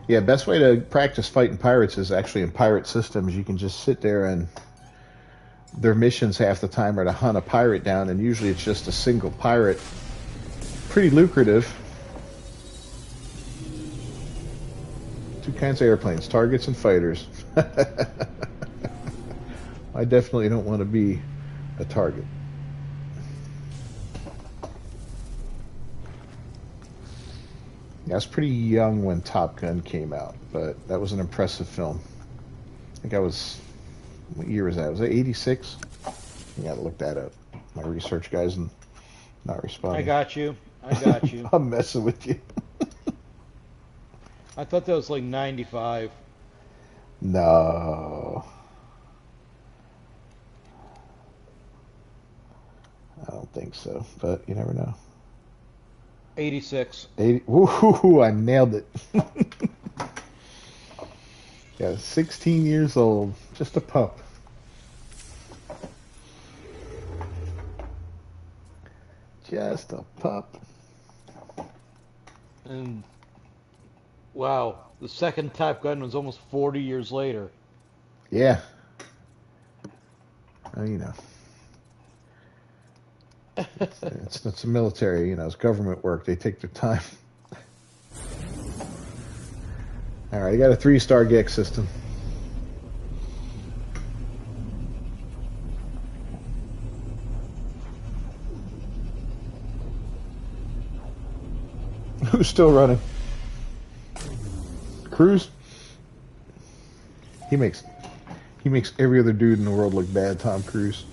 [SPEAKER 1] Yeah, best way to practice fighting pirates is actually in pirate systems. You can just sit there, and their missions half the time are to hunt a pirate down, and usually it's just a single pirate. Pretty lucrative. Two kinds of airplanes, targets and fighters. I definitely don't want to be a target. I was pretty young when Top Gun came out, but that was an impressive film. I think I was, what year was that? Was it 86? I gotta look that up. My research guy's not responding.
[SPEAKER 2] I got you.
[SPEAKER 1] I'm messing with you.
[SPEAKER 2] I thought that was like 95.
[SPEAKER 1] No. I don't think so, but you never know.
[SPEAKER 2] 86.
[SPEAKER 1] 80. Woohoo! I nailed it. Yeah, 16 years old, just a pup. Just a pup.
[SPEAKER 2] And wow, the second Top Gun was almost 40 years later.
[SPEAKER 1] Yeah. Well, you know. It's the military, you know, it's government work. They take their time. All right, I got a 3-star GEX system. Who's still running? Cruise? He makes every other dude in the world look bad, Tom Cruise.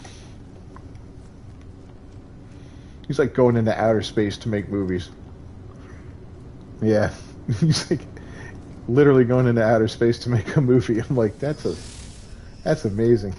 [SPEAKER 1] He's like going into outer space to make movies. Yeah. He's like literally going into outer space to make a movie. I'm like, that's amazing.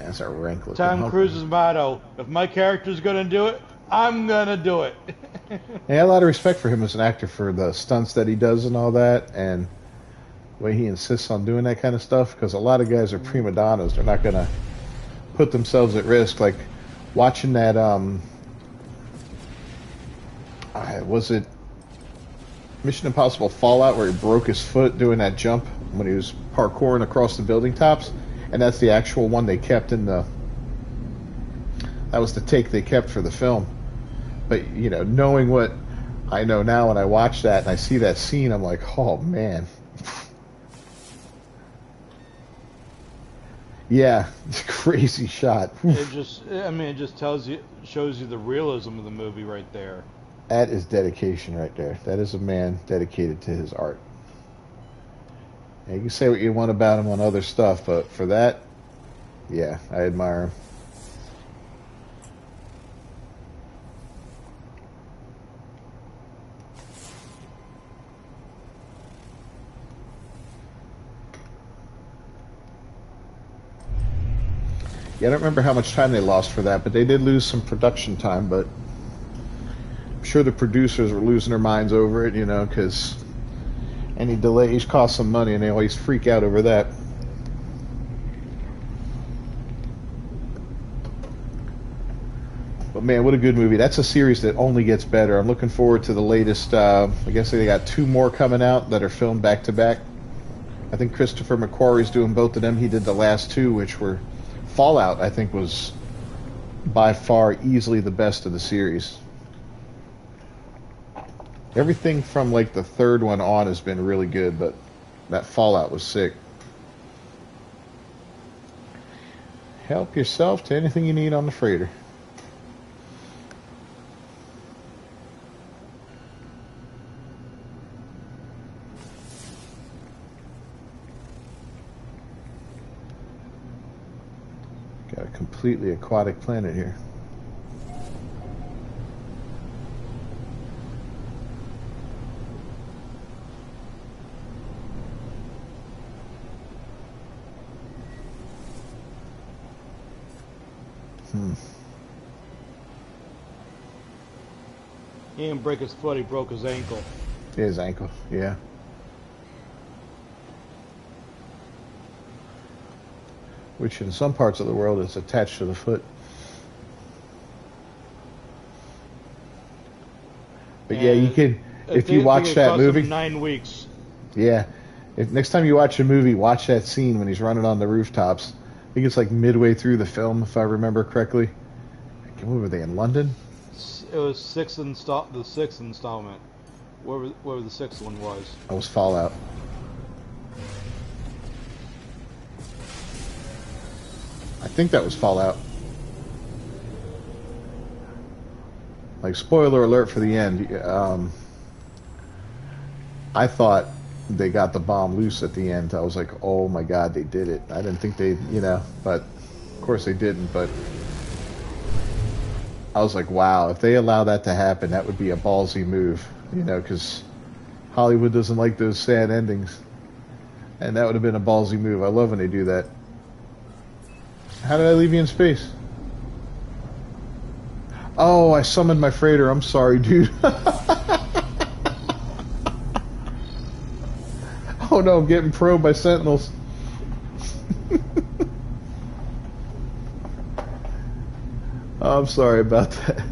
[SPEAKER 1] That's a rank looking.
[SPEAKER 2] Tom Cruise's motto: if my character's gonna do it, I'm gonna do it.
[SPEAKER 1] I had a lot of respect for him as an actor for the stunts that he does and all that, and the way he insists on doing that kind of stuff. Because a lot of guys are prima donnas; they're not gonna put themselves at risk. Like watching that. Was it Mission Impossible Fallout where he broke his foot doing that jump when he was parkouring across the building tops? And that's the actual one they kept in the. That was the take they kept for the film. But, you know, knowing what I know now when I watch that and I see that scene, I'm like, oh, man. Yeah, it's a crazy shot.
[SPEAKER 2] It just shows you the realism of the movie right there.
[SPEAKER 1] That is dedication right there. That is a man dedicated to his art. And you can say what you want about him on other stuff, but for that, yeah, I admire him. Yeah, I don't remember how much time they lost for that, but they did lose some production time, but I'm sure the producers were losing their minds over it, you know, because any delays cost some money, and they always freak out over that. But man, what a good movie. That's a series that only gets better. I'm looking forward to the latest. I guess they got 2 more coming out that are filmed back to back. I think Christopher McQuarrie's doing both of them. He did the last 2, which were Fallout, I think, was by far easily the best of the series. Everything from like the 3rd one on has been really good, but that Fallout was sick. Help yourself to anything you need on the freighter. Got a completely aquatic planet here. Hmm.
[SPEAKER 2] He didn't break his foot, he broke his ankle.
[SPEAKER 1] His ankle, yeah. Which in some parts of the world is attached to the foot. But
[SPEAKER 2] And
[SPEAKER 1] yeah, you can, if you watch that movie.
[SPEAKER 2] 9 weeks.
[SPEAKER 1] Yeah. If next time you watch a movie, watch that scene when he's running on the rooftops. I think it's like midway through the film, if I remember correctly. What were they, in London?
[SPEAKER 2] It was the sixth installment. Whatever the sixth one was.
[SPEAKER 1] That was Fallout. I think that was Fallout. Like, spoiler alert for the end. I thought they got the bomb loose at the end. I was like, oh my god, they did it. I didn't think they, but of course they didn't. But I was like, wow, if they allow that to happen, that would be a ballsy move, because Hollywood doesn't like those sad endings. And that would have been a ballsy move. I love when they do that. How did I leave you in space? Oh, I summoned my freighter. I'm sorry, dude. Oh no, I'm getting probed by sentinels. I'm sorry about that.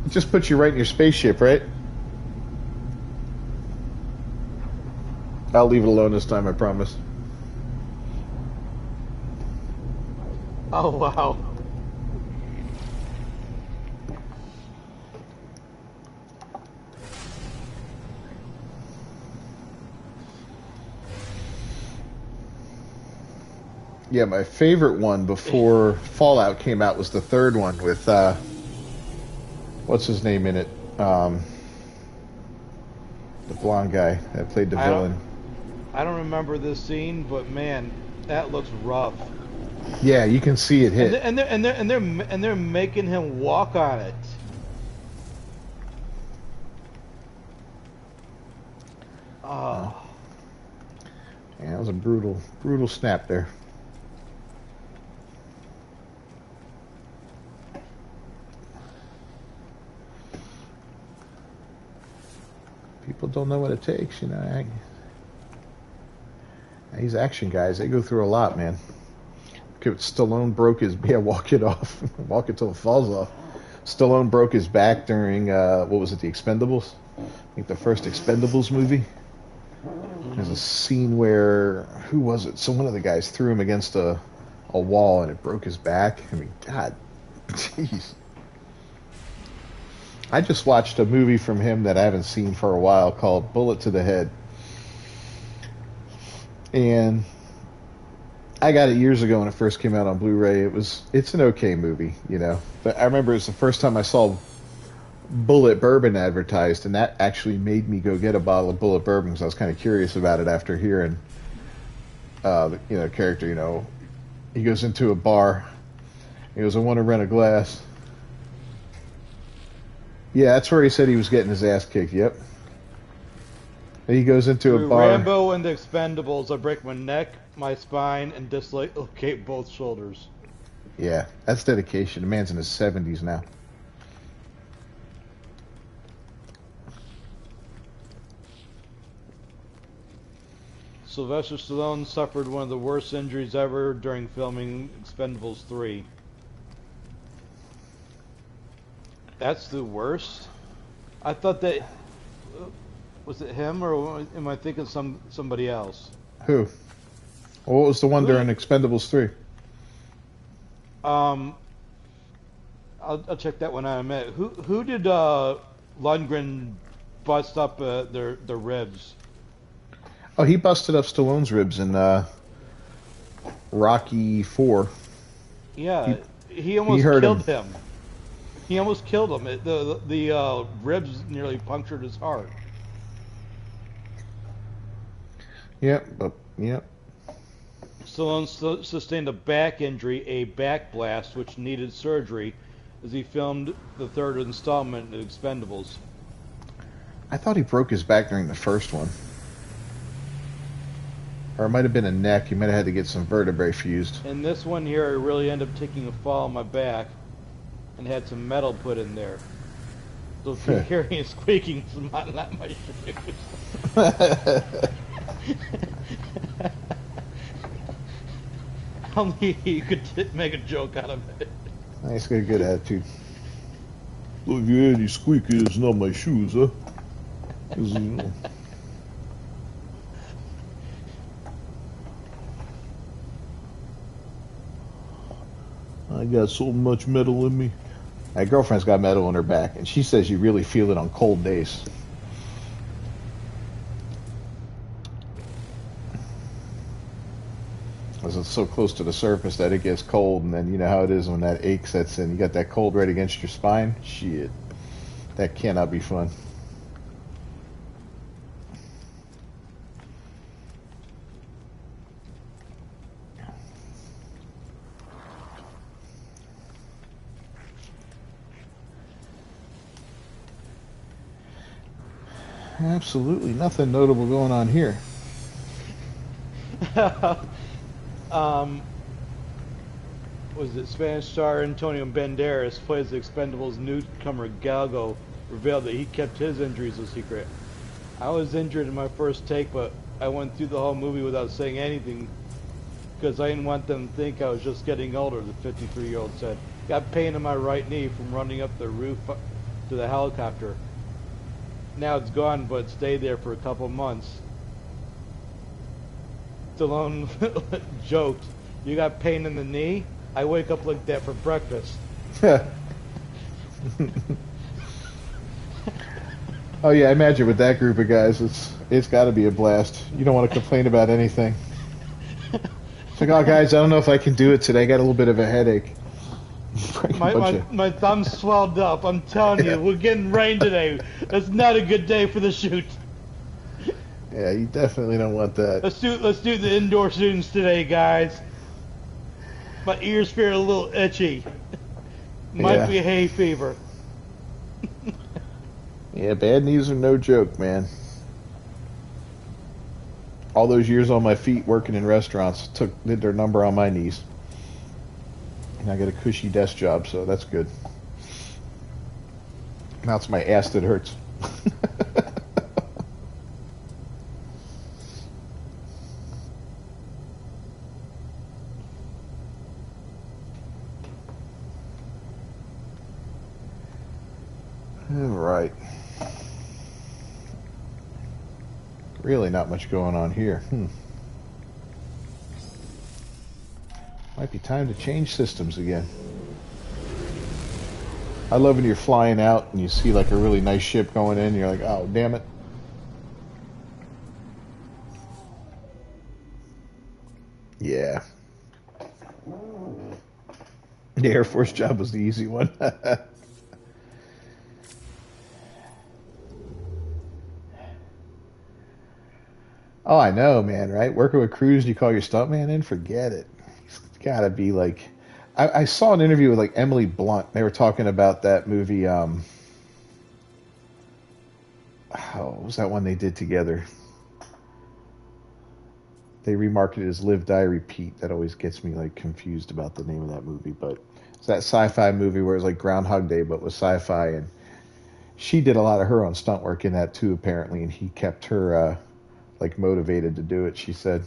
[SPEAKER 1] It just puts you right in your spaceship, right? I'll leave it alone this time, I promise.
[SPEAKER 2] Oh, wow.
[SPEAKER 1] Yeah, my favorite one before Fallout came out was the third one with, what's his name in it? The blonde guy that played the villain.
[SPEAKER 2] I don't remember this scene, but man, that looks rough.
[SPEAKER 1] Yeah, you can see it hit.
[SPEAKER 2] And they're making him walk on it. Oh.
[SPEAKER 1] Yeah, that was a brutal snap there. People don't know what it takes, These action guys, they go through a lot, man. Stallone broke his... Yeah, walk it off. Walk it till it falls off. Stallone broke his back during, what was it, The Expendables? I think the first Expendables movie. There's a scene where... Who was it? So one of the guys threw him against a wall and it broke his back. I mean, God. Jeez. I just watched a movie from him that I haven't seen for a while called Bullet to the Head. And I got it years ago when it first came out on Blu-ray. It's an okay movie, But I remember it was the first time I saw Bullet Bourbon advertised, and that actually made me go get a bottle of Bullet Bourbon because I was kind of curious about it after hearing, the character, he goes into a bar. He goes, I want to rent a glass. Yeah, that's where he said he was getting his ass kicked. Yep. And he goes into a bar.
[SPEAKER 2] Rambo and the Expendables, I break my neck, my spine, and dislocate both shoulders.
[SPEAKER 1] Yeah, that's dedication. The man's in his 70s now.
[SPEAKER 2] Sylvester Stallone suffered one of the worst injuries ever during filming Expendables 3. That's the worst? I thought that... Was it him, or am I thinking somebody else?
[SPEAKER 1] Who? Well, what was the one during Expendables 3?
[SPEAKER 2] I'll check that one out in a minute. Who did Lundgren bust up their ribs?
[SPEAKER 1] Oh, he busted up Stallone's ribs in Rocky 4.
[SPEAKER 2] Yeah, he almost killed him. He almost killed him. The ribs nearly punctured his heart.
[SPEAKER 1] Yep.
[SPEAKER 2] Stallone sustained a back injury, a back blast, which needed surgery, as he filmed the third installment of Expendables.
[SPEAKER 1] I thought he broke his back during the first one. Or it might have been a neck. You might have had to get some vertebrae fused.
[SPEAKER 2] And this one here, I really ended up taking a fall on my back and had some metal put in there. So if you're hearing it squeaking, it's not my shoes. Only you could make a joke out of it.
[SPEAKER 1] Nice, good attitude.
[SPEAKER 3] So if you hear any squeaking, it's not my shoes, huh? 'Cause, you know. I got so much metal in me.
[SPEAKER 1] My girlfriend's got metal in her back, and she says you really feel it on cold days. Because it's so close to the surface that it gets cold, and then you know how it is when that ache sets in. You got that cold right against your spine. Shit. That cannot be fun. Absolutely nothing notable going on here.
[SPEAKER 2] Was it Spanish star Antonio Banderas plays the Expendables newcomer Galgo revealed that he kept his injuries a secret. I was injured in my first take, but I went through the whole movie without saying anything because I didn't want them to think I was just getting older, the 53-year-old said. Got pain in my right knee from running up the roof to the helicopter. Now it's gone, but it stayed there for a couple months. Stallone joked, "You got pain in the knee? I wake up like that for breakfast."
[SPEAKER 1] Oh yeah, I imagine with that group of guys, it's got to be a blast. You don't want to complain about anything. It's like, oh guys, I don't know if I can do it today. I got a little bit of a headache.
[SPEAKER 2] My thumb swelled up. I'm telling you, we're getting rain today. That's not a good day for the shoot.
[SPEAKER 1] Yeah, you definitely don't want that.
[SPEAKER 2] Let's do the indoor shootings today, guys. My ears feel a little itchy. Might be hay fever.
[SPEAKER 1] Yeah, bad knees are no joke, man. All those years on my feet working in restaurants did their number on my knees. And I got a cushy desk job, so that's good. Now it's my ass that hurts. All right. Really not much going on here. Might be time to change systems again. I love when you're flying out and you see like a really nice ship going in and you're like, oh, damn it. Yeah. The Air Force job was the easy one. Oh, I know, man, right? Working with crews, you call your stuntman in? Forget it. It's gotta be like... I saw an interview with like Emily Blunt. They were talking about that movie, what was that one they did together? They remarketed it as Live, Die, Repeat. That always gets me like confused about the name of that movie. But it's that sci-fi movie where it's like Groundhog Day, but with sci-fi. And she did a lot of her own stunt work in that too, apparently. And he kept her... like motivated to do it, she said.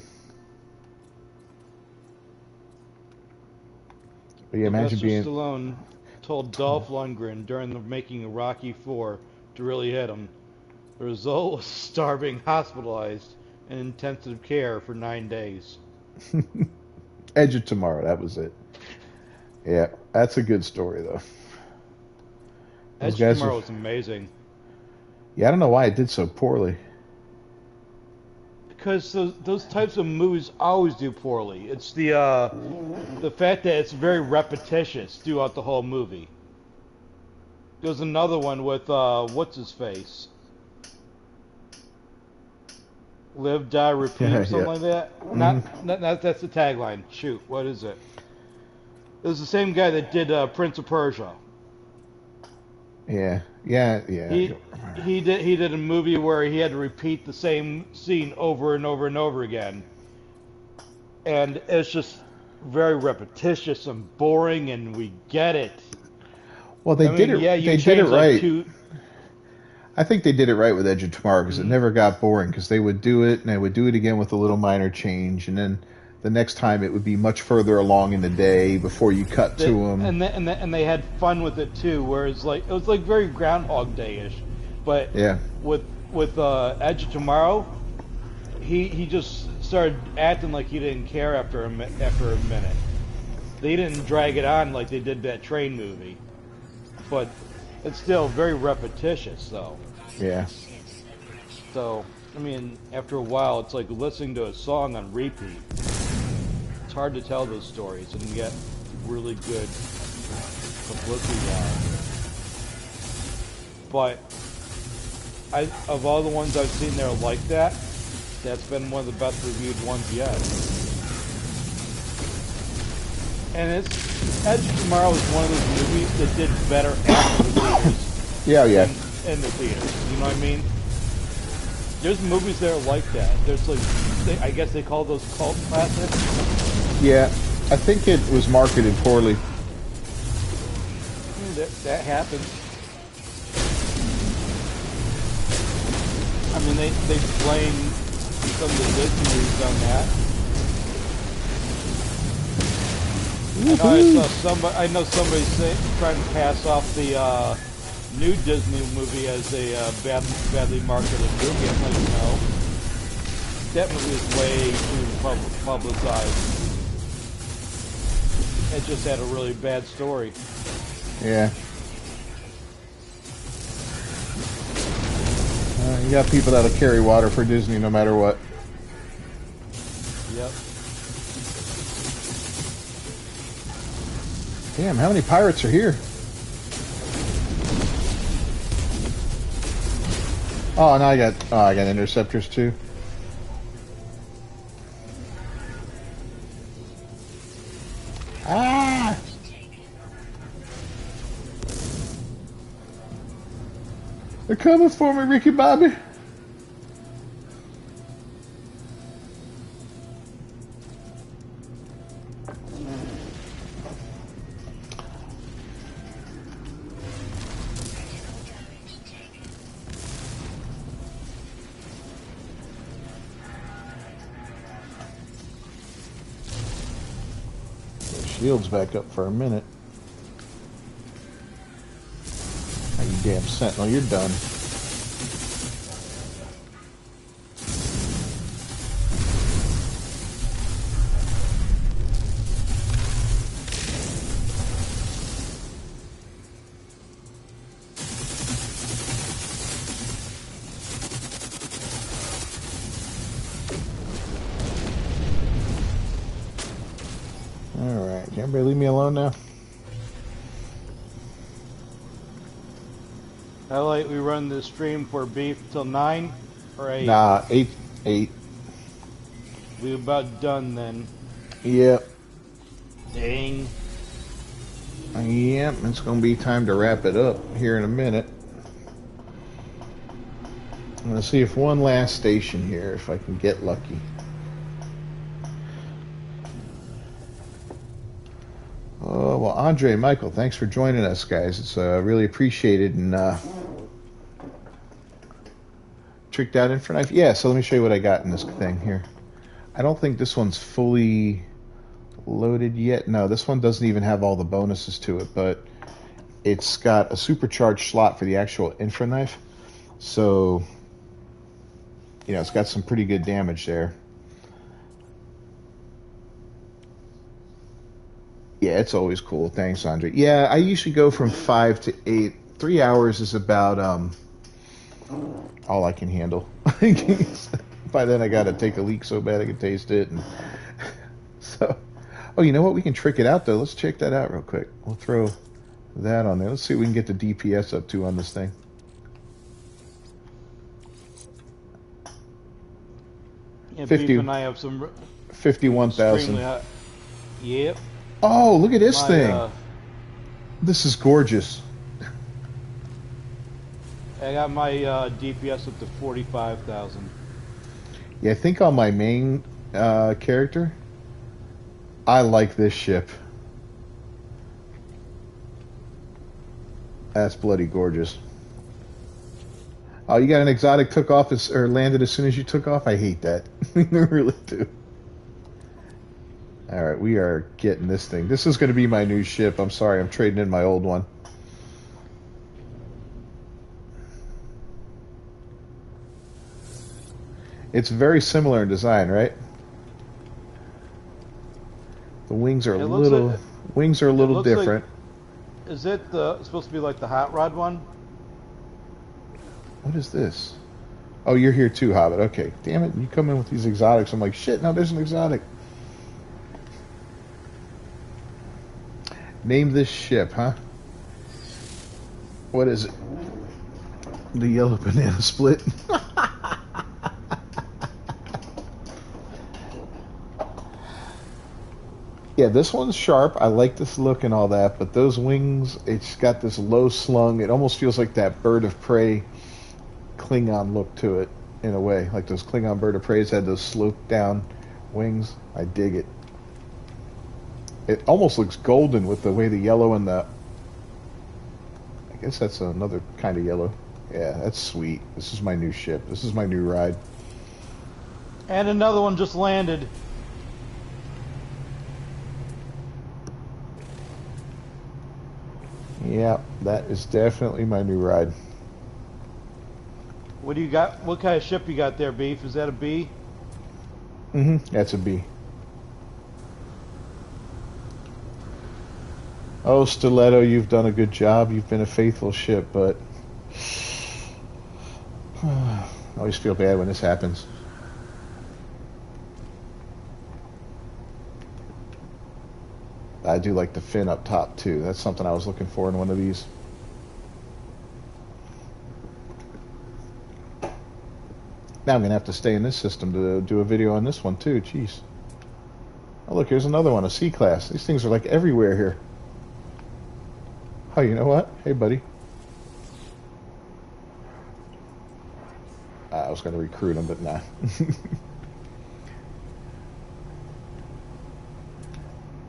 [SPEAKER 1] But yeah, imagine being...
[SPEAKER 2] Stallone told Dolph Lundgren during the making of Rocky IV to really hit him. The result was starving, hospitalized, in intensive care for 9 days.
[SPEAKER 1] Edge of Tomorrow, that was it. Yeah, that's a good story, though.
[SPEAKER 2] Edge of Tomorrow was amazing.
[SPEAKER 1] Yeah, I don't know why it did so poorly.
[SPEAKER 2] Because those types of movies always do poorly. It's the fact that it's very repetitious throughout the whole movie. There's another one with what's his face, Live, Die, Repeat, or something like that. Mm-hmm. Not that's the tagline. Shoot, what is it? It was the same guy that did Prince of Persia.
[SPEAKER 1] Yeah.
[SPEAKER 2] He did a movie where he had to repeat the same scene over and over and over again, and it's just very repetitious and boring, and we get it.
[SPEAKER 1] Well, they
[SPEAKER 2] I
[SPEAKER 1] did
[SPEAKER 2] mean,
[SPEAKER 1] it.
[SPEAKER 2] yeah, you
[SPEAKER 1] They did it
[SPEAKER 2] change like
[SPEAKER 1] right.
[SPEAKER 2] two.
[SPEAKER 1] I think they did it right with Edge of Tomorrow because it
[SPEAKER 2] Mhm.
[SPEAKER 1] never got boring because they would do it and they would do it again with a little minor change, and then the next time it would be much further along in the day before you cut to them.
[SPEAKER 2] And they had fun with it too. Whereas like it was like very Groundhog Day-ish, but
[SPEAKER 1] Yeah,
[SPEAKER 2] with Edge of Tomorrow, he just started acting like he didn't care after after a minute. They didn't drag it on like they did that train movie, but it's still very repetitious though.
[SPEAKER 1] yeah.
[SPEAKER 2] So I mean, after a while, it's like listening to a song on repeat. It's hard to tell those stories and get really good publicity out of it. But of all the ones I've seen that are like that, that's been one of the best reviewed ones yet. And it's Edge of Tomorrow is one of those movies that did better after the theaters
[SPEAKER 1] Yeah, yeah.
[SPEAKER 2] than in the theaters. You know what I mean? There's movies that are like that. There's like, I guess they call those cult classics.
[SPEAKER 1] Yeah, I think it was marketed poorly.
[SPEAKER 2] That happens. I mean, they blame some of the Disney movies on that. I know somebody trying to pass off the new Disney movie as a badly marketed movie. I'm like, no, that movie is way too publicized. It just had a really bad story.
[SPEAKER 1] Yeah. You got people that'll carry water for Disney no matter what.
[SPEAKER 2] Yep.
[SPEAKER 1] Damn, how many pirates are here? Oh, now I got interceptors too. Ah! They're coming for me, Ricky Bobby. Shield's back up for a minute. Oh, you damn sentinel, you're done. Alright, can everybody leave me alone now?
[SPEAKER 2] How late we run the stream for beef till 9 or 8?
[SPEAKER 1] Nah, 8.
[SPEAKER 2] We about done then.
[SPEAKER 1] Yep.
[SPEAKER 2] Dang.
[SPEAKER 1] Yep, it's gonna be time to wrap it up here in a minute. I'm gonna see if one last station here, if I can get lucky. Oh, well, Andre, Michael, thanks for joining us, guys. It's really appreciated. And tricked out Inferknife. Yeah, so let me show you what I got in this thing here. I don't think this one's fully loaded yet. No, this one doesn't even have all the bonuses to it, but it's got a supercharged slot for the actual Inferknife. So, you know, it's got some pretty good damage there. Yeah, it's always cool. Thanks, Andre. Yeah, I usually go from 5 to 8. 3 hours is about all I can handle. By then I gotta take a leak so bad I can taste it. And so, oh, you know what? We can trick it out though. Let's check that out real quick. We'll throw that on there. Let's see what we can get the DPS up to on this thing.
[SPEAKER 2] Yeah,
[SPEAKER 1] 50,
[SPEAKER 2] Beef and I have some
[SPEAKER 1] 51,000.
[SPEAKER 2] Yep.
[SPEAKER 1] Oh, look at this thing. This is gorgeous.
[SPEAKER 2] I got my DPS up to 45,000.
[SPEAKER 1] Yeah, I think on my main character, I like this ship. That's bloody gorgeous. Oh, you got an exotic took off or landed as soon as you took off? I hate that. I really do. All right, we are getting this thing. This is going to be my new ship. I'm sorry, I'm trading in my old one. It's very similar in design, right? The wings are a little different.
[SPEAKER 2] Like, is it supposed to be like the hot rod one?
[SPEAKER 1] What is this? Oh, you're here too, Hobbit. Okay, damn it! You come in with these exotics. I'm like, shit. Now there's an exotic. Name this ship, huh? What is it? The yellow banana split. Yeah, this one's sharp. I like this look and all that, but those wings, it's got this low slung. It almost feels like that bird of prey Klingon look to it in a way. Like those Klingon bird of preys had those sloped down wings. I dig it. It almost looks golden with the way the yellow and the... I guess that's another kind of yellow. Yeah, that's sweet. This is my new ship. This is my new ride.
[SPEAKER 2] And another one just landed.
[SPEAKER 1] Yeah, that is definitely my new ride.
[SPEAKER 2] What do you got? What kind of ship you got there, Beef? Is that a B?
[SPEAKER 1] Mm-hmm. That's a B. Oh, Stiletto, you've done a good job. You've been a faithful ship, but I always feel bad when this happens. I do like the fin up top too. That's something I was looking for in one of these. Now I'm gonna have to stay in this system to do a video on this one too. Jeez. Oh look, here's another one, a C-class. These things are like everywhere here. Oh, you know what? Hey, buddy. I was gonna recruit him, but nah.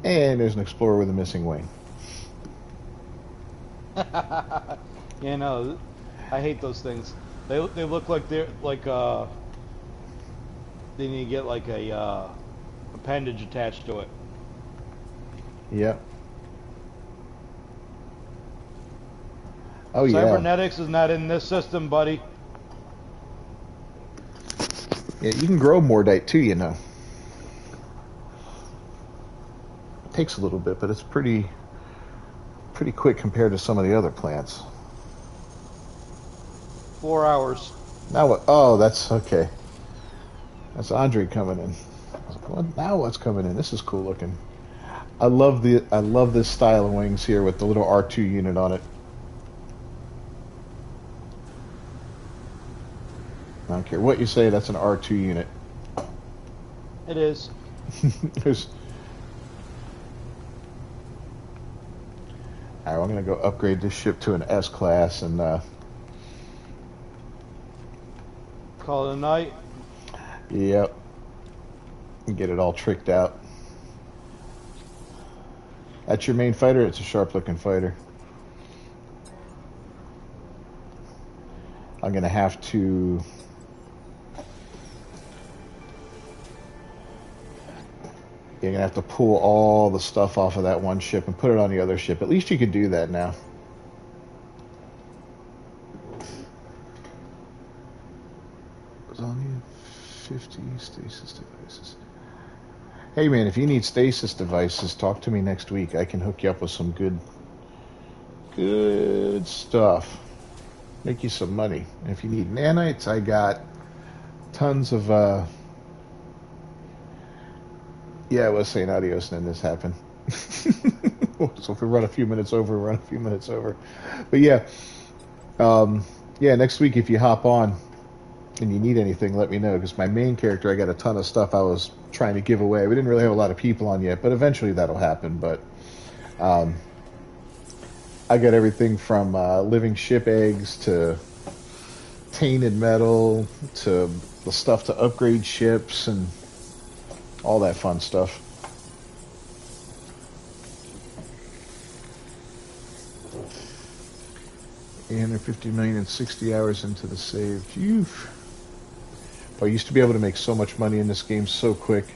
[SPEAKER 1] And there's an explorer with a missing wing.
[SPEAKER 2] You know, I hate those things. They look like they're like they need to get like a appendage attached to it.
[SPEAKER 1] Yep. Oh yeah.
[SPEAKER 2] Cybernetics is not in this system, buddy.
[SPEAKER 1] Yeah, you can grow Mordite too, you know. Takes a little bit, but it's pretty quick compared to some of the other plants.
[SPEAKER 2] 4 hours.
[SPEAKER 1] Now what? Oh, that's okay. That's Andre coming in. I was like, what? Now what's coming in? This is cool looking. I love this style of wings here with the little R2 unit on it. I don't care what you say. That's an R2 unit.
[SPEAKER 2] It is.
[SPEAKER 1] There's. Alright, I'm going to go upgrade this ship to an S-class and
[SPEAKER 2] call it a night.
[SPEAKER 1] Yep. And get it all tricked out. That's your main fighter? It's a sharp-looking fighter. I'm going to have to... You're going to have to pull all the stuff off of that one ship and put it on the other ship. At least you can do that now. It's only 50 stasis devices. Hey man, if you need stasis devices, talk to me next week. I can hook you up with some good stuff. Make you some money. And if you need nanites, I got tons of yeah, I was saying adios and then this happened. So if we run a few minutes over, run a few minutes over. But yeah. Yeah, next week if you hop on and you need anything, let me know. Because my main character, I got a ton of stuff I was trying to give away. We didn't really have a lot of people on yet, but eventually that'll happen. But I got everything from living ship eggs to tainted metal to the stuff to upgrade ships and all that fun stuff. 850 million and 60 hours into the save. Phew. I used to be able to make so much money in this game so quick.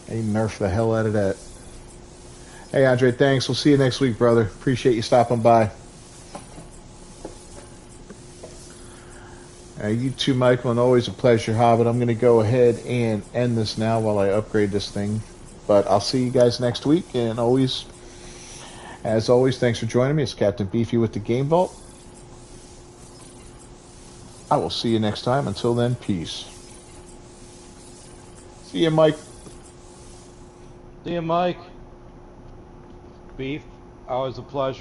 [SPEAKER 1] They nerfed the hell out of that. Hey, Andre, thanks. We'll see you next week, brother. Appreciate you stopping by. You too, Michael, and always a pleasure, Hobbit. I'm going to go ahead and end this now while I upgrade this thing. But I'll see you guys next week, and as always, thanks for joining me. It's Captain Beefy with the Game Vault. I will see you next time. Until then, peace. See you, Mike.
[SPEAKER 2] See you, Mike. Beef, always a pleasure.